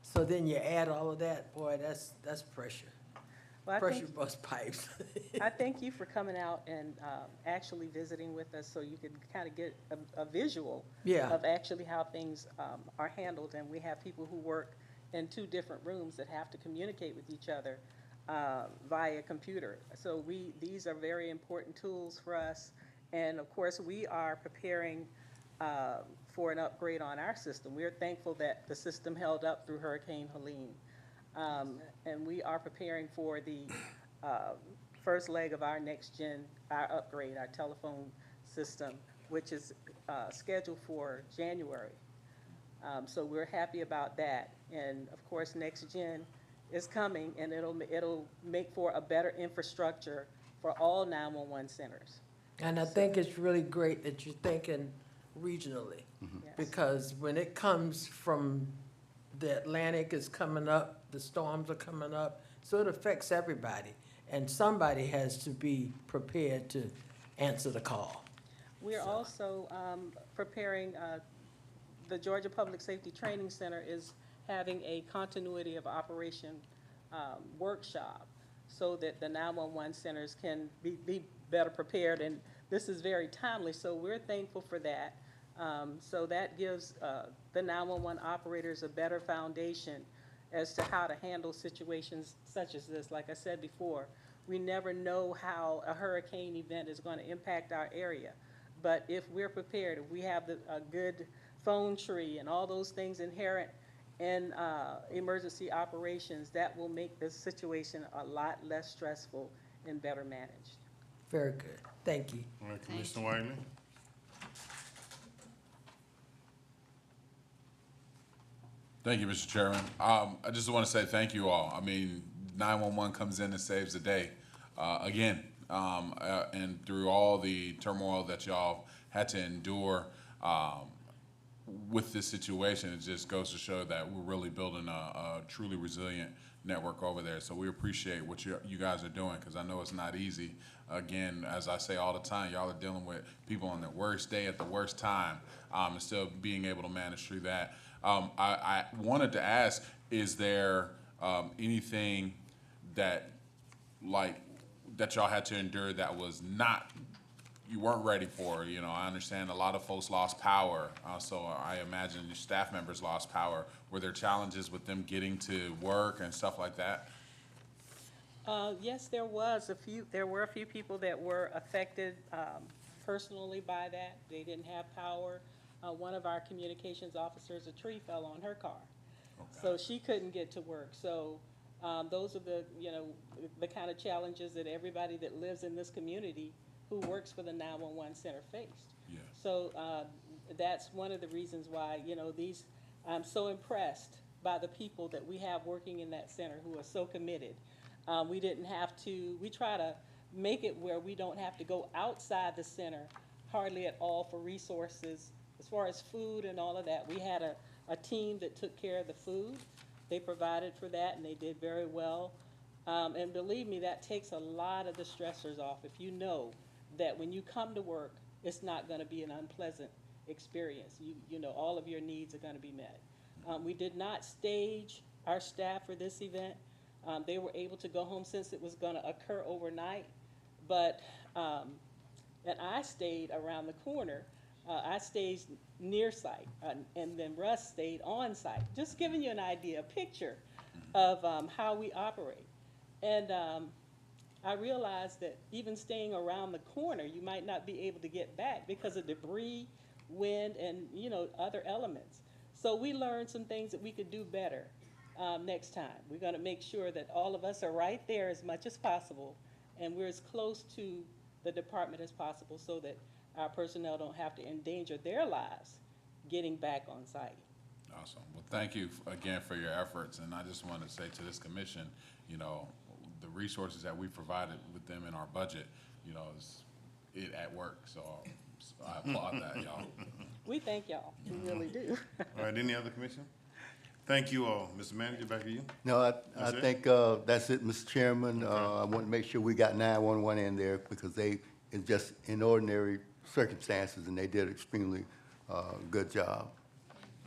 So then you add all of that, boy, that's pressure. Well, Pressure bust pipes. I thank you for coming out and actually visiting with us so you can kind of get a visual Yeah. of actually how things are handled. And we have people who work in 2 different rooms that have to communicate with each other via computer. So these are very important tools for us. And of course, we are preparing for an upgrade on our system. We're thankful that the system held up through Hurricane Helene. And we are preparing for the first leg of our next gen, our upgrade, our telephone system, which is scheduled for January. So we're happy about that. And of course, next gen is coming, and it'll make for a better infrastructure for all 911 centers. And I think it's really great that you're thinking regionally, because when it comes from the Atlantic is coming up, the storms are coming up, so it affects everybody. And somebody has to be prepared to answer the call. We're also preparing, the Georgia Public Safety Training Center is having a continuity of operation workshop so that the 911 centers can be better prepared. And this is very timely, so we're thankful for that. So that gives the 911 operators a better foundation as to how to handle situations such as this. Like I said before, we never know how a hurricane event is going to impact our area. But if we're prepared, if we have a good phone tree and all those things inherent in emergency operations, that will make this situation a lot less stressful and better managed. Very good. Thank you. All right, Commissioner Whiteley. Thank you, Mr. Chairman. I just want to say thank you all. I mean, 911 comes in and saves the day again. And through all the turmoil that y'all had to endure with this situation, it just goes to show that we're really building a truly resilient network over there. So we appreciate what you guys are doing, because I know it's not easy. Again, as I say all the time, y'all are dealing with people on their worst day at the worst time, and still being able to manage through that. I wanted to ask, is there anything that y'all had to endure that was not, you weren't ready for? You know, I understand a lot of folks lost power, so I imagine your staff members lost power. Were there challenges with them getting to work and stuff like that? Yes, there were a few people that were affected personally by that. They didn't have power. One of our communications officers, a tree fell on her car. Okay. So she couldn't get to work. So those are the kind of challenges that everybody that lives in this community who works for the 911 center faced. Yeah. So that's one of the reasons why, I'm so impressed by the people that we have working in that center who are so committed. We didn't have to, we try to make it where we don't have to go outside the center hardly at all for resources. As far as food and all of that, we had a team that took care of the food. They provided for that, and they did very well. And believe me, that takes a lot of the stressors off. If you know that when you come to work, it's not going to be an unpleasant experience. You know, all of your needs are going to be met. We did not stage our staff for this event. They were able to go home since it was going to occur overnight. But, and I stayed around the corner. I stayed near site, and then Russ stayed on site. Just giving you an idea, a picture of how we operate. And I realized that even staying around the corner, you might not be able to get back because of debris, wind, and other elements. So we learned some things that we could do better next time. We're going to make sure that all of us are right there as much as possible, and we're as close to the department as possible so that our personnel don't have to endanger their lives getting back on site. Awesome. Well, thank you again for your efforts, and I just want to say to this commission, the resources that we provided with them in our budget, is it at work. So I applaud that, y'all. We thank y'all. We really do. All right, any other commissioner? Thank you all. Mr. Manager, back to you. No, I That's it? think that's it, Mr. Chairman. I want to make sure we got 911 in there because it's just in ordinary circumstances, and they did extremely good job.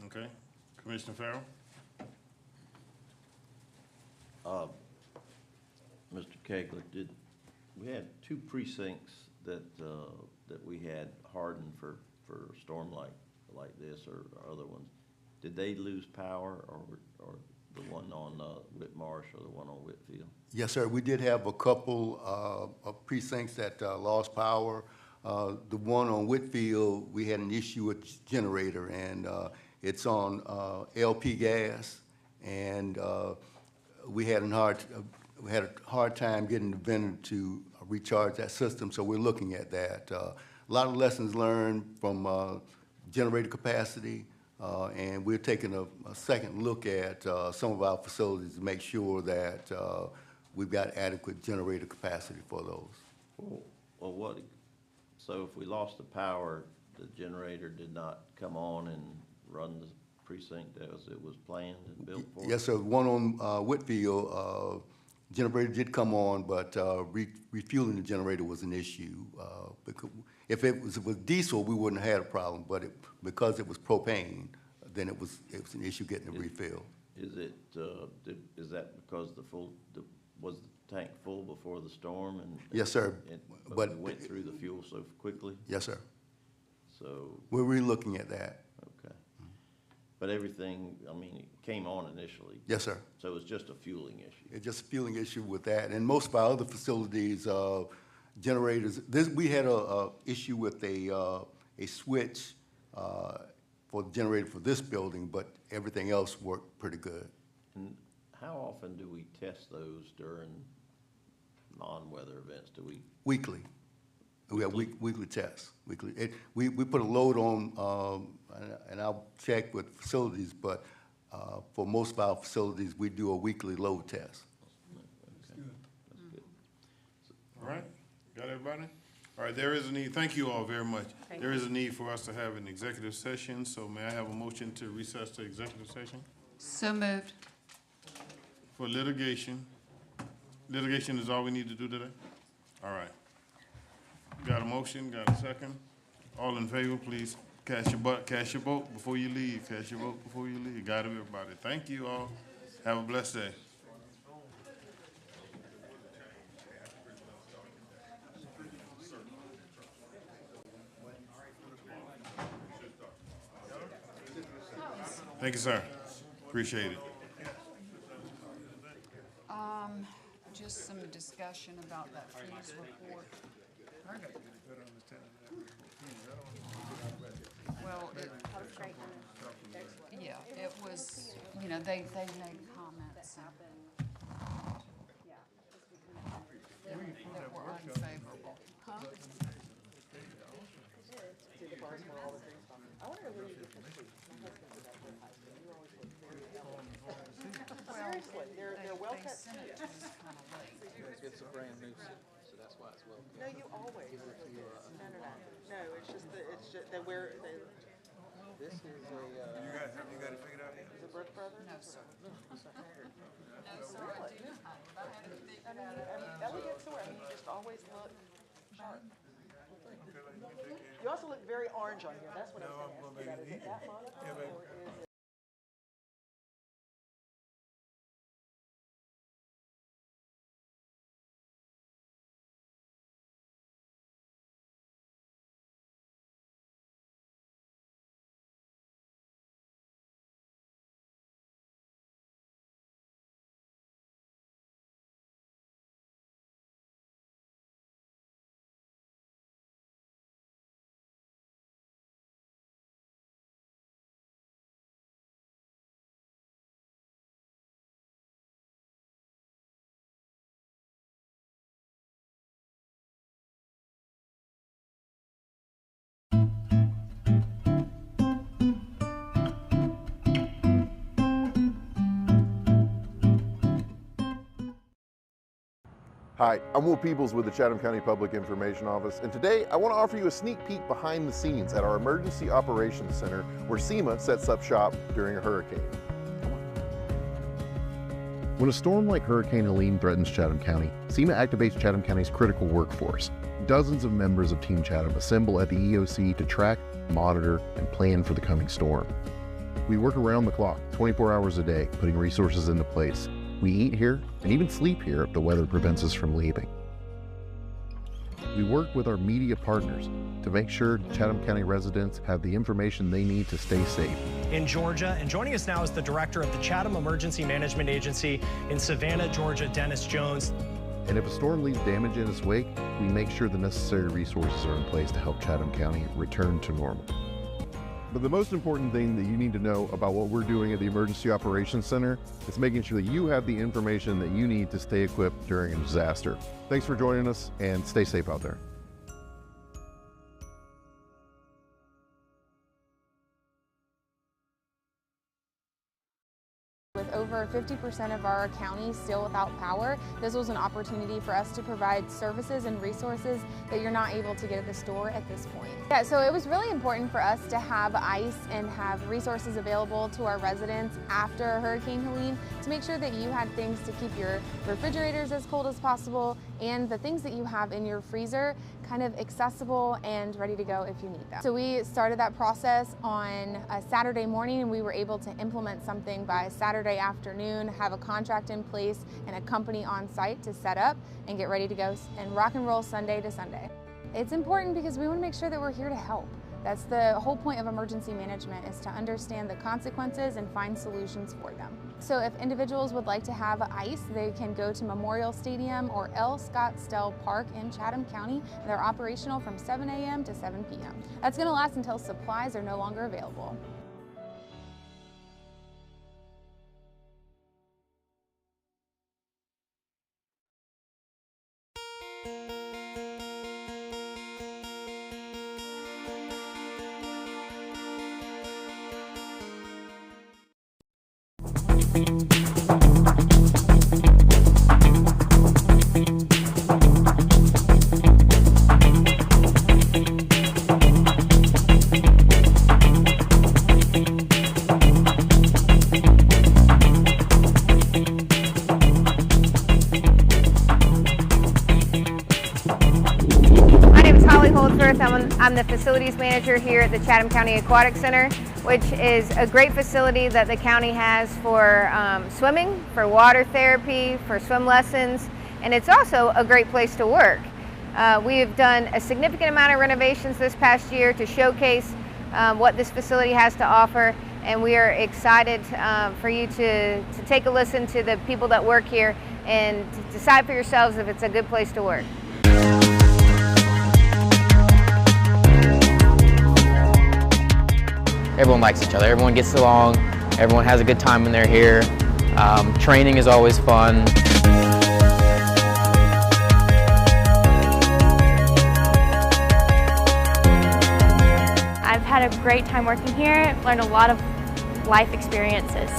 Okay. Commissioner Farrell? Mr. Kegler, we had 2 precincts that we had hardened for a storm like this or other ones. Did they lose power, or the one on Whitmarsh or the one on Whitfield? Yes, sir. We did have a couple of precincts that lost power. The one on Whitfield, we had an issue with the generator, and it's on LP gas, and we had a hard time getting the vendor to recharge that system, so we're looking at that. A lot of lessons learned from generator capacity, and we're taking a second look at some of our facilities to make sure that we've got adequate generator capacity for those. Well, so if we lost the power, the generator did not come on and run the precinct as it was planned and built for? Yes, sir. One on Whitfield, generator did come on, but refueling the generator was an issue. Because if it was diesel, we wouldn't have had a problem, but because it was propane, then it was an issue getting it refilled. Is that because was the tank full before the storm? Yes, sir. But it went through the fuel so quickly? Yes, sir. So. We're relooking at that. Okay. But everything, it came on initially? Yes, sir. So it was just a fueling issue? It's just a fueling issue with that. And most of our other facilities, generators, we had a issue with a switch for the generator for this building, but everything else worked pretty good. And how often do we test those during non-weather events? Do we? Weekly. We have weekly tests, weekly. We put a load on, and I'll check with facilities, but for most of our facilities, we do a weekly load test. That's good. All right, got everybody? All right, there is a need, thank you all very much. There is a need for us to have an executive session, so may I have a motion to recess to executive session? So moved. For litigation. Litigation is all we need to do today? All right. Got a motion, got a second? All in favor, please cast your vote before you leave. Cast your vote before you leave. Got it, everybody. Thank you all. Have a blessed day. Thank you, sir. Appreciate it. Just some discussion about that fees report. Well, yeah, it was, they made comments that were unfavorable. Huh? sent it to us kind of late. It's a brand new, so that's why it's welcome. No, you always. No, it's just that we're, This is a, You got it figured out yet? is it Brooke Brothers? No, sir. No, sir. No, sir. I do have it. I had it figured out. Elegant to where, you just always look sharp. You also look very orange on here, that's what I was gonna ask you about. Is it that monochrome or is it? Hi, I'm Will Peebles with the Chatham County Public Information Office, and today I want to offer you a sneak peek behind the scenes at our Emergency Operations Center where SEMA sets up shop during a hurricane. When a storm like Hurricane Helene threatens Chatham County, SEMA activates Chatham County's critical workforce. Dozens of members of Team Chatham assemble at the EOC to track, monitor, and plan for the coming storm. We work around the clock, 24 hours a day, putting resources into place. We eat here and even sleep here if the weather prevents us from leaving. We work with our media partners to make sure Chatham County residents have the information they need to stay safe. In Georgia, and joining us now is the director of the Chatham Emergency Management Agency in Savannah, Georgia, Dennis Jones. And if a storm leaves damage in its wake, we make sure the necessary resources are in place to help Chatham County return to normal. But the most important thing that you need to know about what we're doing at the Emergency Operations Center is making sure that you have the information that you need to stay equipped during a disaster. Thanks for joining us, and stay safe out there. With over 50% of our county still without power, this was an opportunity for us to provide services and resources that you're not able to get at the store at this point. Yeah, so it was really important for us to have ice and have resources available to our residents after Hurricane Helene to make sure that you had things to keep your refrigerators as cold as possible and the things that you have in your freezer kind of accessible and ready to go if you need them. So we started that process on a Saturday morning, and we were able to implement something by Saturday afternoon, have a contract in place and a company on site to set up and get ready to go and rock and roll Sunday to Sunday. It's important because we want to make sure that we're here to help. That's the whole point of emergency management, is to understand the consequences and find solutions for them. So if individuals would like to have ice, they can go to Memorial Stadium or L. Scottsdale Park in Chatham County. They're operational from 7 a.m. to 7 p.m. That's going to last until supplies are no longer available. I'm the facilities manager here at the Chatham County Aquatic Center, which is a great facility that the county has for swimming, for water therapy, for swim lessons, and it's also a great place to work. We have done a significant amount of renovations this past year to showcase what this facility has to offer, and we are excited for you to take a listen to the people that work here and to decide for yourselves if it's a good place to work. Everyone likes each other, everyone gets along, everyone has a good time when they're here. Training is always fun. I've had a great time working here, learned a lot of life experiences.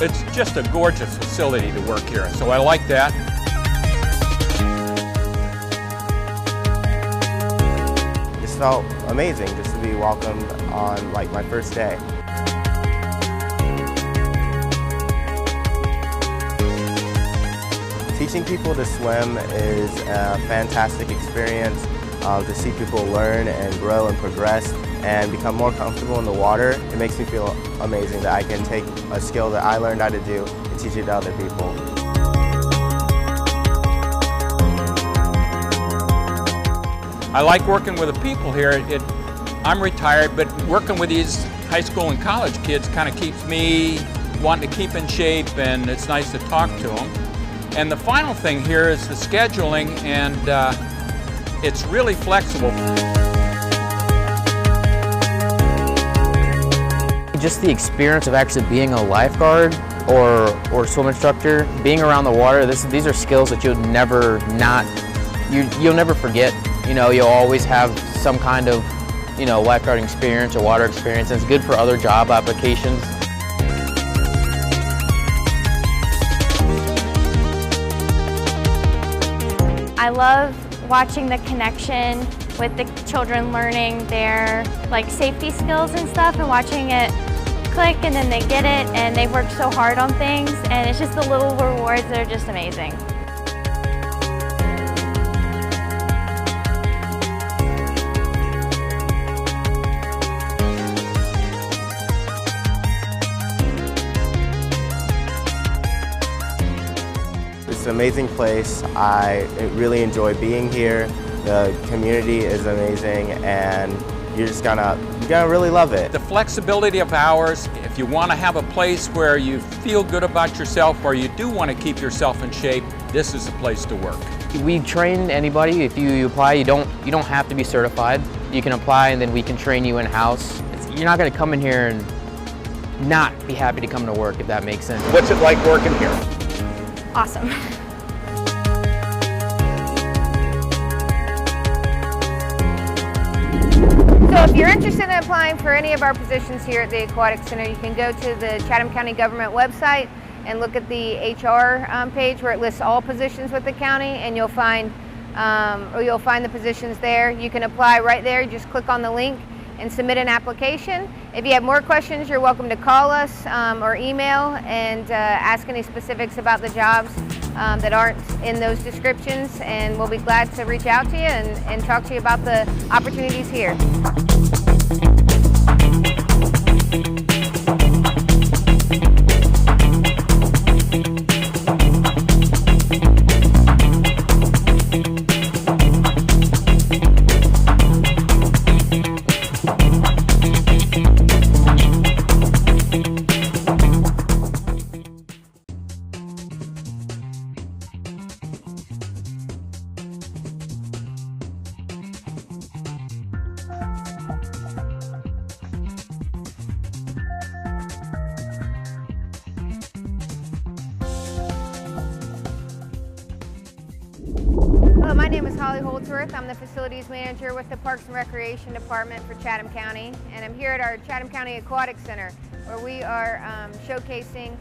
It's just a gorgeous facility to work here, so I like that. It felt amazing just to be welcomed on like my first day. Teaching people to swim is a fantastic experience. To see people learn and grow and progress and become more comfortable in the water, it makes me feel amazing that I can take a skill that I learned how to do and teach it to other people. I like working with the people here. I'm retired, but working with these high school and college kids kind of keeps me wanting to keep in shape, and it's nice to talk to them. And the final thing here is the scheduling, and it's really flexible. Just the experience of actually being a lifeguard or swim instructor, being around the water, these are skills that you'll never forget. You know, you'll always have some kind of, you know, lifeguarding experience or water experience, and it's good for other job applications. I love watching the connection with the children learning their like safety skills and stuff, and watching it click, and then they get it and they work so hard on things, and it's just the little rewards that are just amazing. It's an amazing place. I really enjoy being here. The community is amazing, and you're gonna really love it. The flexibility of hours, if you want to have a place where you feel good about yourself or you do want to keep yourself in shape, this is the place to work. We train anybody. If you apply, you don't have to be certified. You can apply, and then we can train you in-house. You're not going to come in here and not be happy to come to work, if that makes sense. What's it like working here? Awesome. So if you're interested in applying for any of our positions here at the Aquatic Center, you can go to the Chatham County Government website and look at the HR page where it lists all positions with the county, and you'll find the positions there. You can apply right there. You just click on the link and submit an application. If you have more questions, you're welcome to call us or email and ask any specifics about the jobs that aren't in those descriptions, and we'll be glad to reach out to you and talk to you about the opportunities here. Hello, my name is Holly Holdsworth. I'm the Facilities Manager with the Parks and Recreation Department for Chatham County, and I'm here at our Chatham County Aquatic Center, where we are showcasing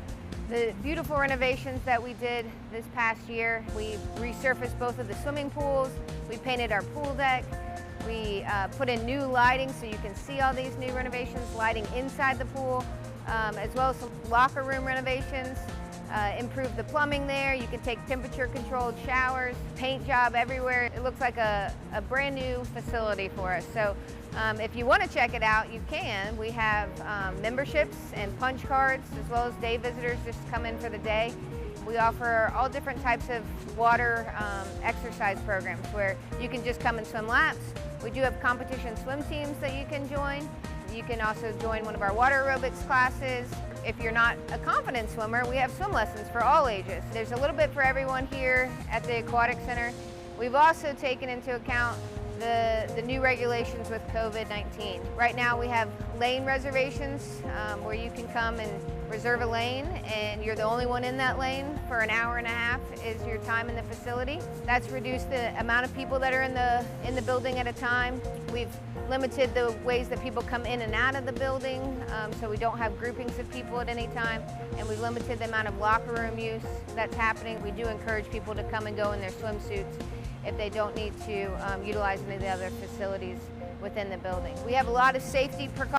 the beautiful renovations that we did this past year. We resurfaced both of the swimming pools, we painted our pool deck, we put in new lighting so you can see all these new renovations, lighting inside the pool, as well as some locker room renovations. Improve the plumbing there. You can take temperature controlled showers, paint job everywhere. It looks like a brand new facility for us. So if you want to check it out, you can. We have memberships and punch cards, as well as day visitors just come in for the day. We offer all different types of water exercise programs where you can just come and swim laps. We do have competition swim teams that you can join. You can also join one of our water aerobics classes. If you're not a confident swimmer, we have swim lessons for all ages. There's a little bit for everyone here at the Aquatic Center. We've also taken into account the new regulations with COVID-19. Right now we have lane reservations where you can come and reserve a lane, and you're the only one in that lane for an hour and a half is your time in the facility. That's reduced the amount of people that are in the building at a time. We've limited the ways that people come in and out of the building, so we don't have groupings of people at any time, and we limited the amount of locker room use that's happening. We do encourage people to come and go in their swimsuits if they don't need to utilize any of the other facilities within the building. We have a lot of safety precautions.